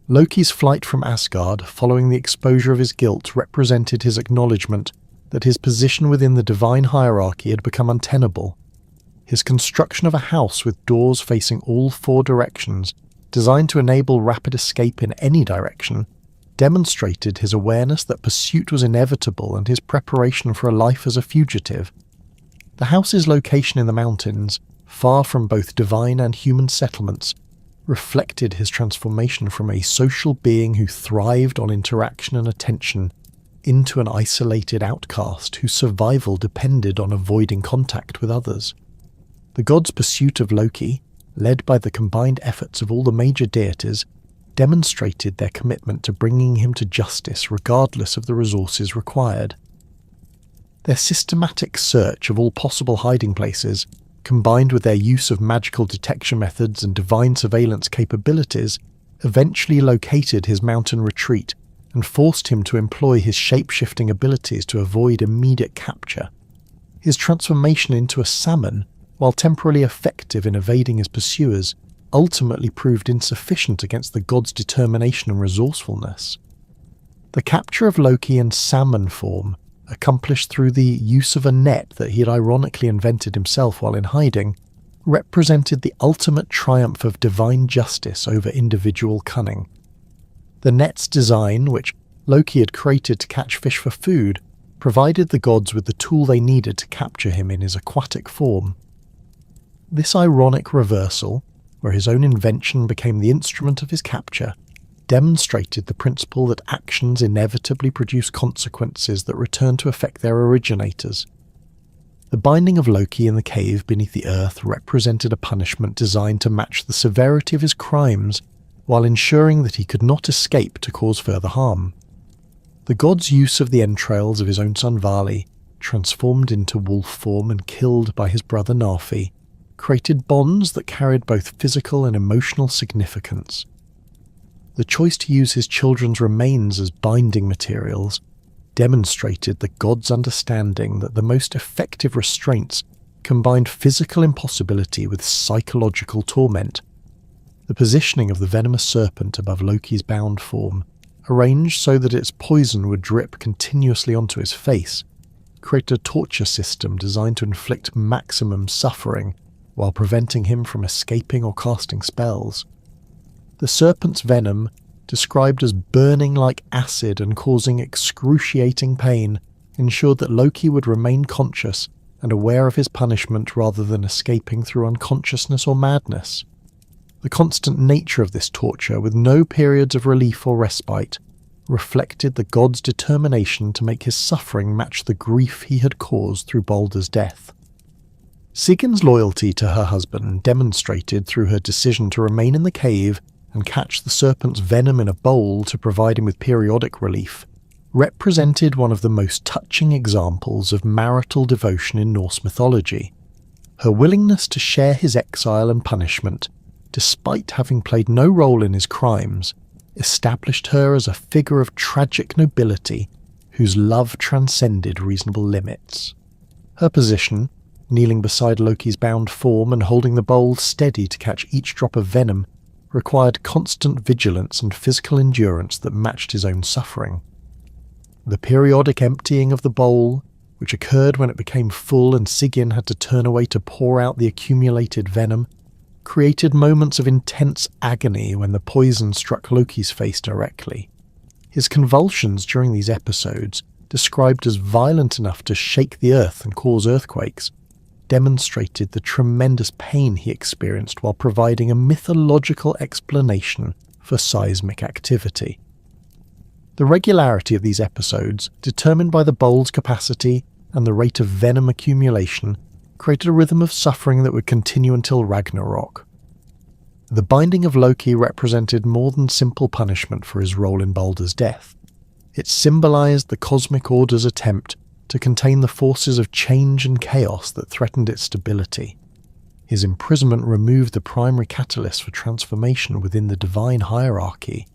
Loki's flight from Asgard following the exposure of his guilt represented his acknowledgement that his position within the divine hierarchy had become untenable. His construction of a house with doors facing all 4 directions, designed to enable rapid escape in any direction, demonstrated his awareness that pursuit was inevitable and his preparation for a life as a fugitive. The house's location in the mountains, far from both divine and human settlements, reflected his transformation from a social being who thrived on interaction and attention into an isolated outcast whose survival depended on avoiding contact with others. The gods' pursuit of Loki, led by the combined efforts of all the major deities, demonstrated their commitment to bringing him to justice regardless of the resources required. Their systematic search of all possible hiding places, combined with their use of magical detection methods and divine surveillance capabilities, eventually located his mountain retreat and forced him to employ his shape-shifting abilities to avoid immediate capture. His transformation into a salmon, while temporarily effective in evading his pursuers, ultimately proved insufficient against the god's determination and resourcefulness. The capture of Loki in salmon form, accomplished through the use of a net that he had ironically invented himself while in hiding, represented the ultimate triumph of divine justice over individual cunning. The net's design, which Loki had created to catch fish for food, provided the gods with the tool they needed to capture him in his aquatic form. This ironic reversal, where his own invention became the instrument of his capture, demonstrated the principle that actions inevitably produce consequences that return to affect their originators. The binding of Loki in the cave beneath the earth represented a punishment designed to match the severity of his crimes while ensuring that he could not escape to cause further harm. The god's use of the entrails of his own son Vali, transformed into wolf form and killed by his brother Narfi, created bonds that carried both physical and emotional significance. The choice to use his children's remains as binding materials demonstrated the god's understanding that the most effective restraints combined physical impossibility with psychological torment. The positioning of the venomous serpent above Loki's bound form, arranged so that its poison would drip continuously onto his face, created a torture system designed to inflict maximum suffering while preventing him from escaping or casting spells. The serpent's venom, described as burning like acid and causing excruciating pain, ensured that Loki would remain conscious and aware of his punishment rather than escaping through unconsciousness or madness. The constant nature of this torture, with no periods of relief or respite, reflected the god's determination to make his suffering match the grief he had caused through Baldur's death. Sigin's loyalty to her husband, demonstrated through her decision to remain in the cave and catch the serpent's venom in a bowl to provide him with periodic relief, represented one of the most touching examples of marital devotion in Norse mythology. Her willingness to share his exile and punishment, despite having played no role in his crimes, established her as a figure of tragic nobility whose love transcended reasonable limits. Her position, kneeling beside Loki's bound form and holding the bowl steady to catch each drop of venom, required constant vigilance and physical endurance that matched his own suffering. The periodic emptying of the bowl, which occurred when it became full and Sigyn had to turn away to pour out the accumulated venom, created moments of intense agony when the poison struck Loki's face directly. His convulsions during these episodes, described as violent enough to shake the earth and cause earthquakes, demonstrated the tremendous pain he experienced while providing a mythological explanation for seismic activity. The regularity of these episodes, determined by the bowl's capacity and the rate of venom accumulation, created a rhythm of suffering that would continue until Ragnarök. The binding of Loki represented more than simple punishment for his role in Baldur's death. It symbolized the cosmic order's attempt to contain the forces of change and chaos that threatened its stability. His imprisonment removed the primary catalyst for transformation within the divine hierarchy,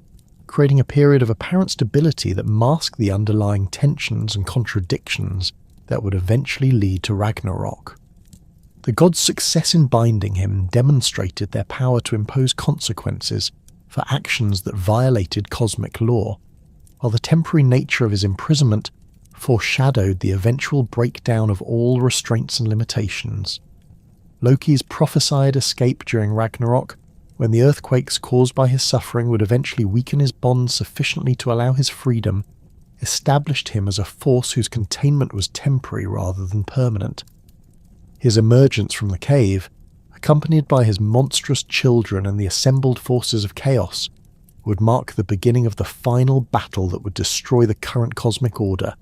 creating a period of apparent stability that masked the underlying tensions and contradictions that would eventually lead to Ragnarök. The gods' success in binding him demonstrated their power to impose consequences for actions that violated cosmic law, while the temporary nature of his imprisonment foreshadowed the eventual breakdown of all restraints and limitations. Loki's prophesied escape during Ragnarök, when the earthquakes caused by his suffering would eventually weaken his bonds sufficiently to allow his freedom, established him as a force whose containment was temporary rather than permanent. His emergence from the cave, accompanied by his monstrous children and the assembled forces of chaos, would mark the beginning of the final battle that would destroy the current cosmic order.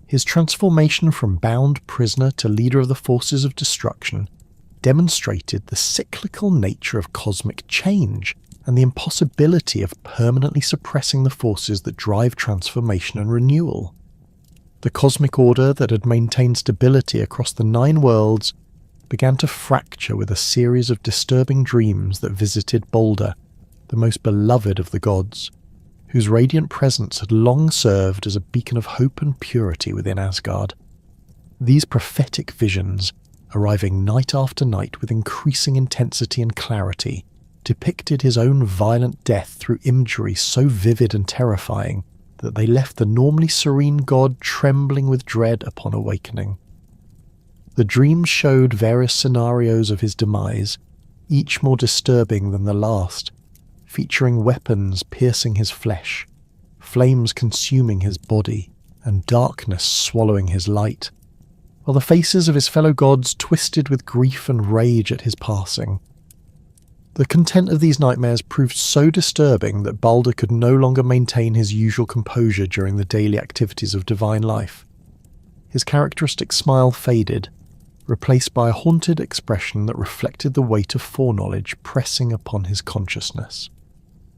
His transformation from bound prisoner to leader of the forces of destruction demonstrated the cyclical nature of cosmic change and the impossibility of permanently suppressing the forces that drive transformation and renewal. The cosmic order that had maintained stability across the 9 worlds began to fracture with a series of disturbing dreams that visited Balder, the most beloved of the gods, whose radiant presence had long served as a beacon of hope and purity within Asgard. These prophetic visions, arriving night after night with increasing intensity and clarity, depicted his own violent death through imagery so vivid and terrifying that they left the normally serene god trembling with dread upon awakening. The dreams showed various scenarios of his demise, each more disturbing than the last, featuring weapons piercing his flesh, flames consuming his body, and darkness swallowing his light, while the faces of his fellow gods twisted with grief and rage at his passing. The content of these nightmares proved so disturbing that Balder could no longer maintain his usual composure during the daily activities of divine life. His characteristic smile faded, replaced by a haunted expression that reflected the weight of foreknowledge pressing upon his consciousness.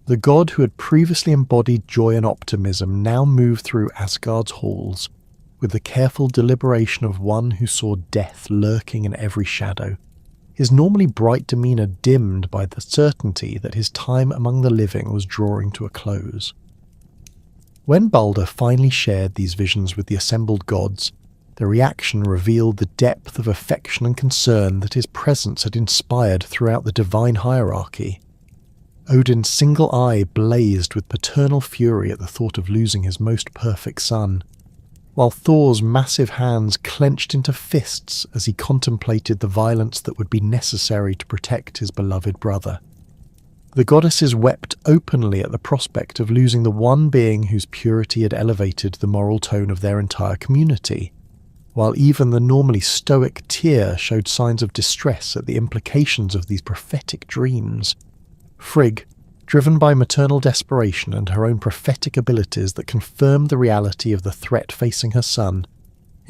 The god who had previously embodied joy and optimism now moved through Asgard's halls, with the careful deliberation of one who saw death lurking in every shadow, his normally bright demeanour dimmed by the certainty that his time among the living was drawing to a close. When Balder finally shared these visions with the assembled gods, their reaction revealed the depth of affection and concern that his presence had inspired throughout the divine hierarchy. Odin's single eye blazed with paternal fury at the thought of losing his most perfect son, while Thor's massive hands clenched into fists as he contemplated the violence that would be necessary to protect his beloved brother. The goddesses wept openly at the prospect of losing the one being whose purity had elevated the moral tone of their entire community, while even the normally stoic Tyr showed signs of distress at the implications of these prophetic dreams. Frigg, driven by maternal desperation and her own prophetic abilities that confirmed the reality of the threat facing her son,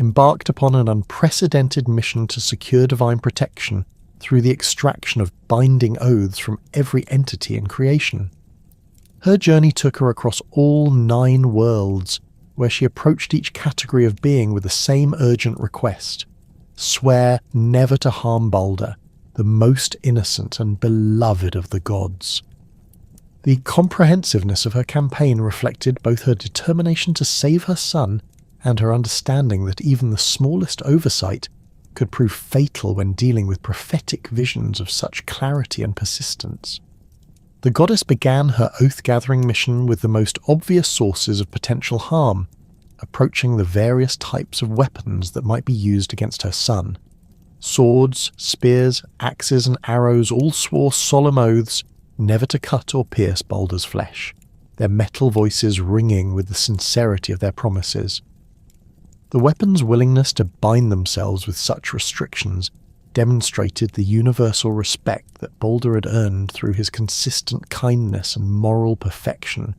embarked upon an unprecedented mission to secure divine protection through the extraction of binding oaths from every entity in creation. Her journey took her across all 9 worlds, where she approached each category of being with the same urgent request: swear never to harm Balder, the most innocent and beloved of the gods. The comprehensiveness of her campaign reflected both her determination to save her son and her understanding that even the smallest oversight could prove fatal when dealing with prophetic visions of such clarity and persistence. The goddess began her oath-gathering mission with the most obvious sources of potential harm, approaching the various types of weapons that might be used against her son. Swords, spears, axes and arrows all swore solemn oaths never to cut or pierce Balder's flesh, their metal voices ringing with the sincerity of their promises. The weapons' willingness to bind themselves with such restrictions demonstrated the universal respect that Balder had earned through his consistent kindness and moral perfection,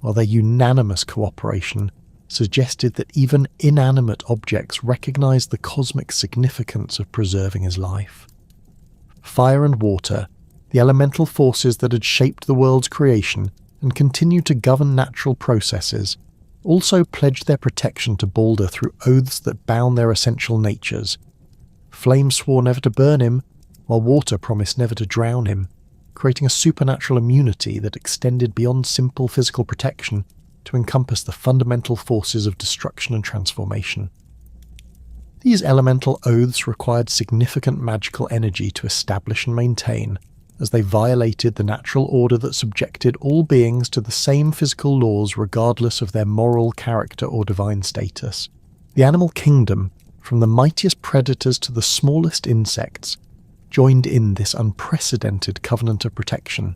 while their unanimous cooperation suggested that even inanimate objects recognized the cosmic significance of preserving his life. Fire and water, the elemental forces that had shaped the world's creation and continued to govern natural processes, also pledged their protection to Balder through oaths that bound their essential natures. Flame swore never to burn him, while water promised never to drown him, creating a supernatural immunity that extended beyond simple physical protection to encompass the fundamental forces of destruction and transformation. These elemental oaths required significant magical energy to establish and maintain, as they violated the natural order that subjected all beings to the same physical laws regardless of their moral character or divine status. The animal kingdom, from the mightiest predators to the smallest insects, joined in this unprecedented covenant of protection.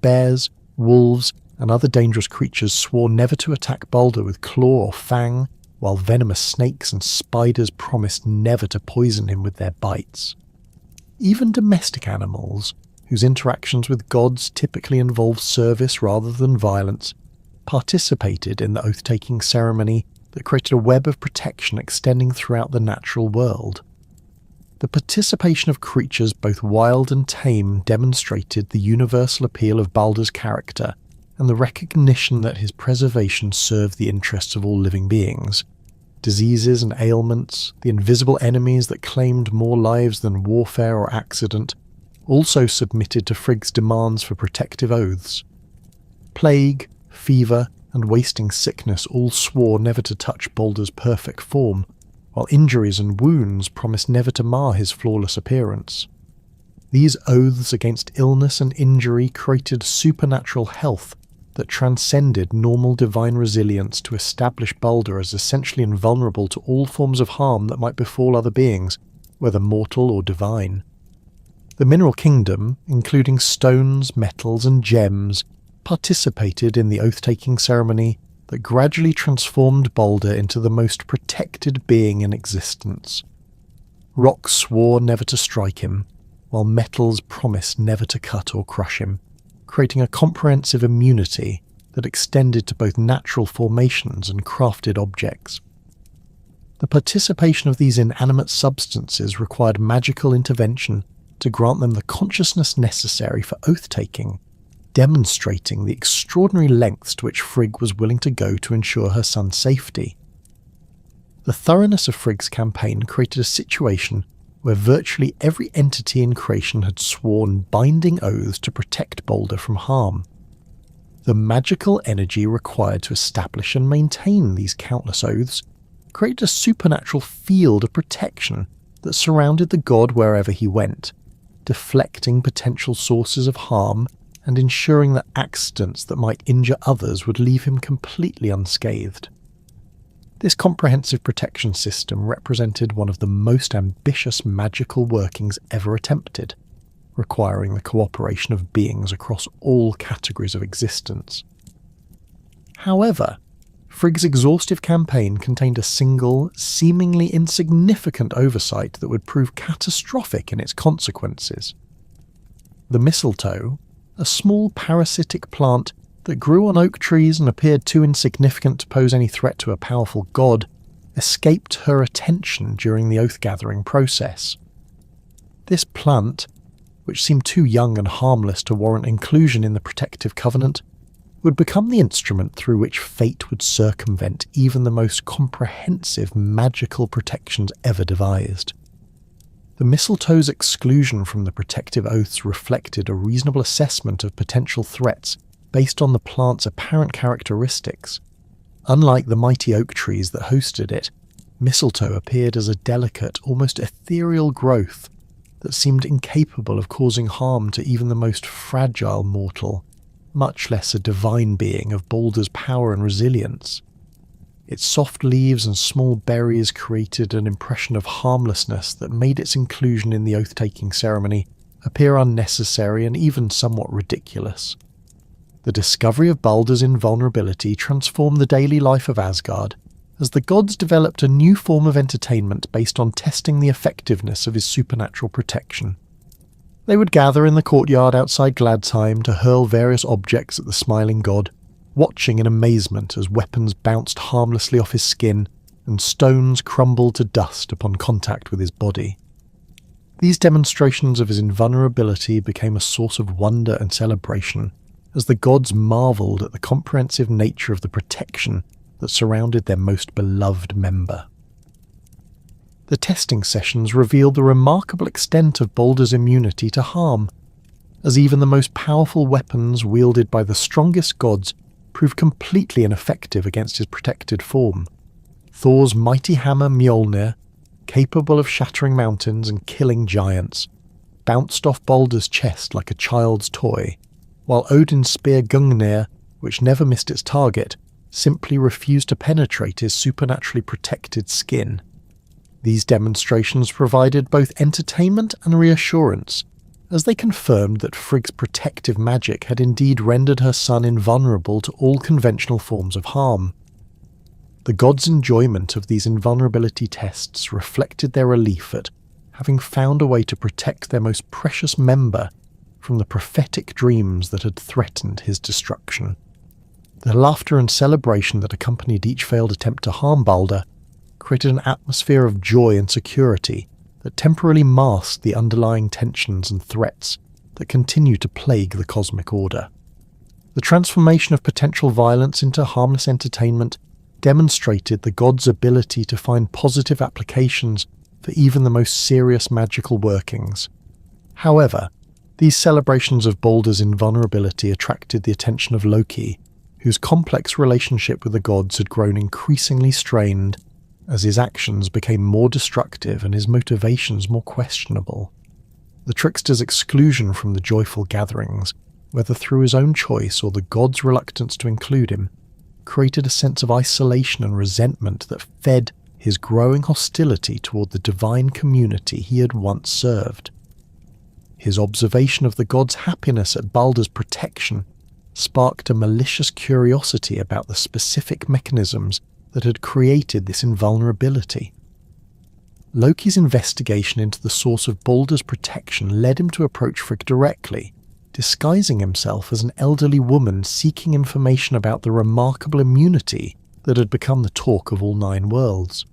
Bears, wolves, and other dangerous creatures swore never to attack Balder with claw or fang, while venomous snakes and spiders promised never to poison him with their bites. Even domestic animals, whose interactions with gods typically involved service rather than violence, participated in the oath-taking ceremony that created a web of protection extending throughout the natural world. The participation of creatures both wild and tame demonstrated the universal appeal of Balder's character and the recognition that his preservation served the interests of all living beings. Diseases and ailments, the invisible enemies that claimed more lives than warfare or accident, also submitted to Frigg's demands for protective oaths. Plague, fever, and wasting sickness all swore never to touch Balder's perfect form, while injuries and wounds promised never to mar his flawless appearance. These oaths against illness and injury created supernatural health that transcended normal divine resilience to establish Balder as essentially invulnerable to all forms of harm that might befall other beings, whether mortal or divine. The mineral kingdom, including stones, metals, and gems, participated in the oath-taking ceremony that gradually transformed Balder into the most protected being in existence. Rocks swore never to strike him, while metals promised never to cut or crush him, creating a comprehensive immunity that extended to both natural formations and crafted objects. The participation of these inanimate substances required magical intervention to grant them the consciousness necessary for oath-taking, demonstrating the extraordinary lengths to which Frigg was willing to go to ensure her son's safety. The thoroughness of Frigg's campaign created a situation where virtually every entity in creation had sworn binding oaths to protect Balder from harm. The magical energy required to establish and maintain these countless oaths created a supernatural field of protection that surrounded the god wherever he went, deflecting potential sources of harm and ensuring that accidents that might injure others would leave him completely unscathed. This comprehensive protection system represented one of the most ambitious magical workings ever attempted, requiring the cooperation of beings across all categories of existence. However, Frigg's exhaustive campaign contained a single, seemingly insignificant oversight that would prove catastrophic in its consequences. The mistletoe, a small parasitic plant that grew on oak trees and appeared too insignificant to pose any threat to a powerful god, escaped her attention during the oath-gathering process. This plant, which seemed too young and harmless to warrant inclusion in the protective covenant, would become the instrument through which fate would circumvent even the most comprehensive magical protections ever devised. The mistletoe's exclusion from the protective oaths reflected a reasonable assessment of potential threats based on the plant's apparent characteristics. Unlike the mighty oak trees that hosted it, mistletoe appeared as a delicate, almost ethereal growth that seemed incapable of causing harm to even the most fragile mortal, much less a divine being of Balder's power and resilience. Its soft leaves and small berries created an impression of harmlessness that made its inclusion in the oath-taking ceremony appear unnecessary and even somewhat ridiculous. The discovery of Balder's invulnerability transformed the daily life of Asgard, as the gods developed a new form of entertainment based on testing the effectiveness of his supernatural protection. They would gather in the courtyard outside Gladsheim to hurl various objects at the smiling god, watching in amazement as weapons bounced harmlessly off his skin and stones crumbled to dust upon contact with his body. These demonstrations of his invulnerability became a source of wonder and celebration, as the gods marvelled at the comprehensive nature of the protection that surrounded their most beloved member. The testing sessions revealed the remarkable extent of Balder's immunity to harm, as even the most powerful weapons wielded by the strongest gods proved completely ineffective against his protected form. Thor's mighty hammer Mjolnir, capable of shattering mountains and killing giants, bounced off Baldur's chest like a child's toy, while Odin's spear Gungnir, which never missed its target, simply refused to penetrate his supernaturally protected skin. These demonstrations provided both entertainment and reassurance, as they confirmed that Frigg's protective magic had indeed rendered her son invulnerable to all conventional forms of harm. The gods' enjoyment of these invulnerability tests reflected their relief at having found a way to protect their most precious member from the prophetic dreams that had threatened his destruction. The laughter and celebration that accompanied each failed attempt to harm Balder created an atmosphere of joy and security that temporarily masked the underlying tensions and threats that continue to plague the cosmic order. The transformation of potential violence into harmless entertainment demonstrated the gods' ability to find positive applications for even the most serious magical workings. However, these celebrations of Baldur's invulnerability attracted the attention of Loki, whose complex relationship with the gods had grown increasingly strained as his actions became more destructive and his motivations more questionable. The trickster's exclusion from the joyful gatherings, whether through his own choice or the gods' reluctance to include him, created a sense of isolation and resentment that fed his growing hostility toward the divine community he had once served. His observation of the gods' happiness at Baldur's protection sparked a malicious curiosity about the specific mechanisms that had created this invulnerability. Loki's investigation into the source of Baldur's protection led him to approach Frigg directly, disguising himself as an elderly woman seeking information about the remarkable immunity that had become the talk of all 9 worlds.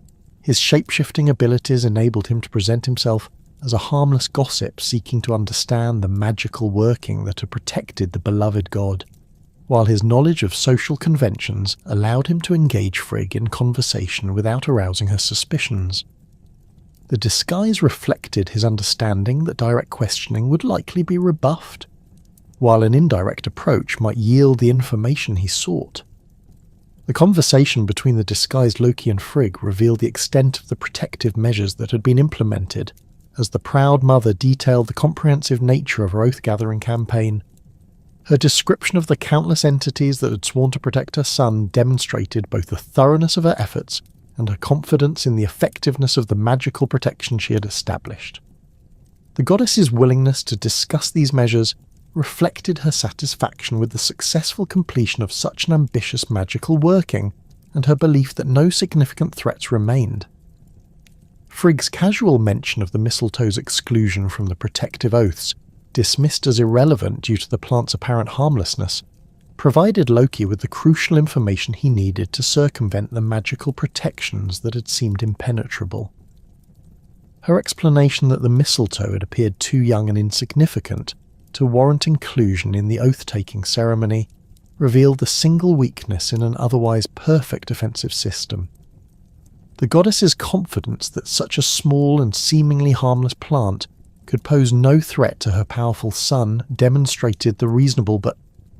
His shape-shifting abilities enabled him to present himself as a harmless gossip seeking to understand the magical working that had protected the beloved god, while his knowledge of social conventions allowed him to engage Frigg in conversation without arousing her suspicions. The disguise reflected his understanding that direct questioning would likely be rebuffed, while an indirect approach might yield the information he sought. The conversation between the disguised Loki and Frigg revealed the extent of the protective measures that had been implemented, as the proud mother detailed the comprehensive nature of her oath-gathering campaign. Her description of the countless entities that had sworn to protect her son demonstrated both the thoroughness of her efforts and her confidence in the effectiveness of the magical protection she had established. The goddess's willingness to discuss these measures reflected her satisfaction with the successful completion of such an ambitious magical working, and her belief that no significant threats remained. Frigg's casual mention of the mistletoe's exclusion from the protective oaths, dismissed as irrelevant due to the plant's apparent harmlessness, provided Loki with the crucial information he needed to circumvent the magical protections that had seemed impenetrable. Her explanation that the mistletoe had appeared too young and insignificant to warrant inclusion in the oath-taking ceremony revealed the single weakness in an otherwise perfect defensive system. The goddess's confidence that such a small and seemingly harmless plant could pose no threat to her powerful son demonstrated the reasonable but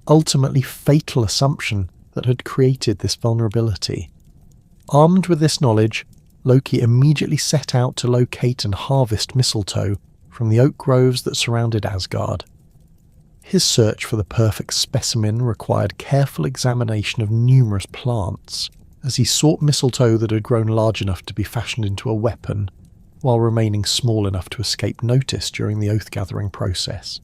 ultimately fatal assumption that had created this vulnerability. Armed with this knowledge, Loki immediately set out to locate and harvest mistletoe from the oak groves that surrounded Asgard. His search for the perfect specimen required careful examination of numerous plants, as he sought mistletoe that had grown large enough to be fashioned into a weapon, while remaining small enough to escape notice during the oath-gathering process.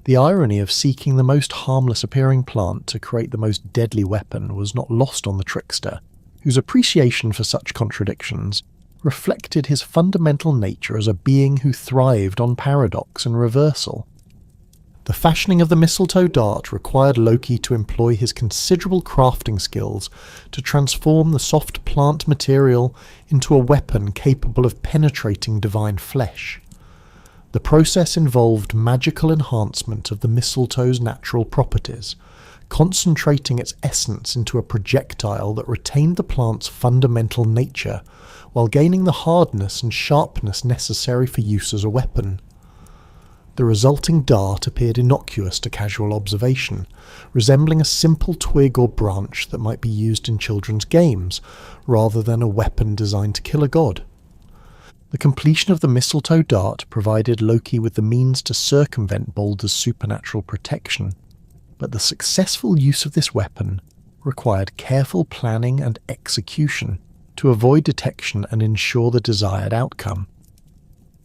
The irony of seeking the most harmless-appearing plant to create the most deadly weapon was not lost on the trickster, whose appreciation for such contradictions reflected his fundamental nature as a being who thrived on paradox and reversal. The fashioning of the mistletoe dart required Loki to employ his considerable crafting skills to transform the soft plant material into a weapon capable of penetrating divine flesh. The process involved magical enhancement of the mistletoe's natural properties, concentrating its essence into a projectile that retained the plant's fundamental nature, while gaining the hardness and sharpness necessary for use as a weapon. The resulting dart appeared innocuous to casual observation, resembling a simple twig or branch that might be used in children's games, rather than a weapon designed to kill a god. The completion of the mistletoe dart provided Loki with the means to circumvent Baldur's supernatural protection, but the successful use of this weapon required careful planning and execution to avoid detection and ensure the desired outcome.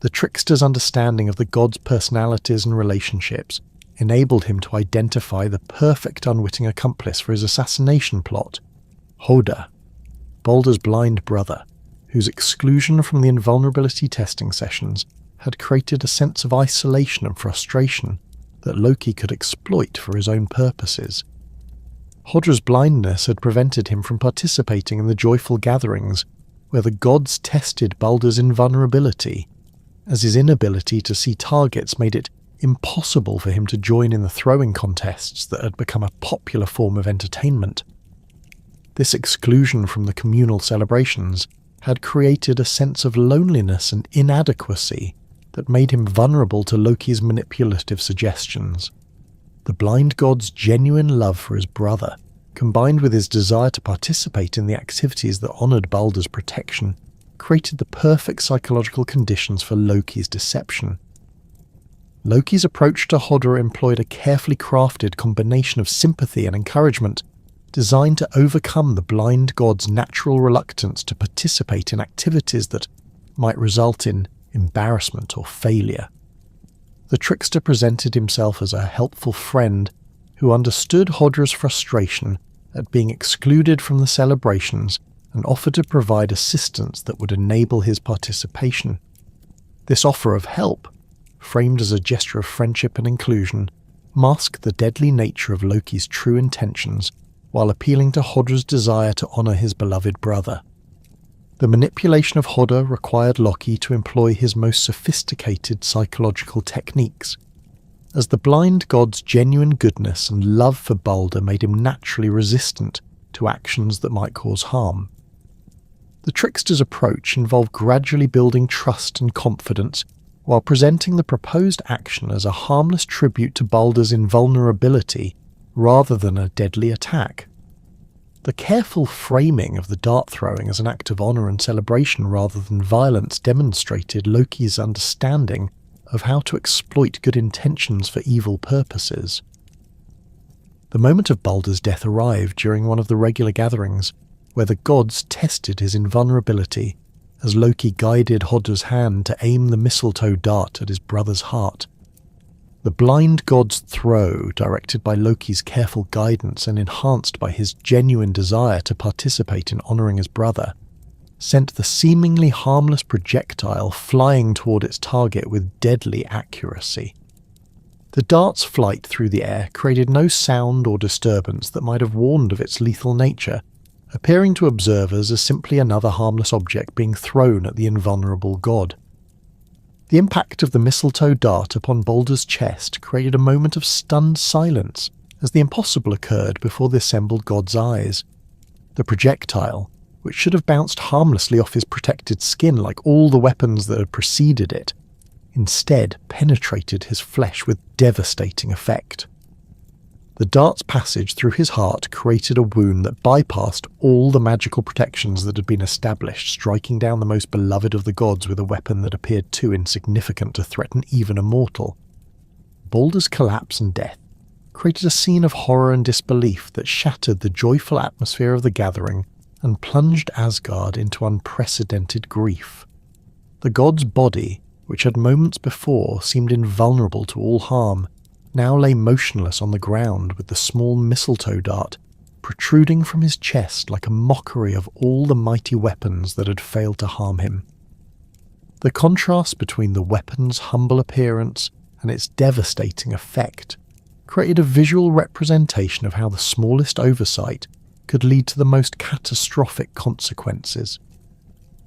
The trickster's understanding of the gods' personalities and relationships enabled him to identify the perfect unwitting accomplice for his assassination plot, Hoda, Baldur's blind brother, whose exclusion from the invulnerability testing sessions had created a sense of isolation and frustration that Loki could exploit for his own purposes. Hodra's blindness had prevented him from participating in the joyful gatherings where the gods tested Baldur's invulnerability, as his inability to see targets made it impossible for him to join in the throwing contests that had become a popular form of entertainment. This exclusion from the communal celebrations had created a sense of loneliness and inadequacy that made him vulnerable to Loki's manipulative suggestions. The blind god's genuine love for his brother, combined with his desire to participate in the activities that honoured Baldur's protection, created the perfect psychological conditions for Loki's deception. Loki's approach to Hodor employed a carefully crafted combination of sympathy and encouragement, designed to overcome the blind god's natural reluctance to participate in activities that might result in embarrassment or failure. The trickster presented himself as a helpful friend who understood Hodra's frustration at being excluded from the celebrations and offered to provide assistance that would enable his participation. This offer of help, framed as a gesture of friendship and inclusion, masked the deadly nature of Loki's true intentions while appealing to Hodra's desire to honour his beloved brother. The manipulation of Hodor required Loki to employ his most sophisticated psychological techniques, as the blind god's genuine goodness and love for Baldur made him naturally resistant to actions that might cause harm. The trickster's approach involved gradually building trust and confidence while presenting the proposed action as a harmless tribute to Baldur's invulnerability rather than a deadly attack. The careful framing of the dart throwing as an act of honour and celebration rather than violence demonstrated Loki's understanding of how to exploit good intentions for evil purposes. The moment of Baldur's death arrived during one of the regular gatherings, where the gods tested his invulnerability as Loki guided Hodra's hand to aim the mistletoe dart at his brother's heart. The blind god's throw, directed by Loki's careful guidance and enhanced by his genuine desire to participate in honouring his brother, sent the seemingly harmless projectile flying toward its target with deadly accuracy. The dart's flight through the air created no sound or disturbance that might have warned of its lethal nature, appearing to observers as simply another harmless object being thrown at the invulnerable god. The impact of the mistletoe dart upon Baldur's chest created a moment of stunned silence as the impossible occurred before the assembled god's eyes. The projectile, which should have bounced harmlessly off his protected skin like all the weapons that had preceded it, instead penetrated his flesh with devastating effect. The dart's passage through his heart created a wound that bypassed all the magical protections that had been established, striking down the most beloved of the gods with a weapon that appeared too insignificant to threaten even a mortal. Baldur's collapse and death created a scene of horror and disbelief that shattered the joyful atmosphere of the gathering and plunged Asgard into unprecedented grief. The god's body, which had moments before seemed invulnerable to all harm, now lay motionless on the ground with the small mistletoe dart protruding from his chest like a mockery of all the mighty weapons that had failed to harm him. The contrast between the weapon's humble appearance and its devastating effect created a visual representation of how the smallest oversight could lead to the most catastrophic consequences.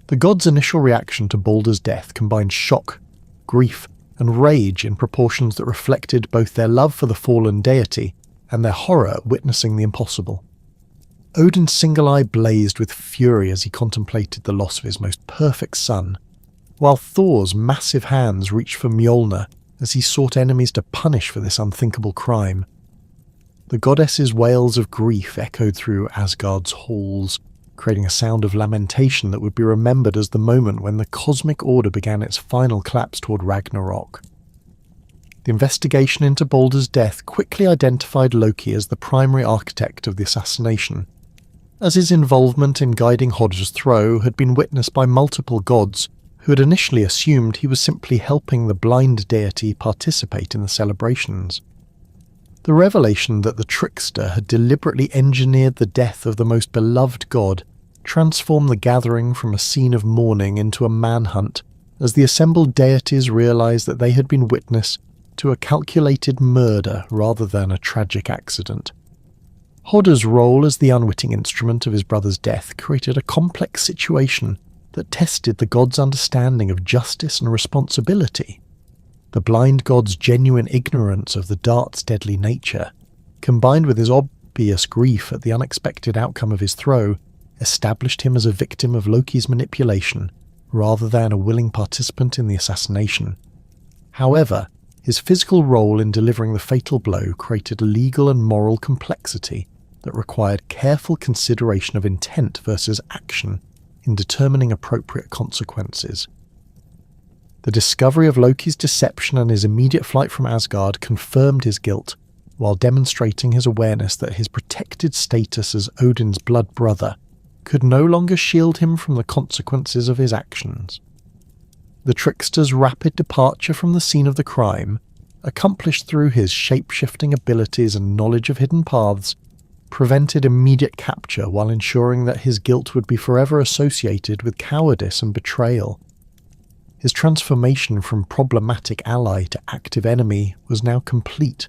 The god's initial reaction to Baldur's death combined shock, grief, and rage in proportions that reflected both their love for the fallen deity and their horror at witnessing the impossible. Odin's single eye blazed with fury as he contemplated the loss of his most perfect son, while Thor's massive hands reached for Mjolnir as he sought enemies to punish for this unthinkable crime. The goddess's wails of grief echoed through Asgard's halls, creating a sound of lamentation that would be remembered as the moment when the cosmic order began its final collapse toward Ragnarök. The investigation into Baldur's death quickly identified Loki as the primary architect of the assassination, as his involvement in guiding Hodder's throw had been witnessed by multiple gods who had initially assumed he was simply helping the blind deity participate in the celebrations. The revelation that the trickster had deliberately engineered the death of the most beloved god transformed the gathering from a scene of mourning into a manhunt as the assembled deities realized that they had been witness to a calculated murder rather than a tragic accident. Hodder's role as the unwitting instrument of his brother's death created a complex situation that tested the god's understanding of justice and responsibility. The blind god's genuine ignorance of the dart's deadly nature, combined with his obvious grief at the unexpected outcome of his throw, established him as a victim of Loki's manipulation rather than a willing participant in the assassination. However, his physical role in delivering the fatal blow created a legal and moral complexity that required careful consideration of intent versus action in determining appropriate consequences. The discovery of Loki's deception and his immediate flight from Asgard confirmed his guilt, while demonstrating his awareness that his protected status as Odin's blood brother could no longer shield him from the consequences of his actions. The trickster's rapid departure from the scene of the crime, accomplished through his shape-shifting abilities and knowledge of hidden paths, prevented immediate capture while ensuring that his guilt would be forever associated with cowardice and betrayal. His transformation from problematic ally to active enemy was now complete,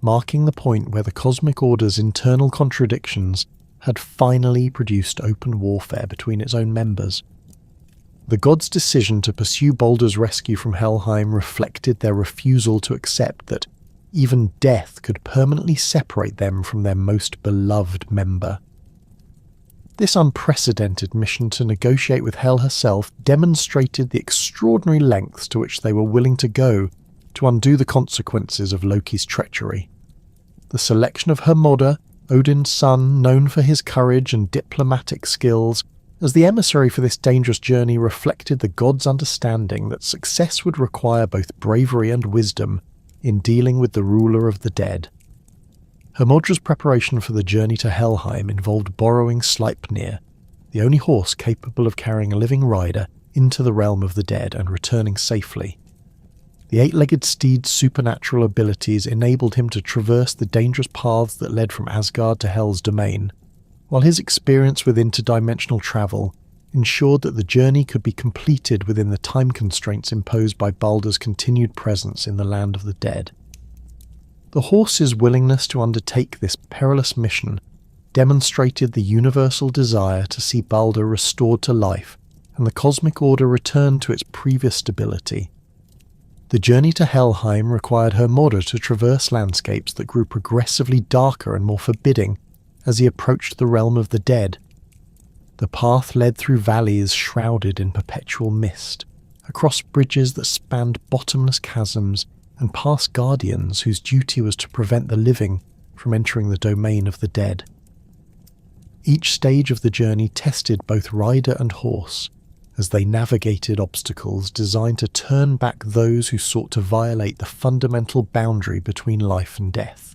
marking the point where the cosmic order's internal contradictions had finally produced open warfare between its own members. The gods' decision to pursue Baldur's rescue from Helheim reflected their refusal to accept that even death could permanently separate them from their most beloved member. This unprecedented mission to negotiate with Hel herself demonstrated the extraordinary lengths to which they were willing to go to undo the consequences of Loki's treachery. The selection of Hermodr, Odin's son, known for his courage and diplomatic skills, as the emissary for this dangerous journey reflected the gods' understanding that success would require both bravery and wisdom in dealing with the ruler of the dead. Hermodra's preparation for the journey to Helheim involved borrowing Sleipnir, the only horse capable of carrying a living rider, into the realm of the dead and returning safely. The eight-legged steed's supernatural abilities enabled him to traverse the dangerous paths that led from Asgard to Hel's domain, while his experience with interdimensional travel ensured that the journey could be completed within the time constraints imposed by Baldur's continued presence in the land of the dead. The horse's willingness to undertake this perilous mission demonstrated the universal desire to see Baldur restored to life and the cosmic order returned to its previous stability. The journey to Helheim required Hermodr to traverse landscapes that grew progressively darker and more forbidding as he approached the realm of the dead. The path led through valleys shrouded in perpetual mist, across bridges that spanned bottomless chasms, and past guardians whose duty was to prevent the living from entering the domain of the dead. Each stage of the journey tested both rider and horse, as they navigated obstacles designed to turn back those who sought to violate the fundamental boundary between life and death.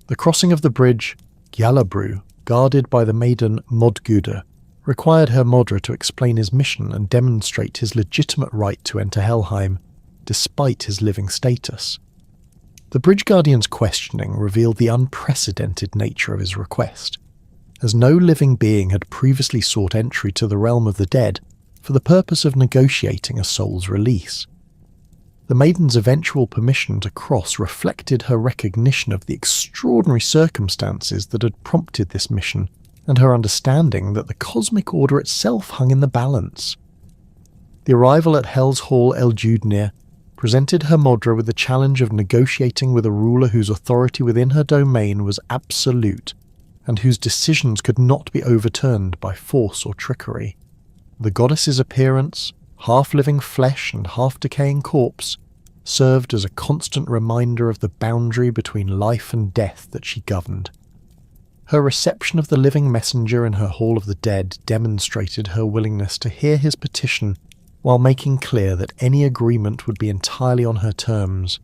The crossing of the bridge, Gjallabru, guarded by the maiden Modgudr, required Hermodr to explain his mission and demonstrate his legitimate right to enter Helheim, despite his living status. The Bridge Guardian's questioning revealed the unprecedented nature of his request, as no living being had previously sought entry to the realm of the dead for the purpose of negotiating a soul's release. The maiden's eventual permission to cross reflected her recognition of the extraordinary circumstances that had prompted this mission, and her understanding that the cosmic order itself hung in the balance. The arrival at Hel's Hall Eljudnir presented Hermodr with the challenge of negotiating with a ruler whose authority within her domain was absolute, and whose decisions could not be overturned by force or trickery. The goddess's appearance, half-living flesh and half-decaying corpse, served as a constant reminder of the boundary between life and death that she governed. Her reception of the living messenger in her Hall of the Dead demonstrated her willingness to hear his petition while making clear that any agreement would be entirely on her terms.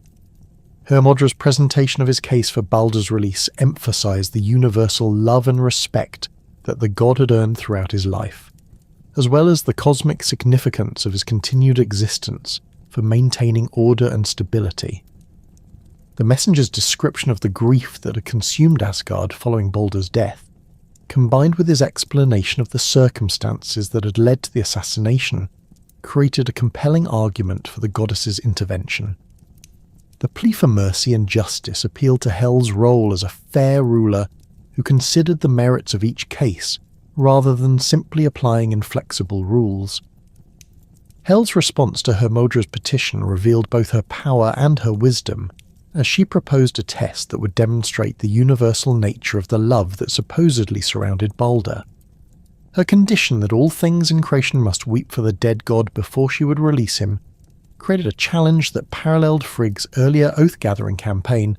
Hermodra's presentation of his case for Baldur's release emphasized the universal love and respect that the god had earned throughout his life, as well as the cosmic significance of his continued existence for maintaining order and stability. The messenger's description of the grief that had consumed Asgard following Baldur's death, combined with his explanation of the circumstances that had led to the assassination, created a compelling argument for the goddess's intervention. The plea for mercy and justice appealed to Hel's role as a fair ruler who considered the merits of each case rather than simply applying inflexible rules. Hel's response to Hermodra's petition revealed both her power and her wisdom, as she proposed a test that would demonstrate the universal nature of the love that supposedly surrounded Baldur. Her condition that all things in creation must weep for the dead god before she would release him created a challenge that paralleled Frigg's earlier oath-gathering campaign,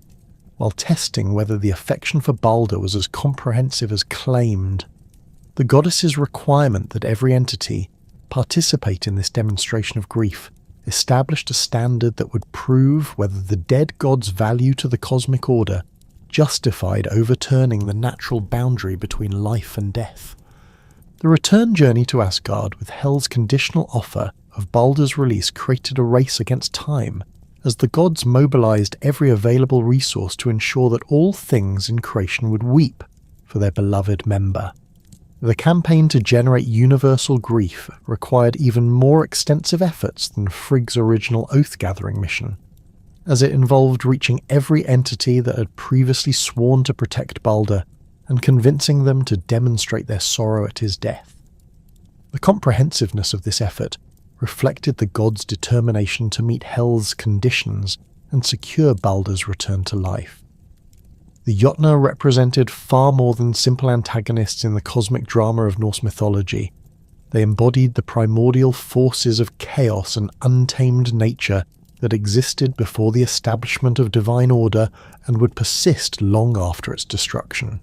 while testing whether the affection for Baldur was as comprehensive as claimed. The goddess's requirement that every entity participate in this demonstration of grief established a standard that would prove whether the dead god's value to the cosmic order justified overturning the natural boundary between life and death. The return journey to Asgard with Hel's conditional offer of Baldur's release created a race against time, as the gods mobilized every available resource to ensure that all things in creation would weep for their beloved member. The campaign to generate universal grief required even more extensive efforts than Frigg's original oath-gathering mission, as it involved reaching every entity that had previously sworn to protect Baldur and convincing them to demonstrate their sorrow at his death. The comprehensiveness of this effort reflected the gods' determination to meet Hel's conditions and secure Baldur's return to life. The Jotnar represented far more than simple antagonists in the cosmic drama of Norse mythology. They embodied the primordial forces of chaos and untamed nature that existed before the establishment of divine order and would persist long after its destruction.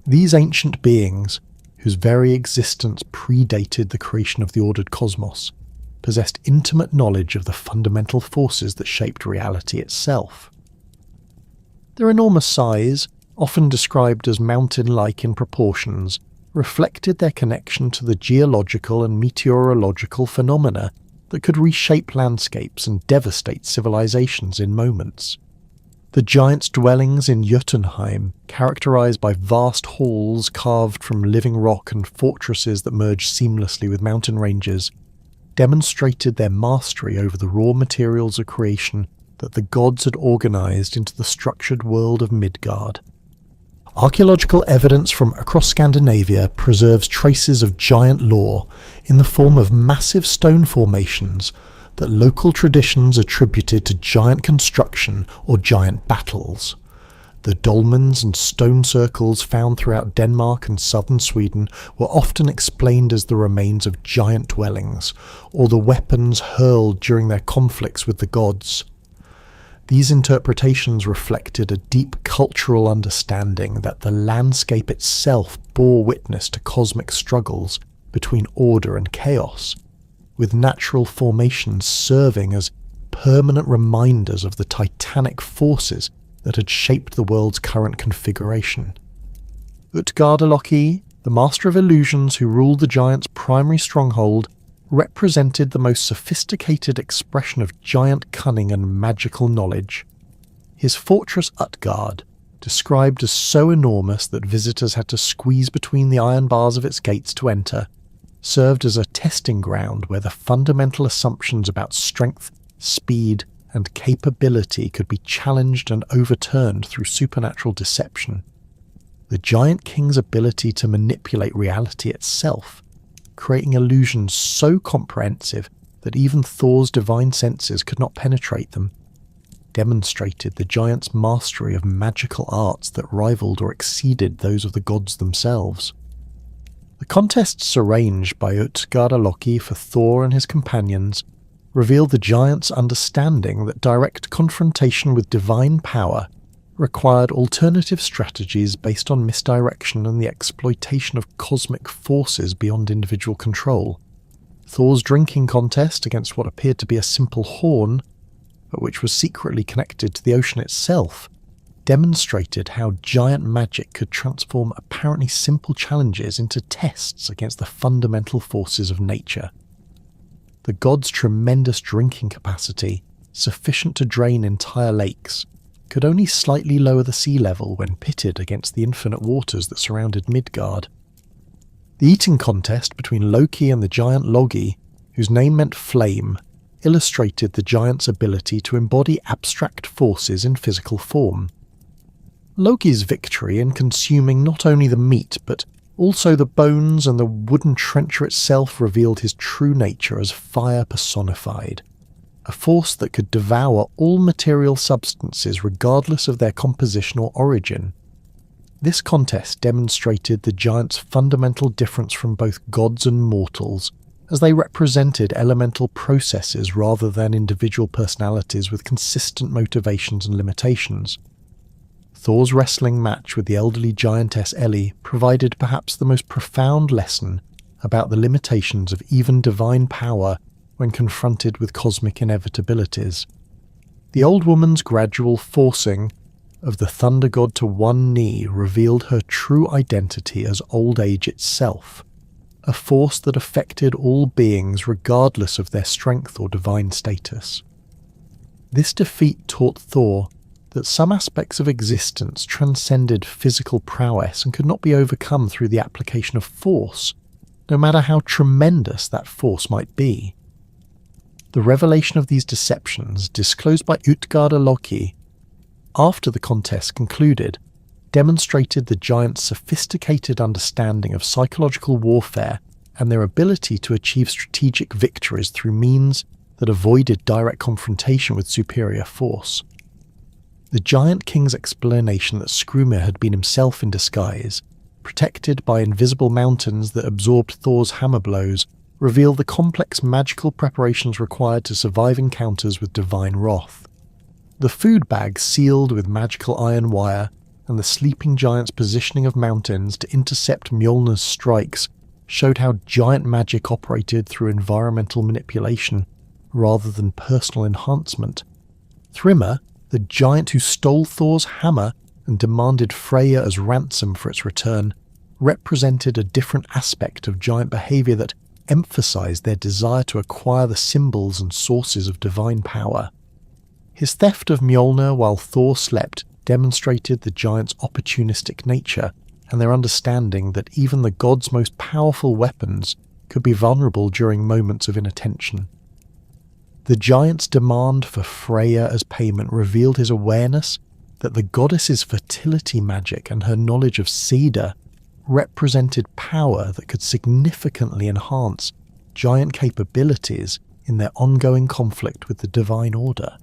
These ancient beings, whose very existence predated the creation of the ordered cosmos, possessed intimate knowledge of the fundamental forces that shaped reality itself. Their enormous size, often described as mountain-like in proportions, reflected their connection to the geological and meteorological phenomena that could reshape landscapes and devastate civilizations in moments. The giants' dwellings in Jotunheim, characterized by vast halls carved from living rock and fortresses that merged seamlessly with mountain ranges, demonstrated their mastery over the raw materials of creation that the gods had organized into the structured world of Midgard. Archaeological evidence from across Scandinavia preserves traces of giant lore in the form of massive stone formations that local traditions attributed to giant construction or giant battles. The dolmens and stone circles found throughout Denmark and southern Sweden were often explained as the remains of giant dwellings, or the weapons hurled during their conflicts with the gods. These interpretations reflected a deep cultural understanding that the landscape itself bore witness to cosmic struggles between order and chaos, with natural formations serving as permanent reminders of the titanic forces that had shaped the world's current configuration. Utgardaloki, the master of illusions who ruled the giant's primary stronghold, represented the most sophisticated expression of giant cunning and magical knowledge. His fortress Utgard, described as so enormous that visitors had to squeeze between the iron bars of its gates to enter, served as a testing ground where the fundamental assumptions about strength, speed, and capability could be challenged and overturned through supernatural deception. The giant king's ability to manipulate reality itself, creating illusions so comprehensive that even Thor's divine senses could not penetrate them, demonstrated the giant's mastery of magical arts that rivaled or exceeded those of the gods themselves. The contests arranged by Utgardaloki for Thor and his companions revealed the giant's understanding that direct confrontation with divine power required alternative strategies based on misdirection and the exploitation of cosmic forces beyond individual control. Thor's drinking contest against what appeared to be a simple horn, but which was secretly connected to the ocean itself, demonstrated how giant magic could transform apparently simple challenges into tests against the fundamental forces of nature. The god's tremendous drinking capacity, sufficient to drain entire lakes, could only slightly lower the sea level when pitted against the infinite waters that surrounded Midgard. The eating contest between Loki and the giant Logi, whose name meant flame, illustrated the giant's ability to embody abstract forces in physical form. Loki's victory in consuming not only the meat but also the bones and the wooden trencher itself revealed his true nature as fire personified, a force that could devour all material substances regardless of their composition or origin. This contest demonstrated the giant's fundamental difference from both gods and mortals, as they represented elemental processes rather than individual personalities with consistent motivations and limitations. Thor's wrestling match with the elderly giantess Ellie provided perhaps the most profound lesson about the limitations of even divine power when confronted with cosmic inevitabilities. The old woman's gradual forcing of the thunder god to one knee revealed her true identity as old age itself, a force that affected all beings regardless of their strength or divine status. This defeat taught Thor that some aspects of existence transcended physical prowess and could not be overcome through the application of force, no matter how tremendous that force might be. The revelation of these deceptions, disclosed by Utgarda Loki after the contest concluded, demonstrated the giants' sophisticated understanding of psychological warfare and their ability to achieve strategic victories through means that avoided direct confrontation with superior force. The Giant King's explanation that Skrymir had been himself in disguise, protected by invisible mountains that absorbed Thor's hammer blows, revealed the complex magical preparations required to survive encounters with divine wrath. The food bags sealed with magical iron wire, and the sleeping giant's positioning of mountains to intercept Mjolnir's strikes showed how giant magic operated through environmental manipulation rather than personal enhancement. Thrymr, the giant who stole Thor's hammer and demanded Freyja as ransom for its return, represented a different aspect of giant behaviour that emphasized their desire to acquire the symbols and sources of divine power. His theft of Mjolnir while Thor slept demonstrated the giant's opportunistic nature and their understanding that even the gods' most powerful weapons could be vulnerable during moments of inattention. The giant's demand for Freyja as payment revealed his awareness that the goddess's fertility magic and her knowledge of cedar represented power that could significantly enhance giant capabilities in their ongoing conflict with the divine order.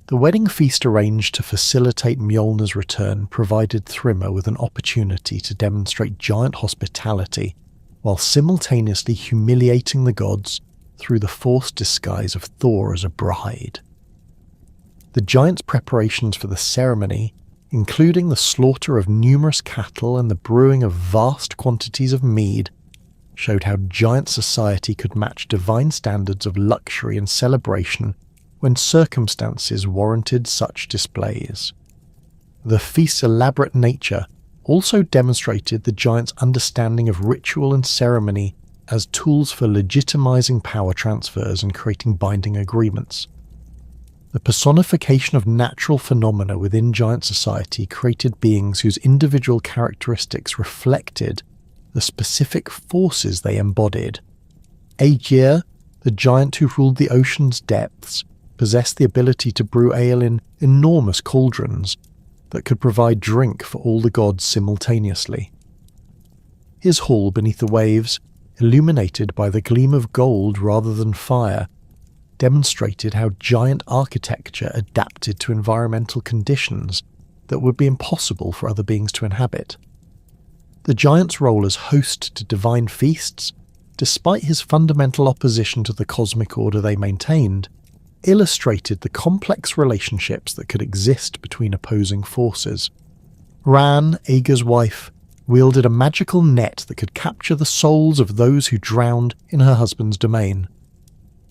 The wedding feast arranged to facilitate Mjolnir's return provided Thrymr with an opportunity to demonstrate giant hospitality while simultaneously humiliating the gods through the forced disguise of Thor as a bride. The giants' preparations for the ceremony, including the slaughter of numerous cattle and the brewing of vast quantities of mead, showed how giant society could match divine standards of luxury and celebration when circumstances warranted such displays. The feast's elaborate nature also demonstrated the giants' understanding of ritual and ceremony as tools for legitimizing power transfers and creating binding agreements. The personification of natural phenomena within giant society created beings whose individual characteristics reflected the specific forces they embodied. Aegir, the giant who ruled the ocean's depths, possessed the ability to brew ale in enormous cauldrons that could provide drink for all the gods simultaneously. His hall beneath the waves, illuminated by the gleam of gold rather than fire, demonstrated how giant architecture adapted to environmental conditions that would be impossible for other beings to inhabit. The giant's role as host to divine feasts, despite his fundamental opposition to the cosmic order they maintained, illustrated the complex relationships that could exist between opposing forces. Ran, Aeger's wife, wielded a magical net that could capture the souls of those who drowned in her husband's domain.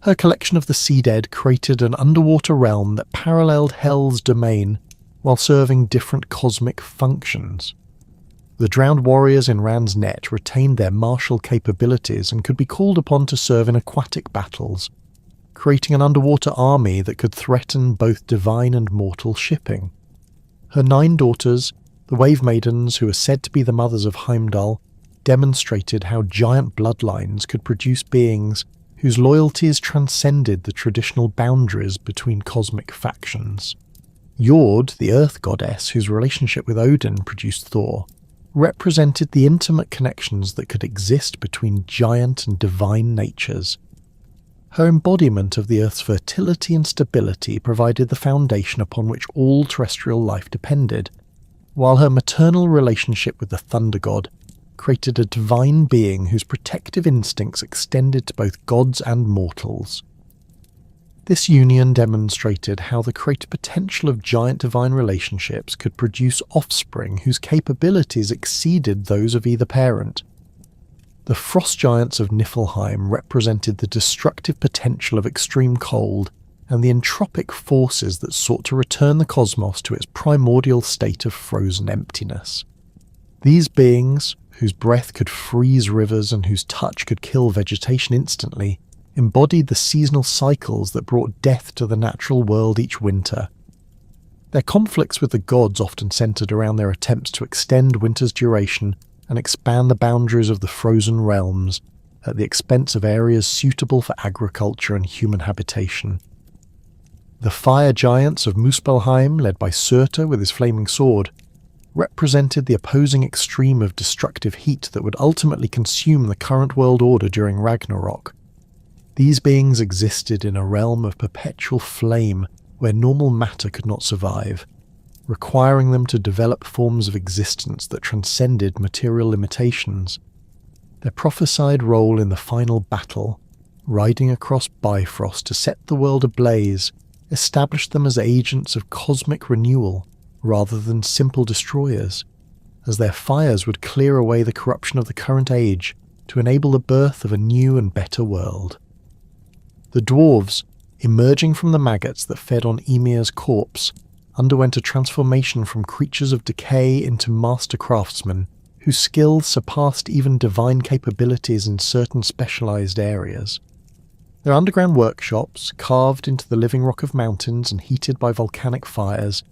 Her collection of the sea dead created an underwater realm that paralleled Hel's domain while serving different cosmic functions. The drowned warriors in Ran's net retained their martial capabilities and could be called upon to serve in aquatic battles, creating an underwater army that could threaten both divine and mortal shipping. Her 9 daughters, the Wave Maidens, who are said to be the mothers of Heimdall, demonstrated how giant bloodlines could produce beings whose loyalties transcended the traditional boundaries between cosmic factions. Jord, the Earth goddess, whose relationship with Odin produced Thor, represented the intimate connections that could exist between giant and divine natures. Her embodiment of the Earth's fertility and stability provided the foundation upon which all terrestrial life depended, while her maternal relationship with the Thunder God created a divine being whose protective instincts extended to both gods and mortals. This union demonstrated how the creative potential of giant divine relationships could produce offspring whose capabilities exceeded those of either parent. The frost giants of Niflheim represented the destructive potential of extreme cold and the entropic forces that sought to return the cosmos to its primordial state of frozen emptiness. These beings, whose breath could freeze rivers and whose touch could kill vegetation instantly, embodied the seasonal cycles that brought death to the natural world each winter. Their conflicts with the gods often centered around their attempts to extend winter's duration and expand the boundaries of the frozen realms at the expense of areas suitable for agriculture and human habitation. The fire giants of Muspelheim, led by Surtur with his flaming sword, represented the opposing extreme of destructive heat that would ultimately consume the current world order during Ragnarök. These beings existed in a realm of perpetual flame where normal matter could not survive, requiring them to develop forms of existence that transcended material limitations. Their prophesied role in the final battle, riding across Bifrost to set the world ablaze, established them as agents of cosmic renewal rather than simple destroyers, as their fires would clear away the corruption of the current age to enable the birth of a new and better world. The dwarves, emerging from the maggots that fed on Ymir's corpse, underwent a transformation from creatures of decay into master craftsmen, whose skills surpassed even divine capabilities in certain specialized areas. Their underground workshops, carved into the living rock of mountains and heated by volcanic fires,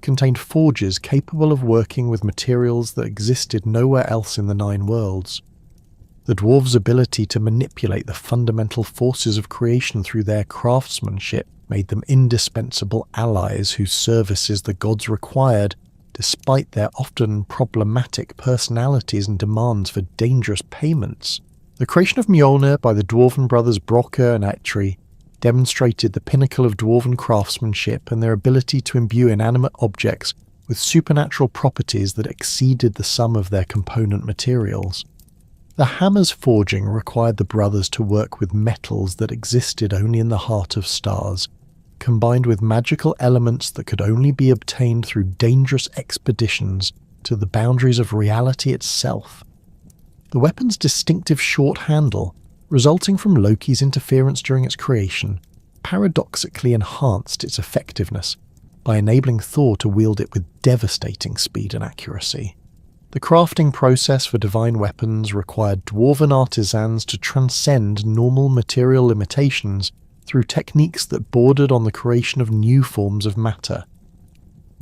contained forges capable of working with materials that existed nowhere else in the 9 worlds. The dwarves' ability to manipulate the fundamental forces of creation through their craftsmanship made them indispensable allies whose services the gods required, despite their often problematic personalities and demands for dangerous payments. The creation of Mjolnir by the dwarven brothers Brokkr and Eitri demonstrated the pinnacle of dwarven craftsmanship and their ability to imbue inanimate objects with supernatural properties that exceeded the sum of their component materials. The hammer's forging required the brothers to work with metals that existed only in the heart of stars, combined with magical elements that could only be obtained through dangerous expeditions to the boundaries of reality itself. The weapon's distinctive short handle, resulting from Loki's interference during its creation, paradoxically enhanced its effectiveness by enabling Thor to wield it with devastating speed and accuracy. The crafting process for divine weapons required dwarven artisans to transcend normal material limitations through techniques that bordered on the creation of new forms of matter.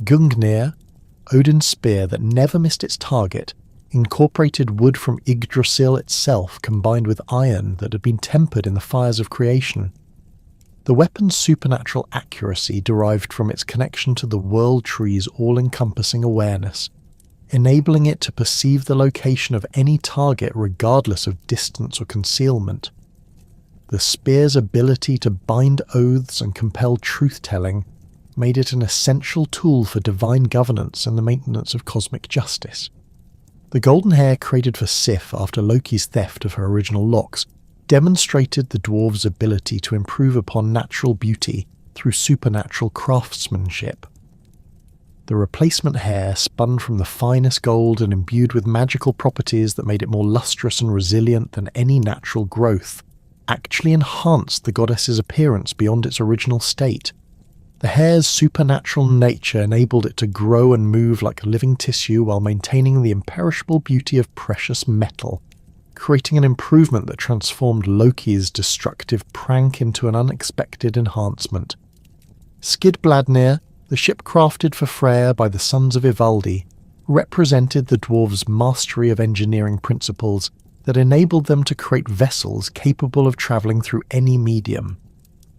Gungnir, Odin's spear that never missed its target, incorporated wood from Yggdrasil itself combined with iron that had been tempered in the fires of creation. The weapon's supernatural accuracy derived from its connection to the World Tree's all-encompassing awareness, enabling it to perceive the location of any target regardless of distance or concealment. The spear's ability to bind oaths and compel truth-telling made it an essential tool for divine governance and the maintenance of cosmic justice. The golden hair created for Sif after Loki's theft of her original locks demonstrated the dwarves' ability to improve upon natural beauty through supernatural craftsmanship. The replacement hair, spun from the finest gold and imbued with magical properties that made it more lustrous and resilient than any natural growth, actually enhanced the goddess's appearance beyond its original state. The hair's supernatural nature enabled it to grow and move like living tissue while maintaining the imperishable beauty of precious metal, creating an improvement that transformed Loki's destructive prank into an unexpected enhancement. Skidbladnir, the ship crafted for Freyr by the sons of Ivaldi, represented the dwarves' mastery of engineering principles that enabled them to create vessels capable of travelling through any medium.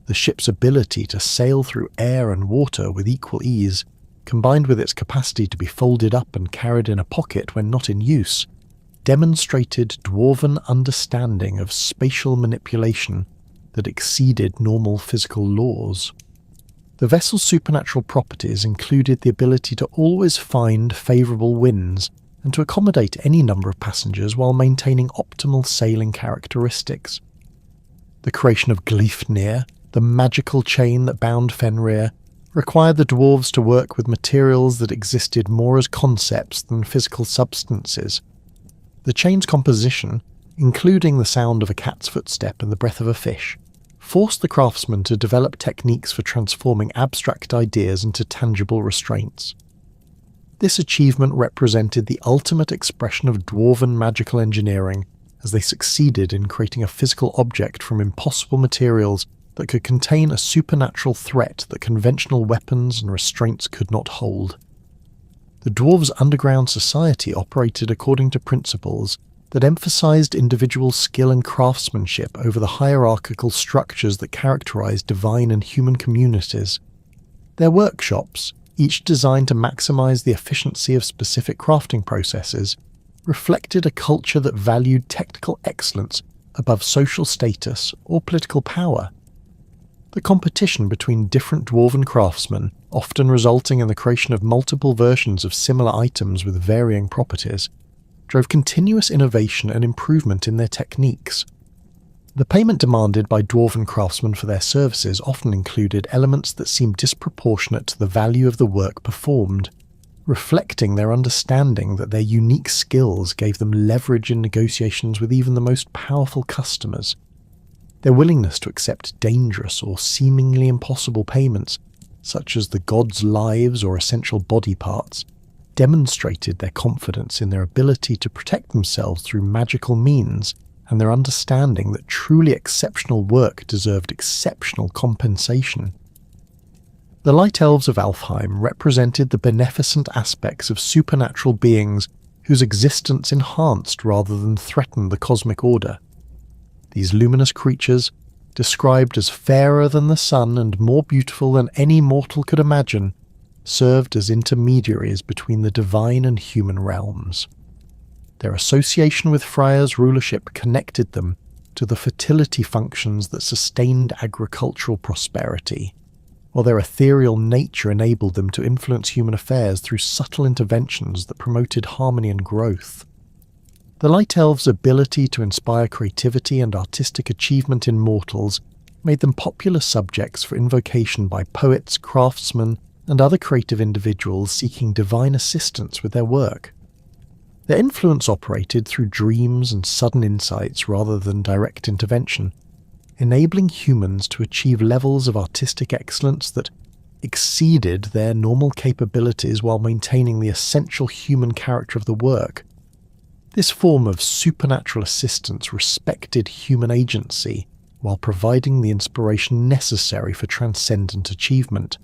The ship's ability to sail through air and water with equal ease, combined with its capacity to be folded up and carried in a pocket when not in use, demonstrated dwarven understanding of spatial manipulation that exceeded normal physical laws. The vessel's supernatural properties included the ability to always find favourable winds and to accommodate any number of passengers while maintaining optimal sailing characteristics. The creation of Gleipnir, the magical chain that bound Fenrir, required the dwarves to work with materials that existed more as concepts than physical substances. The chain's composition, including the sound of a cat's footstep and the breath of a fish, forced the craftsman to develop techniques for transforming abstract ideas into tangible restraints. This achievement represented the ultimate expression of dwarven magical engineering, as they succeeded in creating a physical object from impossible materials that could contain a supernatural threat that conventional weapons and restraints could not hold. The dwarves' underground society operated according to principles that emphasized individual skill and craftsmanship over the hierarchical structures that characterized divine and human communities. Their workshops, each designed to maximize the efficiency of specific crafting processes, reflected a culture that valued technical excellence above social status or political power. The competition between different dwarven craftsmen, often resulting in the creation of multiple versions of similar items with varying properties, drove continuous innovation and improvement in their techniques. The payment demanded by dwarven craftsmen for their services often included elements that seemed disproportionate to the value of the work performed, reflecting their understanding that their unique skills gave them leverage in negotiations with even the most powerful customers. Their willingness to accept dangerous or seemingly impossible payments, such as the gods' lives or essential body parts, demonstrated their confidence in their ability to protect themselves through magical means and their understanding that truly exceptional work deserved exceptional compensation. The Light Elves of Alfheim represented the beneficent aspects of supernatural beings whose existence enhanced rather than threatened the cosmic order. These luminous creatures, described as fairer than the sun and more beautiful than any mortal could imagine, served as intermediaries between the divine and human realms. Their association with Freyr's rulership connected them to the fertility functions that sustained agricultural prosperity, while their ethereal nature enabled them to influence human affairs through subtle interventions that promoted harmony and growth. The Light Elves' ability to inspire creativity and artistic achievement in mortals made them popular subjects for invocation by poets, craftsmen, and other creative individuals seeking divine assistance with their work. Their influence operated through dreams and sudden insights rather than direct intervention, enabling humans to achieve levels of artistic excellence that exceeded their normal capabilities while maintaining the essential human character of the work. This form of supernatural assistance respected human agency while providing the inspiration necessary for transcendent achievement.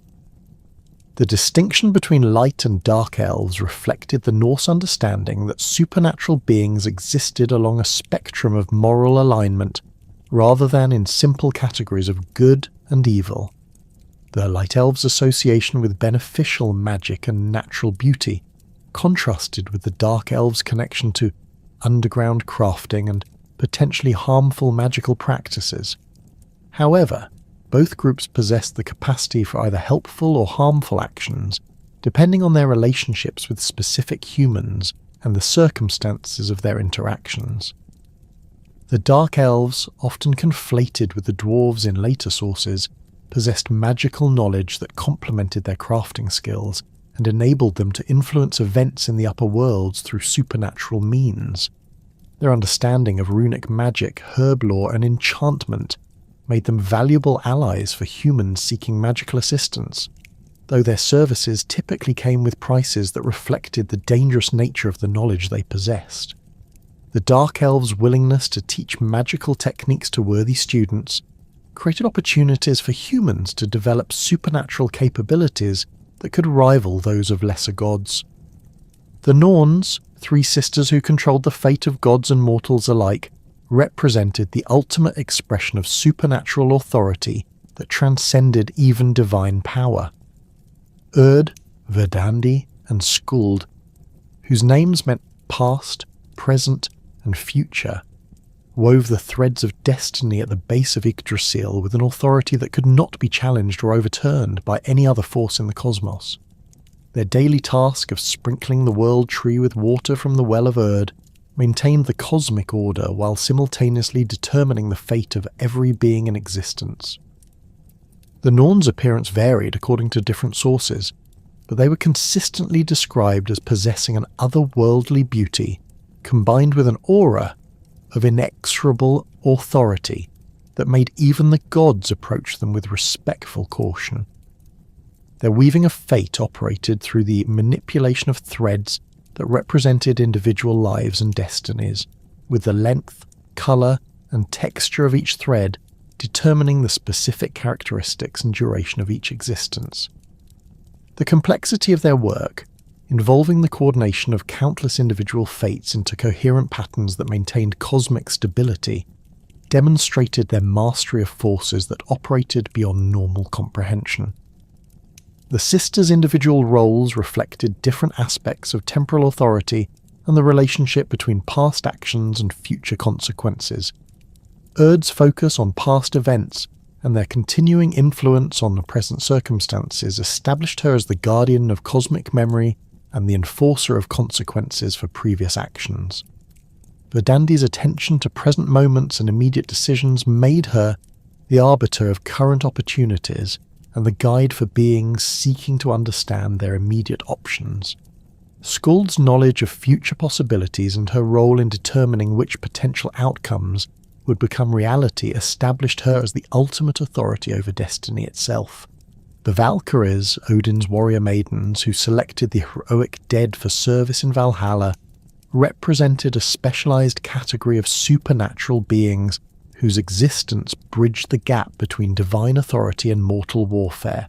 The distinction between light and dark elves reflected the Norse understanding that supernatural beings existed along a spectrum of moral alignment rather than in simple categories of good and evil. The Light Elves' association with beneficial magic and natural beauty contrasted with the Dark Elves' connection to underground crafting and potentially harmful magical practices. However, both groups possessed the capacity for either helpful or harmful actions, depending on their relationships with specific humans and the circumstances of their interactions. The Dark Elves, often conflated with the dwarves in later sources, possessed magical knowledge that complemented their crafting skills and enabled them to influence events in the upper worlds through supernatural means. Their understanding of runic magic, herb lore, and enchantment made them valuable allies for humans seeking magical assistance, though their services typically came with prices that reflected the dangerous nature of the knowledge they possessed. The Dark Elves' willingness to teach magical techniques to worthy students created opportunities for humans to develop supernatural capabilities that could rival those of lesser gods. The Norns, three sisters who controlled the fate of gods and mortals alike, represented the ultimate expression of supernatural authority that transcended even divine power. Urd, Verdandi, and Skuld, whose names meant past, present, and future, wove the threads of destiny at the base of Yggdrasil with an authority that could not be challenged or overturned by any other force in the cosmos. Their daily task of sprinkling the world tree with water from the well of Urd maintained the cosmic order while simultaneously determining the fate of every being in existence. The Norns' appearance varied according to different sources, but they were consistently described as possessing an otherworldly beauty combined with an aura of inexorable authority that made even the gods approach them with respectful caution. Their weaving of fate operated through the manipulation of threads that represented individual lives and destinies, with the length, colour, and texture of each thread determining the specific characteristics and duration of each existence. The complexity of their work, involving the coordination of countless individual fates into coherent patterns that maintained cosmic stability, demonstrated their mastery of forces that operated beyond normal comprehension. The sisters' individual roles reflected different aspects of temporal authority and the relationship between past actions and future consequences. Urd's focus on past events and their continuing influence on the present circumstances established her as the guardian of cosmic memory and the enforcer of consequences for previous actions. Verdandi's attention to present moments and immediate decisions made her the arbiter of current opportunities and the guide for beings seeking to understand their immediate options. Skuld's knowledge of future possibilities and her role in determining which potential outcomes would become reality established her as the ultimate authority over destiny itself. The Valkyries, Odin's warrior maidens who selected the heroic dead for service in Valhalla, represented a specialized category of supernatural beings whose existence bridged the gap between divine authority and mortal warfare.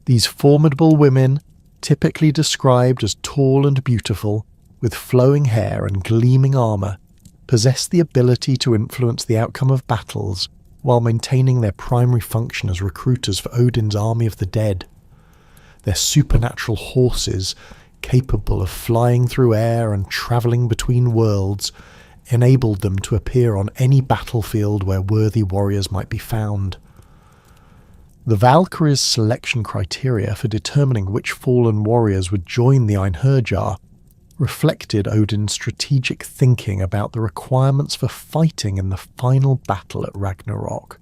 These formidable women, typically described as tall and beautiful, with flowing hair and gleaming armor, possessed the ability to influence the outcome of battles while maintaining their primary function as recruiters for Odin's army of the dead. Their supernatural horses, capable of flying through air and travelling between worlds, enabled them to appear on any battlefield where worthy warriors might be found. The Valkyries' selection criteria for determining which fallen warriors would join the Einherjar reflected Odin's strategic thinking about the requirements for fighting in the final battle at Ragnarök.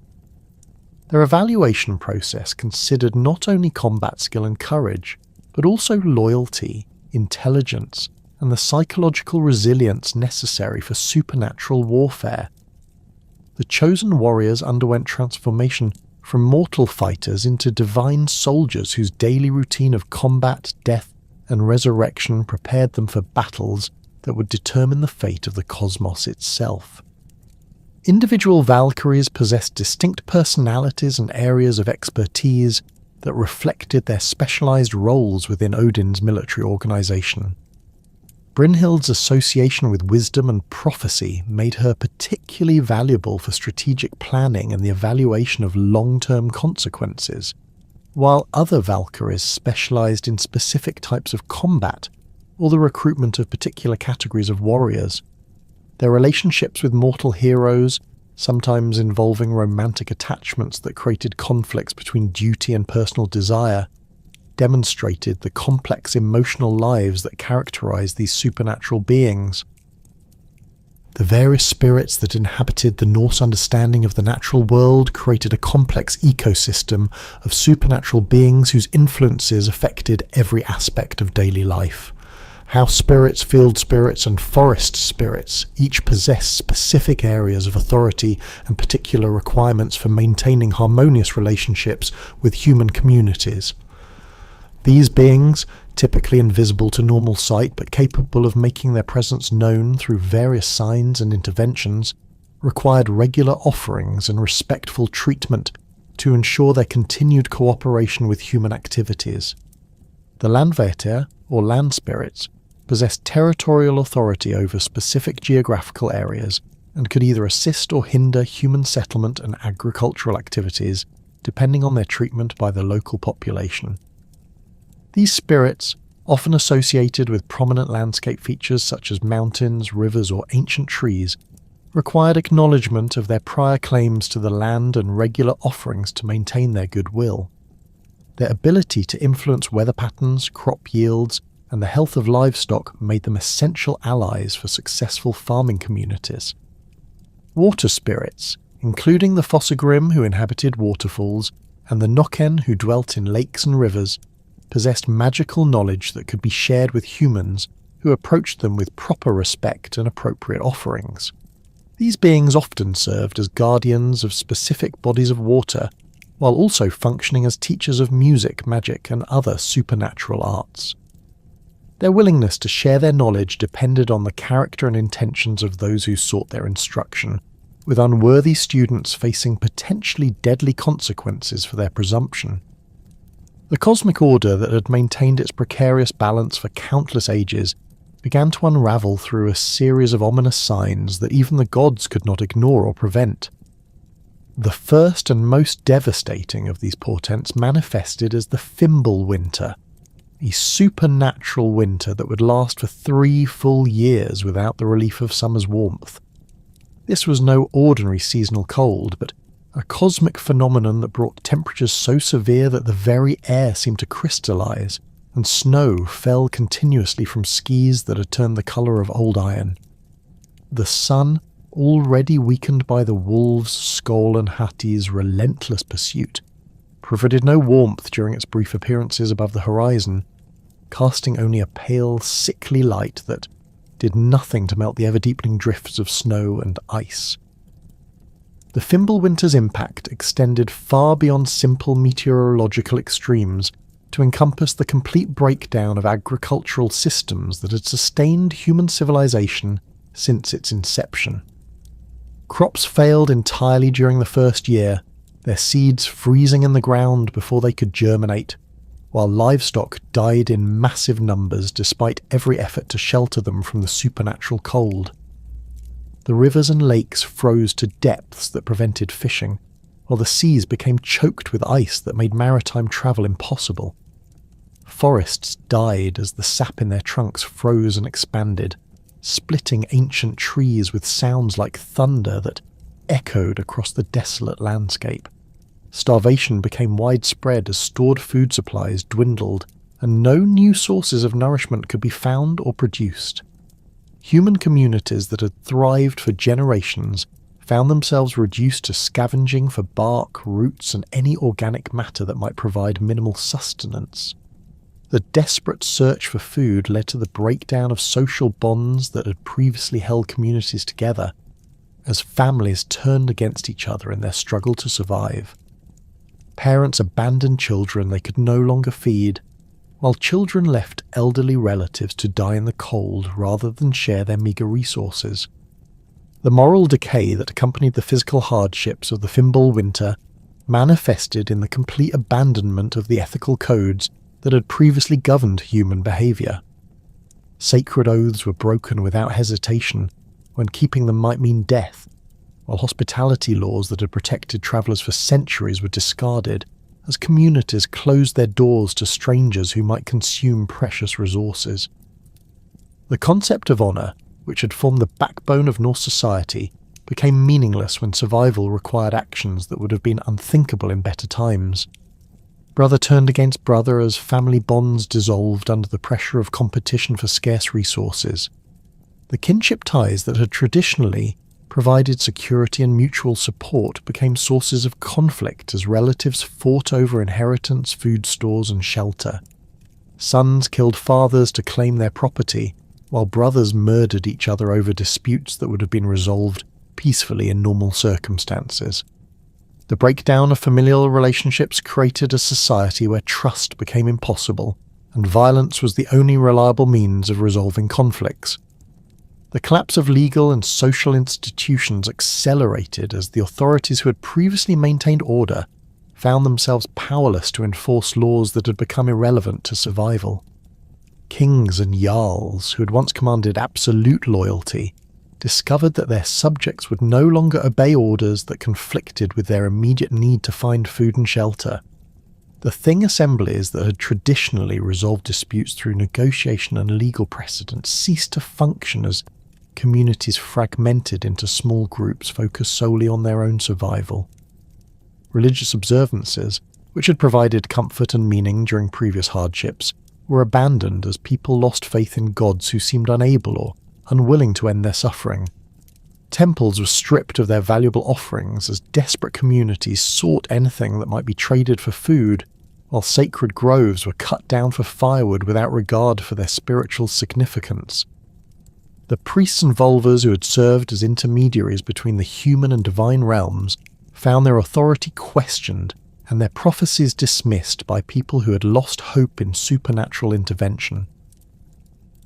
Their evaluation process considered not only combat skill and courage, but also loyalty, intelligence, and the psychological resilience necessary for supernatural warfare. The chosen warriors underwent transformation from mortal fighters into divine soldiers whose daily routine of combat, death, and resurrection prepared them for battles that would determine the fate of the cosmos itself. Individual Valkyries possessed distinct personalities and areas of expertise that reflected their specialized roles within Odin's military organization. Brynhild's association with wisdom and prophecy made her particularly valuable for strategic planning and the evaluation of long-term consequences, while other Valkyries specialized in specific types of combat or the recruitment of particular categories of warriors. Their relationships with mortal heroes, sometimes involving romantic attachments that created conflicts between duty and personal desire, demonstrated the complex emotional lives that characterize these supernatural beings. The various spirits that inhabited the Norse understanding of the natural world created a complex ecosystem of supernatural beings whose influences affected every aspect of daily life. House spirits, field spirits, and forest spirits each possess specific areas of authority and particular requirements for maintaining harmonious relationships with human communities. These beings, typically invisible to normal sight but capable of making their presence known through various signs and interventions, required regular offerings and respectful treatment to ensure their continued cooperation with human activities. The Landvætter, or land spirits, possessed territorial authority over specific geographical areas and could either assist or hinder human settlement and agricultural activities depending on their treatment by the local population. These spirits, often associated with prominent landscape features such as mountains, rivers, or ancient trees, required acknowledgement of their prior claims to the land and regular offerings to maintain their goodwill. Their ability to influence weather patterns, crop yields, and the health of livestock made them essential allies for successful farming communities. Water spirits, including the Fossagrim who inhabited waterfalls, and the Nokken who dwelt in lakes and rivers, possessed magical knowledge that could be shared with humans who approached them with proper respect and appropriate offerings. These beings often served as guardians of specific bodies of water, while also functioning as teachers of music, magic, and other supernatural arts. Their willingness to share their knowledge depended on the character and intentions of those who sought their instruction, with unworthy students facing potentially deadly consequences for their presumption. The cosmic order that had maintained its precarious balance for countless ages began to unravel through a series of ominous signs that even the gods could not ignore or prevent. The first and most devastating of these portents manifested as the Fimbulwinter, a supernatural winter that would last for 3 full years without the relief of summer's warmth. This was no ordinary seasonal cold, but a cosmic phenomenon that brought temperatures so severe that the very air seemed to crystallize, and snow fell continuously from skies that had turned the colour of old iron. The sun, already weakened by the wolves, Skoll, and Hati's relentless pursuit, provided no warmth during its brief appearances above the horizon, casting only a pale, sickly light that did nothing to melt the ever-deepening drifts of snow and ice. The Fimbulwinter's impact extended far beyond simple meteorological extremes to encompass the complete breakdown of agricultural systems that had sustained human civilization since its inception. Crops failed entirely during the first year, their seeds freezing in the ground before they could germinate, while livestock died in massive numbers despite every effort to shelter them from the supernatural cold. The rivers and lakes froze to depths that prevented fishing, while the seas became choked with ice that made maritime travel impossible. Forests died as the sap in their trunks froze and expanded, splitting ancient trees with sounds like thunder that echoed across the desolate landscape. Starvation became widespread as stored food supplies dwindled, and no new sources of nourishment could be found or produced. Human communities that had thrived for generations found themselves reduced to scavenging for bark, roots, and any organic matter that might provide minimal sustenance. The desperate search for food led to the breakdown of social bonds that had previously held communities together, as families turned against each other in their struggle to survive. Parents abandoned children they could no longer feed, while children left elderly relatives to die in the cold rather than share their meagre resources. The moral decay that accompanied the physical hardships of the Fimbulwinter manifested in the complete abandonment of the ethical codes that had previously governed human behaviour. Sacred oaths were broken without hesitation, when keeping them might mean death, while hospitality laws that had protected travellers for centuries were discarded, as communities closed their doors to strangers who might consume precious resources. The concept of honour, which had formed the backbone of Norse society, became meaningless when survival required actions that would have been unthinkable in better times. Brother turned against brother as family bonds dissolved under the pressure of competition for scarce resources. The kinship ties that had traditionally provided security and mutual support became sources of conflict as relatives fought over inheritance, food stores, and shelter. Sons killed fathers to claim their property, while brothers murdered each other over disputes that would have been resolved peacefully in normal circumstances. The breakdown of familial relationships created a society where trust became impossible, and violence was the only reliable means of resolving conflicts. The collapse of legal and social institutions accelerated as the authorities who had previously maintained order found themselves powerless to enforce laws that had become irrelevant to survival. Kings and jarls, who had once commanded absolute loyalty, discovered that their subjects would no longer obey orders that conflicted with their immediate need to find food and shelter. The Thing assemblies that had traditionally resolved disputes through negotiation and legal precedent ceased to function as communities fragmented into small groups focused solely on their own survival. Religious observances, which had provided comfort and meaning during previous hardships, were abandoned as people lost faith in gods who seemed unable or unwilling to end their suffering. Temples were stripped of their valuable offerings as desperate communities sought anything that might be traded for food, while sacred groves were cut down for firewood without regard for their spiritual significance. The priests and vulvas who had served as intermediaries between the human and divine realms found their authority questioned and their prophecies dismissed by people who had lost hope in supernatural intervention.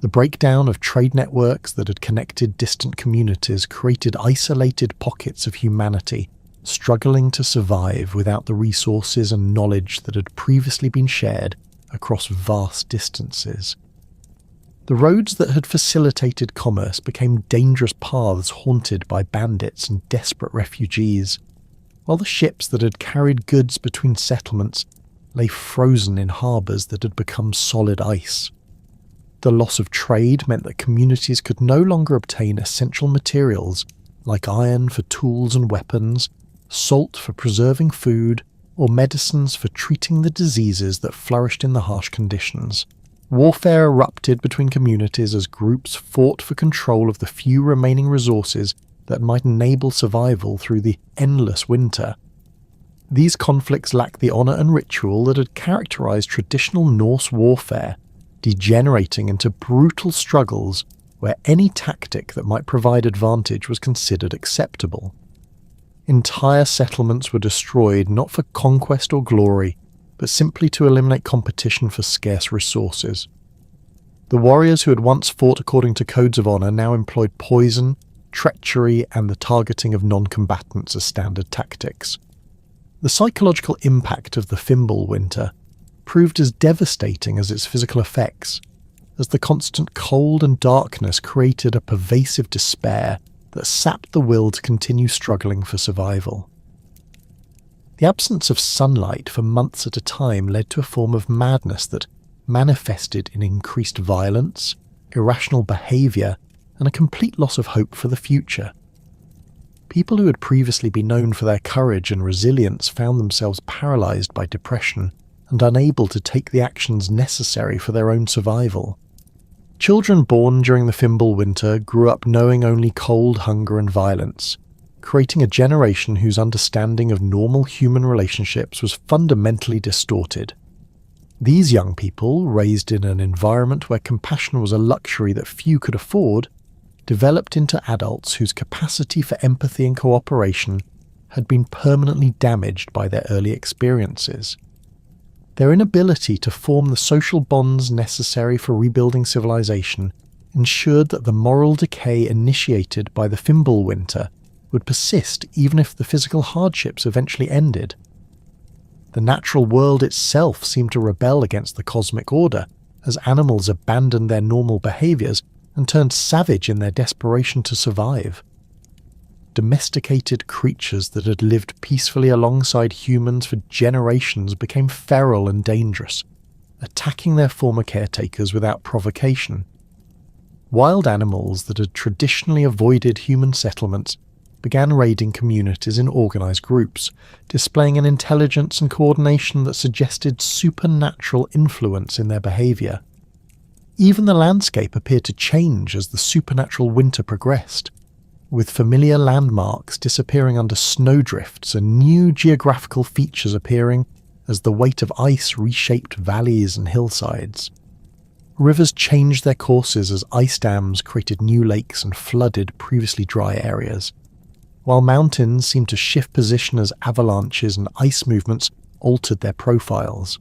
The breakdown of trade networks that had connected distant communities created isolated pockets of humanity struggling to survive without the resources and knowledge that had previously been shared across vast distances. The roads that had facilitated commerce became dangerous paths haunted by bandits and desperate refugees, while the ships that had carried goods between settlements lay frozen in harbours that had become solid ice. The loss of trade meant that communities could no longer obtain essential materials like iron for tools and weapons, salt for preserving food, or medicines for treating the diseases that flourished in the harsh conditions. Warfare erupted between communities as groups fought for control of the few remaining resources that might enable survival through the endless winter. These conflicts lacked the honour and ritual that had characterised traditional Norse warfare, degenerating into brutal struggles where any tactic that might provide advantage was considered acceptable. Entire settlements were destroyed not for conquest or glory, but simply to eliminate competition for scarce resources. The warriors who had once fought according to codes of honour now employed poison, treachery, and the targeting of non-combatants as standard tactics. The psychological impact of the Fimbulwinter proved as devastating as its physical effects, as the constant cold and darkness created a pervasive despair that sapped the will to continue struggling for survival. The absence of sunlight for months at a time led to a form of madness that manifested in increased violence, irrational behaviour, and a complete loss of hope for the future. People who had previously been known for their courage and resilience found themselves paralysed by depression and unable to take the actions necessary for their own survival. Children born during the Fimbulwinter grew up knowing only cold, hunger and violence, creating a generation whose understanding of normal human relationships was fundamentally distorted. These young people, raised in an environment where compassion was a luxury that few could afford, developed into adults whose capacity for empathy and cooperation had been permanently damaged by their early experiences. Their inability to form the social bonds necessary for rebuilding civilization ensured that the moral decay initiated by the Fimbulwinter would persist even if the physical hardships eventually ended. The natural world itself seemed to rebel against the cosmic order as animals abandoned their normal behaviours and turned savage in their desperation to survive. Domesticated creatures that had lived peacefully alongside humans for generations became feral and dangerous, attacking their former caretakers without provocation. Wild animals that had traditionally avoided human settlements began raiding communities in organised groups, displaying an intelligence and coordination that suggested supernatural influence in their behaviour. Even the landscape appeared to change as the supernatural winter progressed, with familiar landmarks disappearing under snowdrifts and new geographical features appearing as the weight of ice reshaped valleys and hillsides. Rivers changed their courses as ice dams created new lakes and flooded previously dry areas, while mountains seemed to shift position as avalanches and ice movements altered their profiles.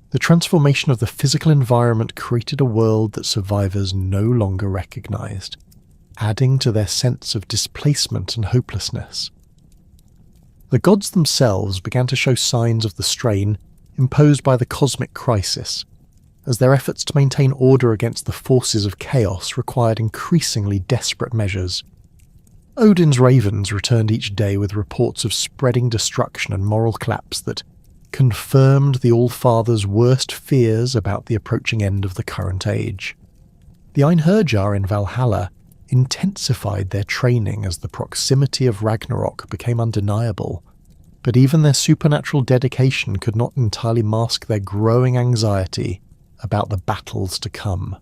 The transformation of the physical environment created a world that survivors no longer recognized, adding to their sense of displacement and hopelessness. The gods themselves began to show signs of the strain imposed by the cosmic crisis, as their efforts to maintain order against the forces of chaos required increasingly desperate measures. Odin's ravens returned each day with reports of spreading destruction and moral collapse that confirmed the Allfather's worst fears about the approaching end of the current age. The Einherjar in Valhalla intensified their training as the proximity of Ragnarök became undeniable, but even their supernatural dedication could not entirely mask their growing anxiety about the battles to come.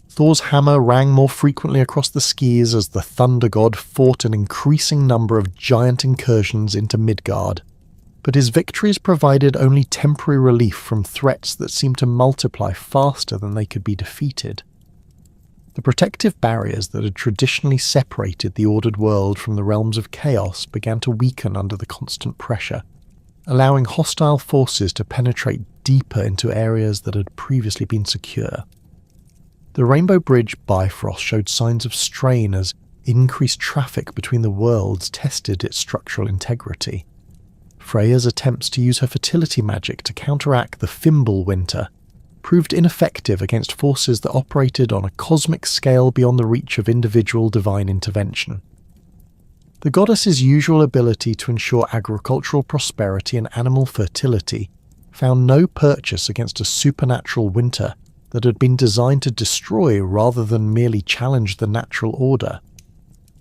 Thor's hammer rang more frequently across the skies as the thunder god fought an increasing number of giant incursions into Midgard, but his victories provided only temporary relief from threats that seemed to multiply faster than they could be defeated. The protective barriers that had traditionally separated the ordered world from the realms of chaos began to weaken under the constant pressure, allowing hostile forces to penetrate deeper into areas that had previously been secure. The Rainbow Bridge Bifrost showed signs of strain as increased traffic between the worlds tested its structural integrity. Freya's attempts to use her fertility magic to counteract the Fimbul winter proved ineffective against forces that operated on a cosmic scale beyond the reach of individual divine intervention. The goddess's usual ability to ensure agricultural prosperity and animal fertility found no purchase against a supernatural winter that had been designed to destroy rather than merely challenge the natural order.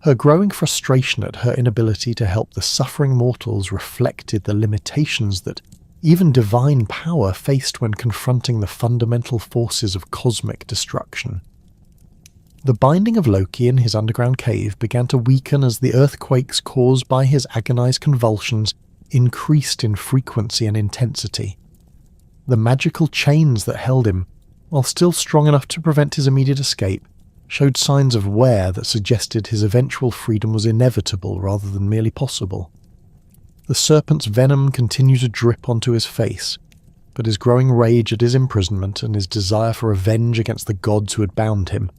Her growing frustration at her inability to help the suffering mortals reflected the limitations that even divine power faced when confronting the fundamental forces of cosmic destruction. The binding of Loki in his underground cave began to weaken as the earthquakes caused by his agonized convulsions increased in frequency and intensity. The magical chains that held him, while still strong enough to prevent his immediate escape, showed signs of wear that suggested his eventual freedom was inevitable rather than merely possible. The serpent's venom continued to drip onto his face, but his growing rage at his imprisonment and his desire for revenge against the gods who had bound him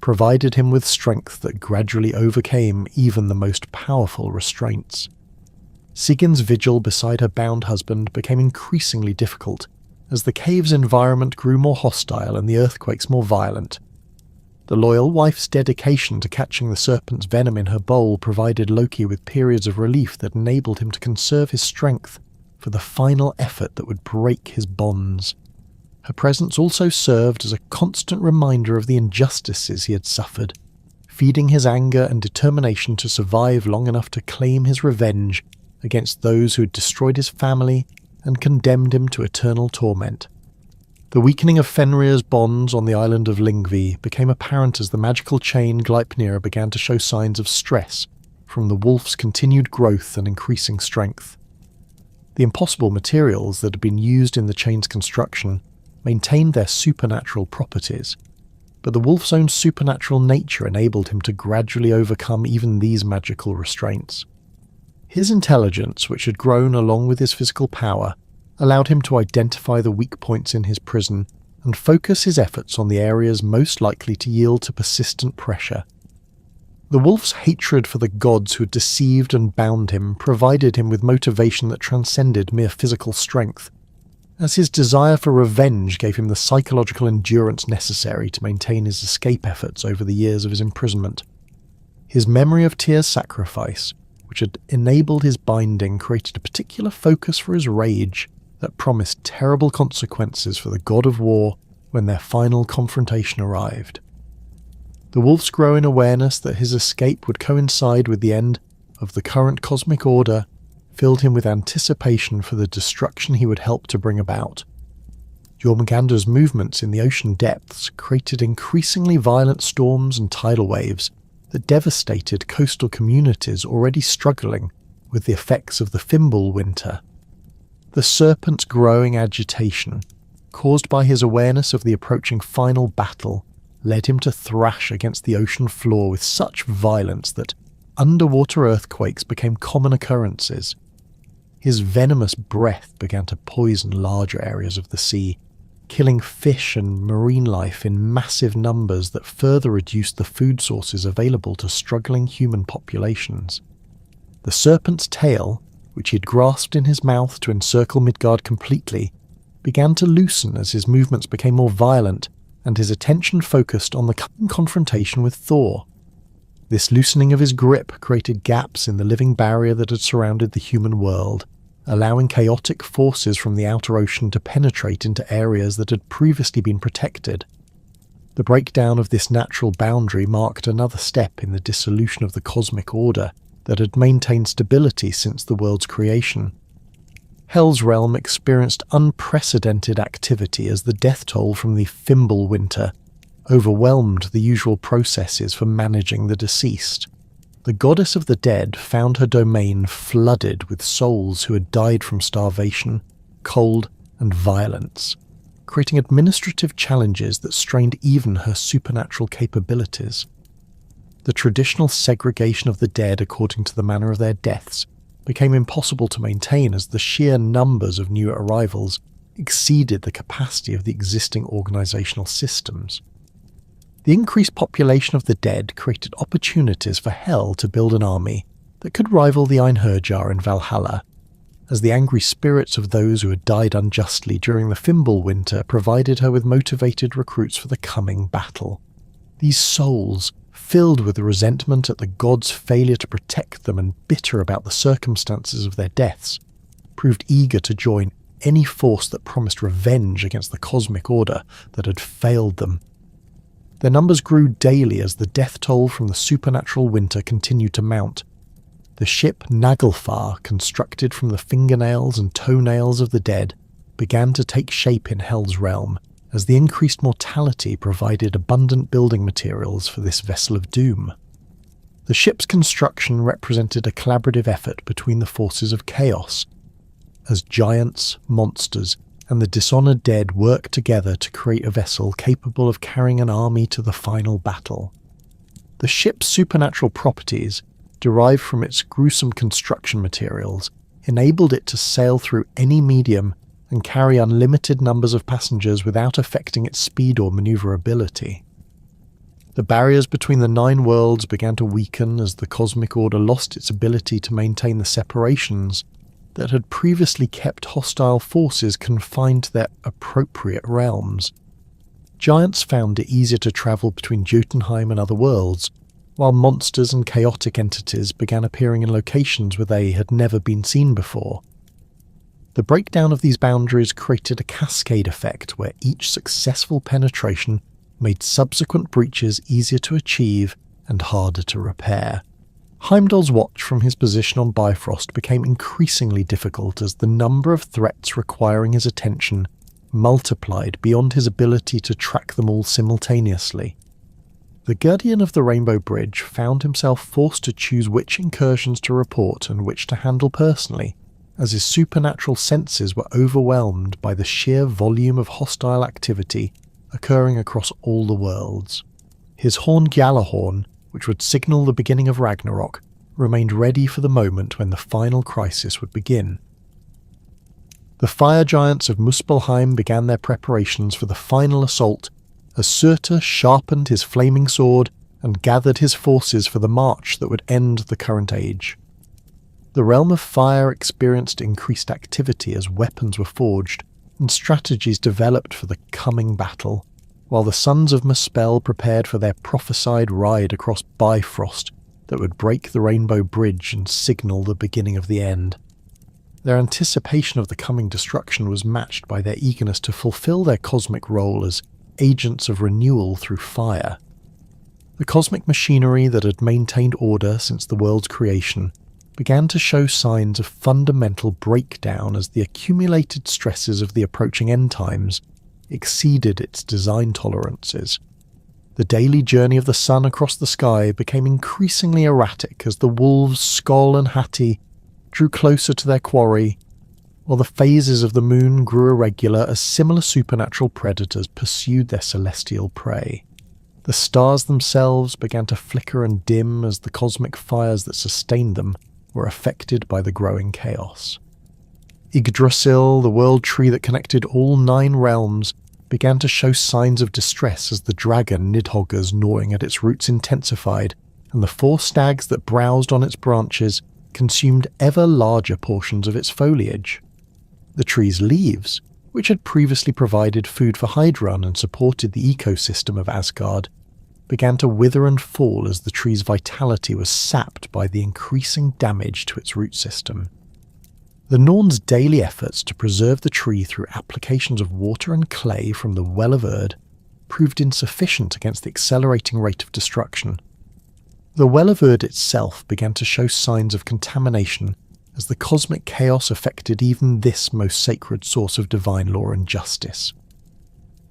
provided him with strength that gradually overcame even the most powerful restraints. Sigin's vigil beside her bound husband became increasingly difficult as the cave's environment grew more hostile and the earthquakes more violent. The loyal wife's dedication to catching the serpent's venom in her bowl provided Loki with periods of relief that enabled him to conserve his strength for the final effort that would break his bonds. Her presence also served as a constant reminder of the injustices he had suffered, feeding his anger and determination to survive long enough to claim his revenge against those who had destroyed his family and condemned him to eternal torment. The weakening of Fenrir's bonds on the island of Lyngvi became apparent as the magical chain Gleipnir began to show signs of stress from the wolf's continued growth and increasing strength. The impossible materials that had been used in the chain's construction maintained their supernatural properties, but the wolf's own supernatural nature enabled him to gradually overcome even these magical restraints. His intelligence, which had grown along with his physical power, allowed him to identify the weak points in his prison and focus his efforts on the areas most likely to yield to persistent pressure. The wolf's hatred for the gods who had deceived and bound him provided him with motivation that transcended mere physical strength, as his desire for revenge gave him the psychological endurance necessary to maintain his escape efforts over the years of his imprisonment. His memory of Tyr's sacrifice, which had enabled his binding, created a particular focus for his rage that promised terrible consequences for the god of war when their final confrontation arrived. The wolf's growing awareness that his escape would coincide with the end of the current cosmic order filled him with anticipation for the destruction he would help to bring about. Jormungandr's movements in the ocean depths created increasingly violent storms and tidal waves that devastated coastal communities already struggling with the effects of the Fimbulwinter. The serpent's growing agitation, caused by his awareness of the approaching final battle, led him to thrash against the ocean floor with such violence that underwater earthquakes became common occurrences. His venomous breath began to poison larger areas of the sea, killing fish and marine life in massive numbers that further reduced the food sources available to struggling human populations. The serpent's tail, which he had grasped in his mouth to encircle Midgard completely, began to loosen as his movements became more violent and his attention focused on the coming confrontation with Thor. This loosening of his grip created gaps in the living barrier that had surrounded the human world, allowing chaotic forces from the outer ocean to penetrate into areas that had previously been protected. The breakdown of this natural boundary marked another step in the dissolution of the cosmic order that had maintained stability since the world's creation. Hel's realm experienced unprecedented activity as the death toll from the Fimbulwinter overwhelmed the usual processes for managing the deceased. The goddess of the dead found her domain flooded with souls who had died from starvation, cold, and violence, creating administrative challenges that strained even her supernatural capabilities. The traditional segregation of the dead according to the manner of their deaths became impossible to maintain as the sheer numbers of new arrivals exceeded the capacity of the existing organizational systems. The increased population of the dead created opportunities for Hel to build an army that could rival the Einherjar in Valhalla, as the angry spirits of those who had died unjustly during the Fimbulwinter provided her with motivated recruits for the coming battle. These souls, filled with resentment at the gods' failure to protect them and bitter about the circumstances of their deaths, proved eager to join any force that promised revenge against the cosmic order that had failed them. Their numbers grew daily as the death toll from the supernatural winter continued to mount. The ship Naglfar, constructed from the fingernails and toenails of the dead, began to take shape in Hel's realm, as the increased mortality provided abundant building materials for this vessel of doom. The ship's construction represented a collaborative effort between the forces of chaos, as giants, monsters, and the dishonored dead worked together to create a vessel capable of carrying an army to the final battle. The ship's supernatural properties, derived from its gruesome construction materials, enabled it to sail through any medium and carry unlimited numbers of passengers without affecting its speed or maneuverability. The barriers between the 9 worlds began to weaken as the cosmic order lost its ability to maintain the separations that had previously kept hostile forces confined to their appropriate realms. Giants found it easier to travel between Jotunheim and other worlds, while monsters and chaotic entities began appearing in locations where they had never been seen before. The breakdown of these boundaries created a cascade effect where each successful penetration made subsequent breaches easier to achieve and harder to repair. Heimdall's watch from his position on Bifrost became increasingly difficult as the number of threats requiring his attention multiplied beyond his ability to track them all simultaneously. The Guardian of the Rainbow Bridge found himself forced to choose which incursions to report and which to handle personally, as his supernatural senses were overwhelmed by the sheer volume of hostile activity occurring across all the worlds. His horn Gjallarhorn, which would signal the beginning of Ragnarök, remained ready for the moment when the final crisis would begin. The fire giants of Muspelheim began their preparations for the final assault as Surtur sharpened his flaming sword and gathered his forces for the march that would end the current age. The realm of fire experienced increased activity as weapons were forged and strategies developed for the coming battle, while the sons of Muspel prepared for their prophesied ride across Bifrost that would break the Rainbow Bridge and signal the beginning of the end. Their anticipation of the coming destruction was matched by their eagerness to fulfill their cosmic role as agents of renewal through fire. The cosmic machinery that had maintained order since the world's creation began to show signs of fundamental breakdown as the accumulated stresses of the approaching end times exceeded its design tolerances. The daily journey of the sun across the sky became increasingly erratic as the wolves Skoll and Hati drew closer to their quarry, while the phases of the moon grew irregular as similar supernatural predators pursued their celestial prey. The stars themselves began to flicker and dim as the cosmic fires that sustained them were affected by the growing chaos. Yggdrasil, the world tree that connected all 9 realms, began to show signs of distress as the dragon Nidhogger's gnawing at its roots intensified, and the 4 stags that browsed on its branches consumed ever larger portions of its foliage. The tree's leaves, which had previously provided food for Hydrun and supported the ecosystem of Asgard, began to wither and fall as the tree's vitality was sapped by the increasing damage to its root system. The Norns' daily efforts to preserve the tree through applications of water and clay from the Well of Erd proved insufficient against the accelerating rate of destruction. The Well of Erd itself began to show signs of contamination as the cosmic chaos affected even this most sacred source of divine law and justice.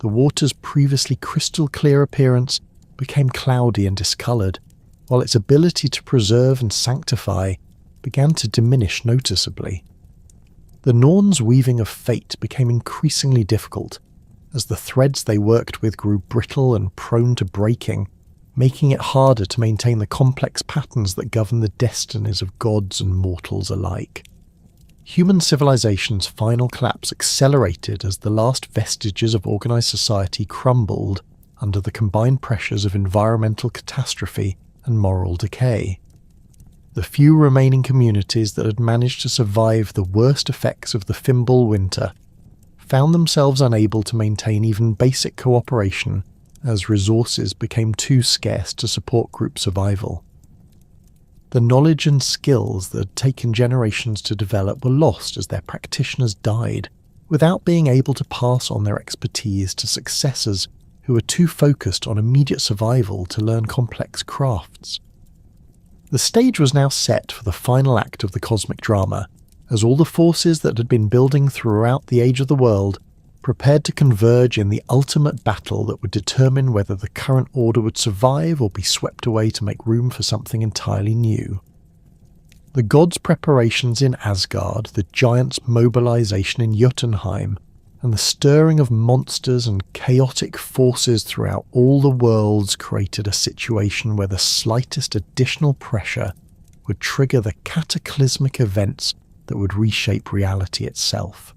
The water's previously crystal-clear appearance became cloudy and discoloured, while its ability to preserve and sanctify began to diminish noticeably. The Norns' weaving of fate became increasingly difficult, as the threads they worked with grew brittle and prone to breaking, making it harder to maintain the complex patterns that govern the destinies of gods and mortals alike. Human civilization's final collapse accelerated as the last vestiges of organized society crumbled under the combined pressures of environmental catastrophe and moral decay. The few remaining communities that had managed to survive the worst effects of the Fimbul winter found themselves unable to maintain even basic cooperation as resources became too scarce to support group survival. The knowledge and skills that had taken generations to develop were lost as their practitioners died, without being able to pass on their expertise to successors who were too focused on immediate survival to learn complex crafts. The stage was now set for the final act of the cosmic drama, as all the forces that had been building throughout the age of the world prepared to converge in the ultimate battle that would determine whether the current order would survive or be swept away to make room for something entirely new. The gods' preparations in Asgard, the giants' mobilization in Jotunheim, and the stirring of monsters and chaotic forces throughout all the worlds created a situation where the slightest additional pressure would trigger the cataclysmic events that would reshape reality itself.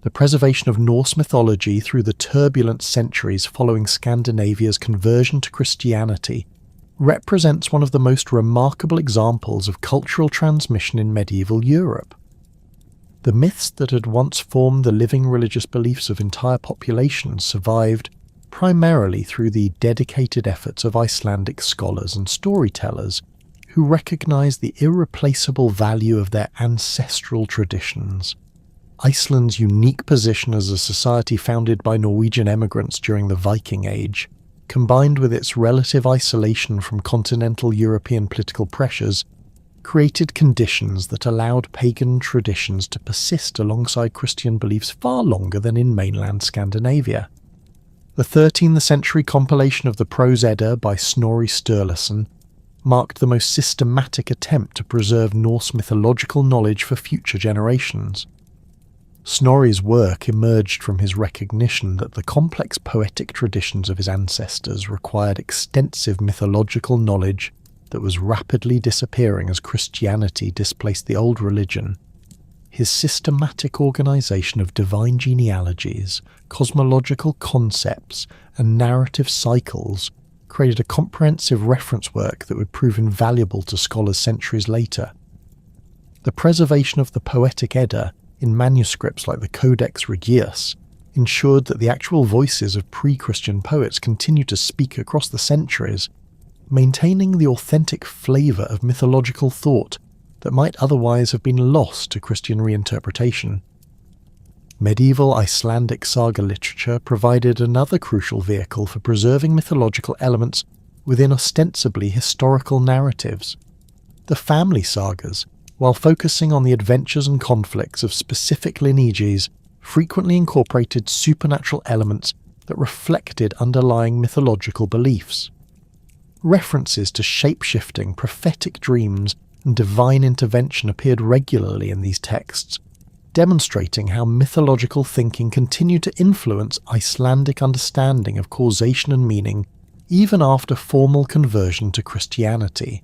The preservation of Norse mythology through the turbulent centuries following Scandinavia's conversion to Christianity represents one of the most remarkable examples of cultural transmission in medieval Europe. The myths that had once formed the living religious beliefs of entire populations survived primarily through the dedicated efforts of Icelandic scholars and storytellers who recognized the irreplaceable value of their ancestral traditions. Iceland's unique position as a society founded by Norwegian emigrants during the Viking Age, combined with its relative isolation from continental European political pressures, created conditions that allowed pagan traditions to persist alongside Christian beliefs far longer than in mainland Scandinavia. The 13th century compilation of the Prose Edda by Snorri Sturluson marked the most systematic attempt to preserve Norse mythological knowledge for future generations. Snorri's work emerged from his recognition that the complex poetic traditions of his ancestors required extensive mythological knowledge that was rapidly disappearing as Christianity displaced the old religion. His systematic organization of divine genealogies, cosmological concepts, and narrative cycles created a comprehensive reference work that would prove invaluable to scholars centuries later. The preservation of the Poetic Edda in manuscripts like the Codex Regius ensured that the actual voices of pre-Christian poets continued to speak across the centuries, maintaining the authentic flavour of mythological thought that might otherwise have been lost to Christian reinterpretation. Medieval Icelandic saga literature provided another crucial vehicle for preserving mythological elements within ostensibly historical narratives. The family sagas, while focusing on the adventures and conflicts of specific lineages, frequently incorporated supernatural elements that reflected underlying mythological beliefs. References to shape-shifting, prophetic dreams, and divine intervention appeared regularly in these texts, demonstrating how mythological thinking continued to influence Icelandic understanding of causation and meaning even after formal conversion to Christianity.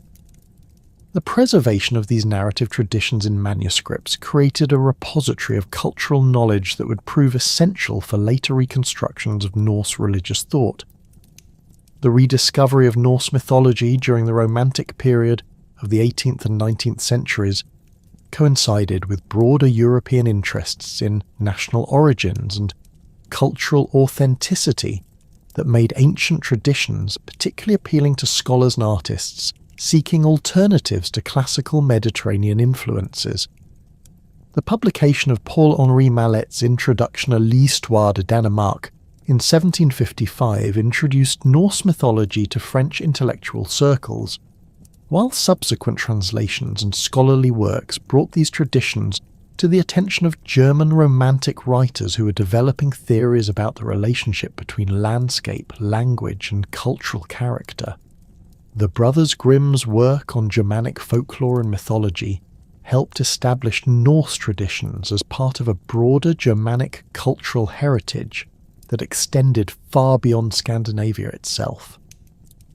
The preservation of these narrative traditions in manuscripts created a repository of cultural knowledge that would prove essential for later reconstructions of Norse religious thought. The rediscovery of Norse mythology during the Romantic period of the 18th and 19th centuries coincided with broader European interests in national origins and cultural authenticity that made ancient traditions particularly appealing to scholars and artists seeking alternatives to classical Mediterranean influences. The publication of Paul-Henri Mallet's introduction à l'Histoire de Danemark in 1755 introduced Norse mythology to French intellectual circles, while subsequent translations and scholarly works brought these traditions to the attention of German Romantic writers who were developing theories about the relationship between landscape, language, and cultural character. The Brothers Grimm's work on Germanic folklore and mythology helped establish Norse traditions as part of a broader Germanic cultural heritage that extended far beyond Scandinavia itself.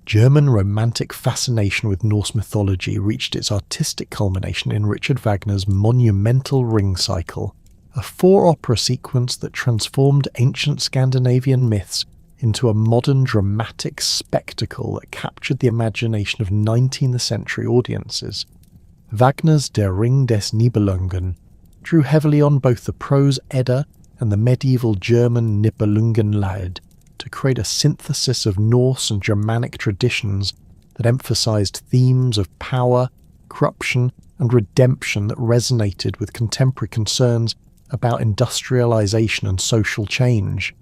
German Romantic fascination with Norse mythology reached its artistic culmination in Richard Wagner's monumental Ring Cycle, a four-opera sequence that transformed ancient Scandinavian myths into a modern dramatic spectacle that captured the imagination of 19th century audiences. Wagner's Der Ring des Nibelungen drew heavily on both the prose Edda and the medieval German Nibelungenlied to create a synthesis of Norse and Germanic traditions that emphasized themes of power, corruption, and redemption that resonated with contemporary concerns about industrialization and social change.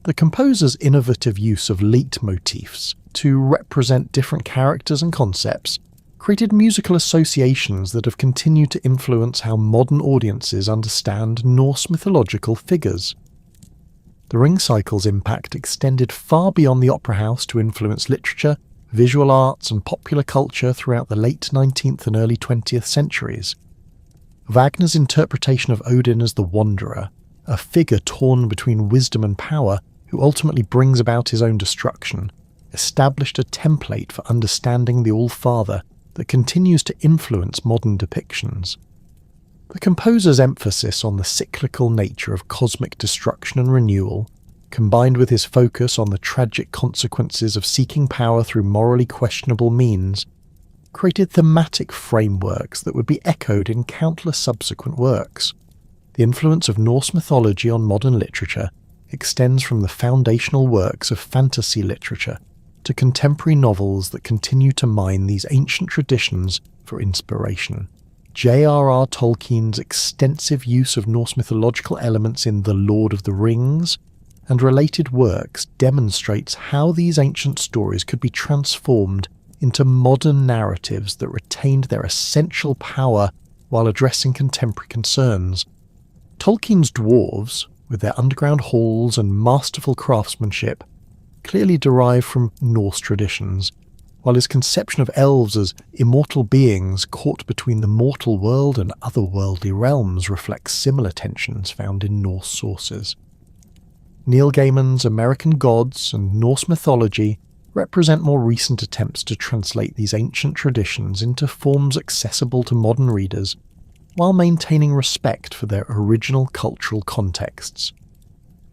The composer's innovative use of leitmotifs to represent different characters and concepts created musical associations that have continued to influence how modern audiences understand Norse mythological figures. The Ring Cycle's impact extended far beyond the opera house to influence literature, visual arts, and popular culture throughout the late 19th and early 20th centuries. Wagner's interpretation of Odin as the Wanderer, a figure torn between wisdom and power who ultimately brings about his own destruction, established a template for understanding the Allfather that continues to influence modern depictions. The composer's emphasis on the cyclical nature of cosmic destruction and renewal, combined with his focus on the tragic consequences of seeking power through morally questionable means, created thematic frameworks that would be echoed in countless subsequent works. The influence of Norse mythology on modern literature extends from the foundational works of fantasy literature to contemporary novels that continue to mine these ancient traditions for inspiration. J.R.R. Tolkien's extensive use of Norse mythological elements in The Lord of the Rings and related works demonstrates how these ancient stories could be transformed into modern narratives that retained their essential power while addressing contemporary concerns. Tolkien's dwarves, with their underground halls and masterful craftsmanship, clearly derive from Norse traditions, while his conception of elves as immortal beings caught between the mortal world and otherworldly realms reflects similar tensions found in Norse sources. Neil Gaiman's American Gods and Norse mythology represent more recent attempts to translate these ancient traditions into forms accessible to modern readers, while maintaining respect for their original cultural contexts.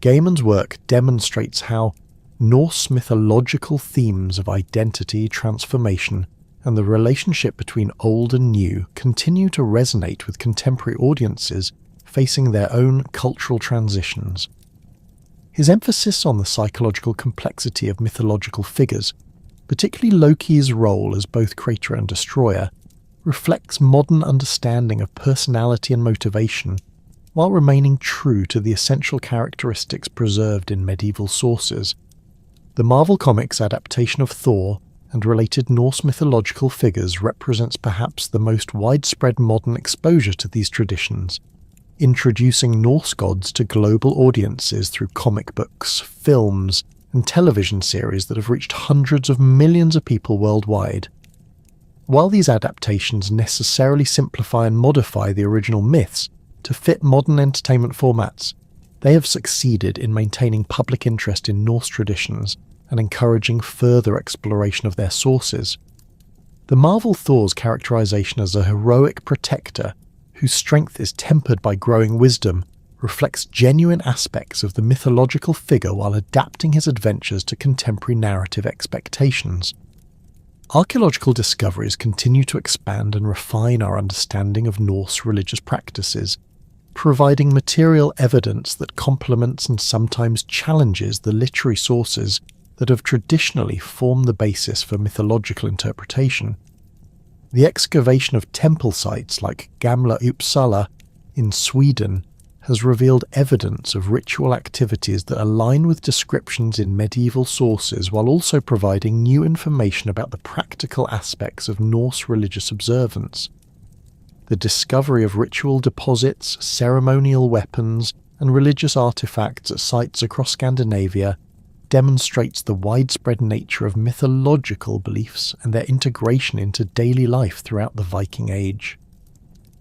Gaiman's work demonstrates how Norse mythological themes of identity, transformation, and the relationship between old and new continue to resonate with contemporary audiences facing their own cultural transitions. His emphasis on the psychological complexity of mythological figures, particularly Loki's role as both creator and destroyer, reflects modern understanding of personality and motivation, while remaining true to the essential characteristics preserved in medieval sources. The Marvel Comics adaptation of Thor and related Norse mythological figures represents perhaps the most widespread modern exposure to these traditions, introducing Norse gods to global audiences through comic books, films, and television series that have reached hundreds of millions of people worldwide. While these adaptations necessarily simplify and modify the original myths to fit modern entertainment formats, they have succeeded in maintaining public interest in Norse traditions and encouraging further exploration of their sources. The Marvel Thor's characterization as a heroic protector whose strength is tempered by growing wisdom reflects genuine aspects of the mythological figure while adapting his adventures to contemporary narrative expectations. Archaeological discoveries continue to expand and refine our understanding of Norse religious practices, providing material evidence that complements and sometimes challenges the literary sources that have traditionally formed the basis for mythological interpretation. The excavation of temple sites like Gamla Uppsala in Sweden has revealed evidence of ritual activities that align with descriptions in medieval sources while also providing new information about the practical aspects of Norse religious observance. The discovery of ritual deposits, ceremonial weapons, and religious artifacts at sites across Scandinavia demonstrates the widespread nature of mythological beliefs and their integration into daily life throughout the Viking Age.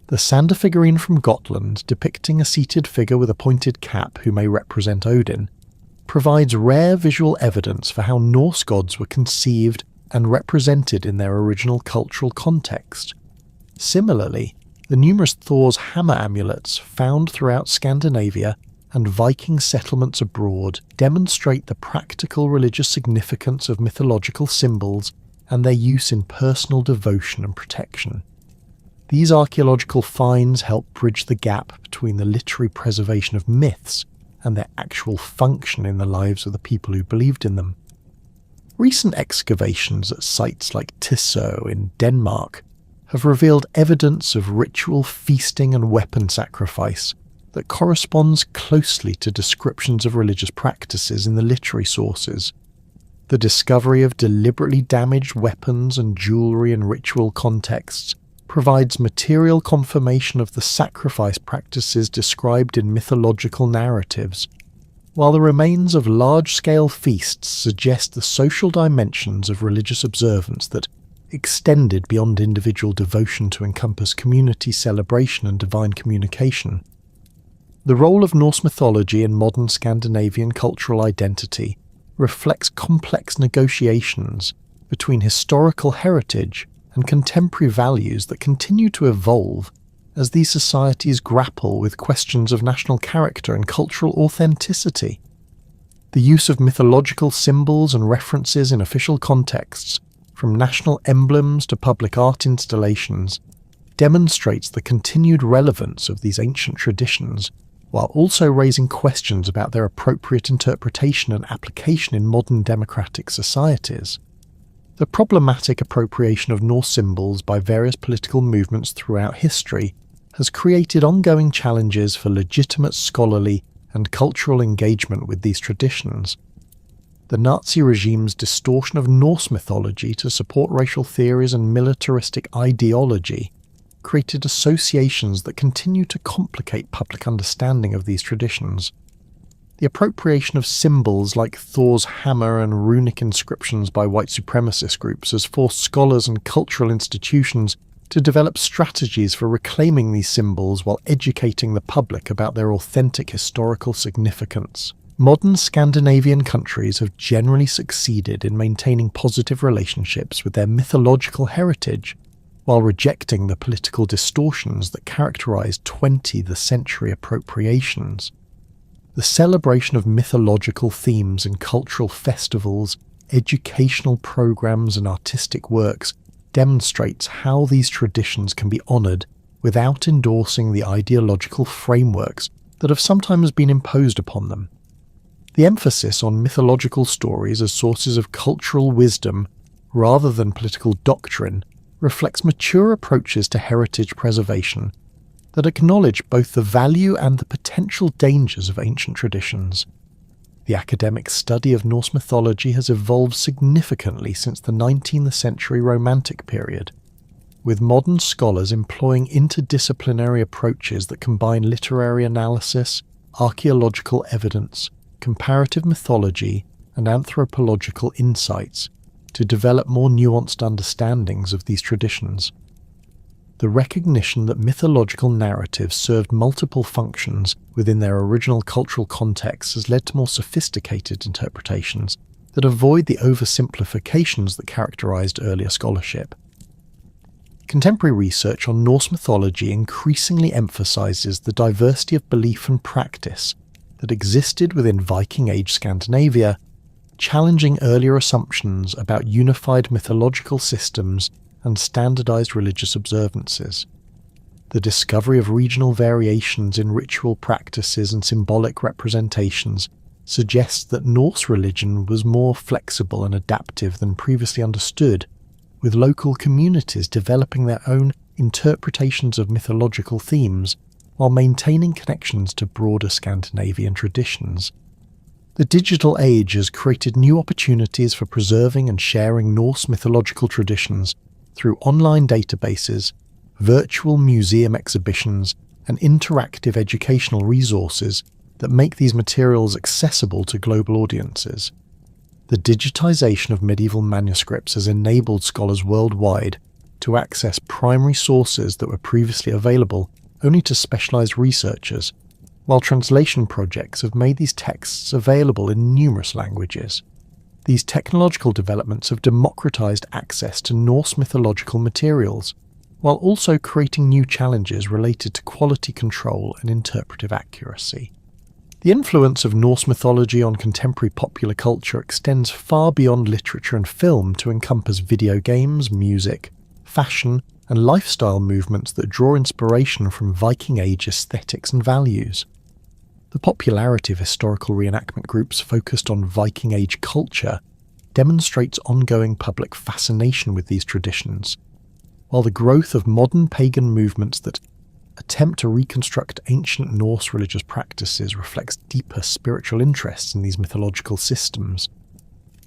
The Sander figurine from Gotland, depicting a seated figure with a pointed cap who may represent Odin, provides rare visual evidence for how Norse gods were conceived and represented in their original cultural context. Similarly, the numerous Thor's hammer amulets found throughout Scandinavia and Viking settlements abroad demonstrate the practical religious significance of mythological symbols and their use in personal devotion and protection. These archaeological finds help bridge the gap between the literary preservation of myths and their actual function in the lives of the people who believed in them. Recent excavations at sites like Tissø in Denmark have revealed evidence of ritual feasting and weapon sacrifice that corresponds closely to descriptions of religious practices in the literary sources. The discovery of deliberately damaged weapons and jewellery in ritual contexts provides material confirmation of the sacrifice practices described in mythological narratives, while the remains of large-scale feasts suggest the social dimensions of religious observance that extended beyond individual devotion to encompass community celebration and divine communication. The role of Norse mythology in modern Scandinavian cultural identity reflects complex negotiations between historical heritage and contemporary values that continue to evolve as these societies grapple with questions of national character and cultural authenticity. The use of mythological symbols and references in official contexts, from national emblems to public art installations, demonstrates the continued relevance of these ancient traditions, while also raising questions about their appropriate interpretation and application in modern democratic societies. The problematic appropriation of Norse symbols by various political movements throughout history has created ongoing challenges for legitimate scholarly and cultural engagement with these traditions. The Nazi regime's distortion of Norse mythology to support racial theories and militaristic ideology created associations that continue to complicate public understanding of these traditions. The appropriation of symbols like Thor's hammer and runic inscriptions by white supremacist groups has forced scholars and cultural institutions to develop strategies for reclaiming these symbols while educating the public about their authentic historical significance. Modern Scandinavian countries have generally succeeded in maintaining positive relationships with their mythological heritage, while rejecting the political distortions that characterized 20th century appropriations. The celebration of mythological themes in cultural festivals, educational programs, and artistic works demonstrates how these traditions can be honoured without endorsing the ideological frameworks that have sometimes been imposed upon them. The emphasis on mythological stories as sources of cultural wisdom rather than political doctrine reflects mature approaches to heritage preservation that acknowledge both the value and the potential dangers of ancient traditions. The academic study of Norse mythology has evolved significantly since the 19th century Romantic period, with modern scholars employing interdisciplinary approaches that combine literary analysis, archaeological evidence, comparative mythology, and anthropological insights to develop more nuanced understandings of these traditions. The recognition that mythological narratives served multiple functions within their original cultural context has led to more sophisticated interpretations that avoid the oversimplifications that characterized earlier scholarship. Contemporary research on Norse mythology increasingly emphasizes the diversity of belief and practice that existed within Viking Age Scandinavia, challenging earlier assumptions about unified mythological systems and standardized religious observances. The discovery of regional variations in ritual practices and symbolic representations suggests that Norse religion was more flexible and adaptive than previously understood, with local communities developing their own interpretations of mythological themes while maintaining connections to broader Scandinavian traditions. The digital age has created new opportunities for preserving and sharing Norse mythological traditions through online databases, virtual museum exhibitions, and interactive educational resources that make these materials accessible to global audiences. The digitization of medieval manuscripts has enabled scholars worldwide to access primary sources that were previously available only to specialized researchers, while translation projects have made these texts available in numerous languages. These technological developments have democratized access to Norse mythological materials, while also creating new challenges related to quality control and interpretive accuracy. The influence of Norse mythology on contemporary popular culture extends far beyond literature and film to encompass video games, music, fashion, and lifestyle movements that draw inspiration from Viking Age aesthetics and values. The popularity of historical reenactment groups focused on Viking Age culture demonstrates ongoing public fascination with these traditions, while the growth of modern pagan movements that attempt to reconstruct ancient Norse religious practices reflects deeper spiritual interests in these mythological systems.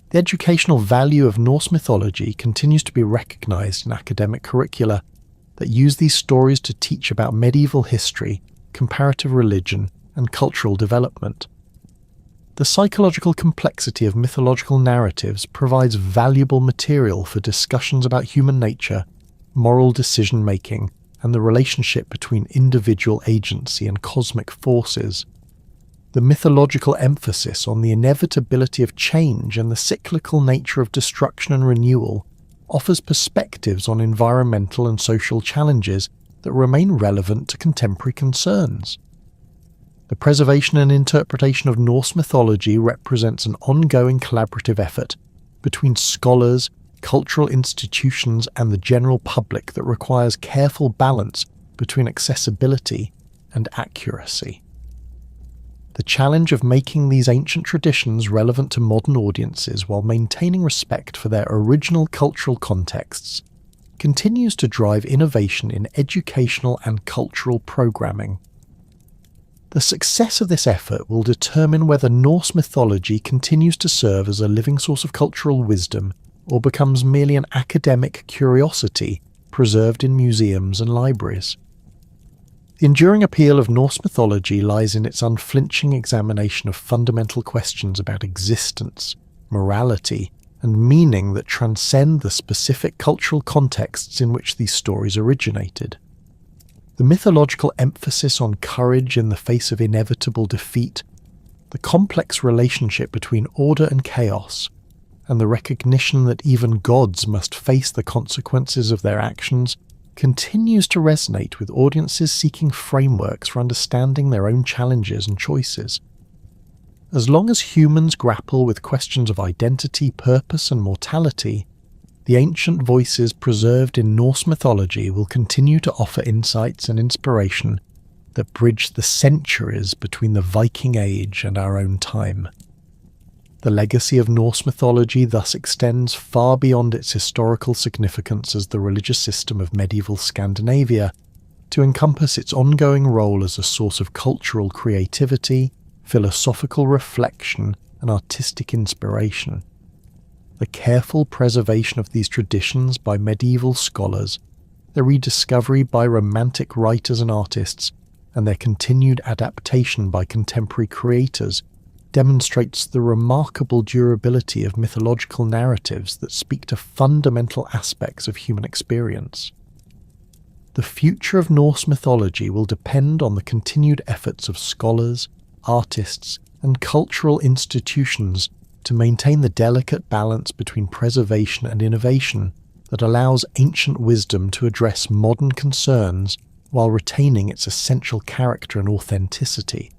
The educational value of Norse mythology continues to be recognized in academic curricula that use these stories to teach about medieval history, comparative religion, and cultural development. The psychological complexity of mythological narratives provides valuable material for discussions about human nature, moral decision-making, and the relationship between individual agency and cosmic forces. The mythological emphasis on the inevitability of change and the cyclical nature of destruction and renewal offers perspectives on environmental and social challenges that remain relevant to contemporary concerns. The preservation and interpretation of Norse mythology represents an ongoing collaborative effort between scholars, cultural institutions, and the general public that requires careful balance between accessibility and accuracy. The challenge of making these ancient traditions relevant to modern audiences while maintaining respect for their original cultural contexts continues to drive innovation in educational and cultural programming. The success of this effort will determine whether Norse mythology continues to serve as a living source of cultural wisdom or becomes merely an academic curiosity preserved in museums and libraries. The enduring appeal of Norse mythology lies in its unflinching examination of fundamental questions about existence, morality, and meaning that transcend the specific cultural contexts in which these stories originated. The mythological emphasis on courage in the face of inevitable defeat, the complex relationship between order and chaos, and the recognition that even gods must face the consequences of their actions continues to resonate with audiences seeking frameworks for understanding their own challenges and choices. As long as humans grapple with questions of identity, purpose, and mortality, the ancient voices preserved in Norse mythology will continue to offer insights and inspiration that bridge the centuries between the Viking Age and our own time. The legacy of Norse mythology thus extends far beyond its historical significance as the religious system of medieval Scandinavia to encompass its ongoing role as a source of cultural creativity, philosophical reflection, and artistic inspiration. The careful preservation of these traditions by medieval scholars their rediscovery by romantic writers and artists, and their continued adaptation by contemporary creators demonstrates the remarkable durability of mythological narratives that speak to fundamental aspects of human experience. The future of Norse mythology will depend on the continued efforts of scholars, artists, and cultural institutions to maintain the delicate balance between preservation and innovation that allows ancient wisdom to address modern concerns while retaining its essential character and authenticity.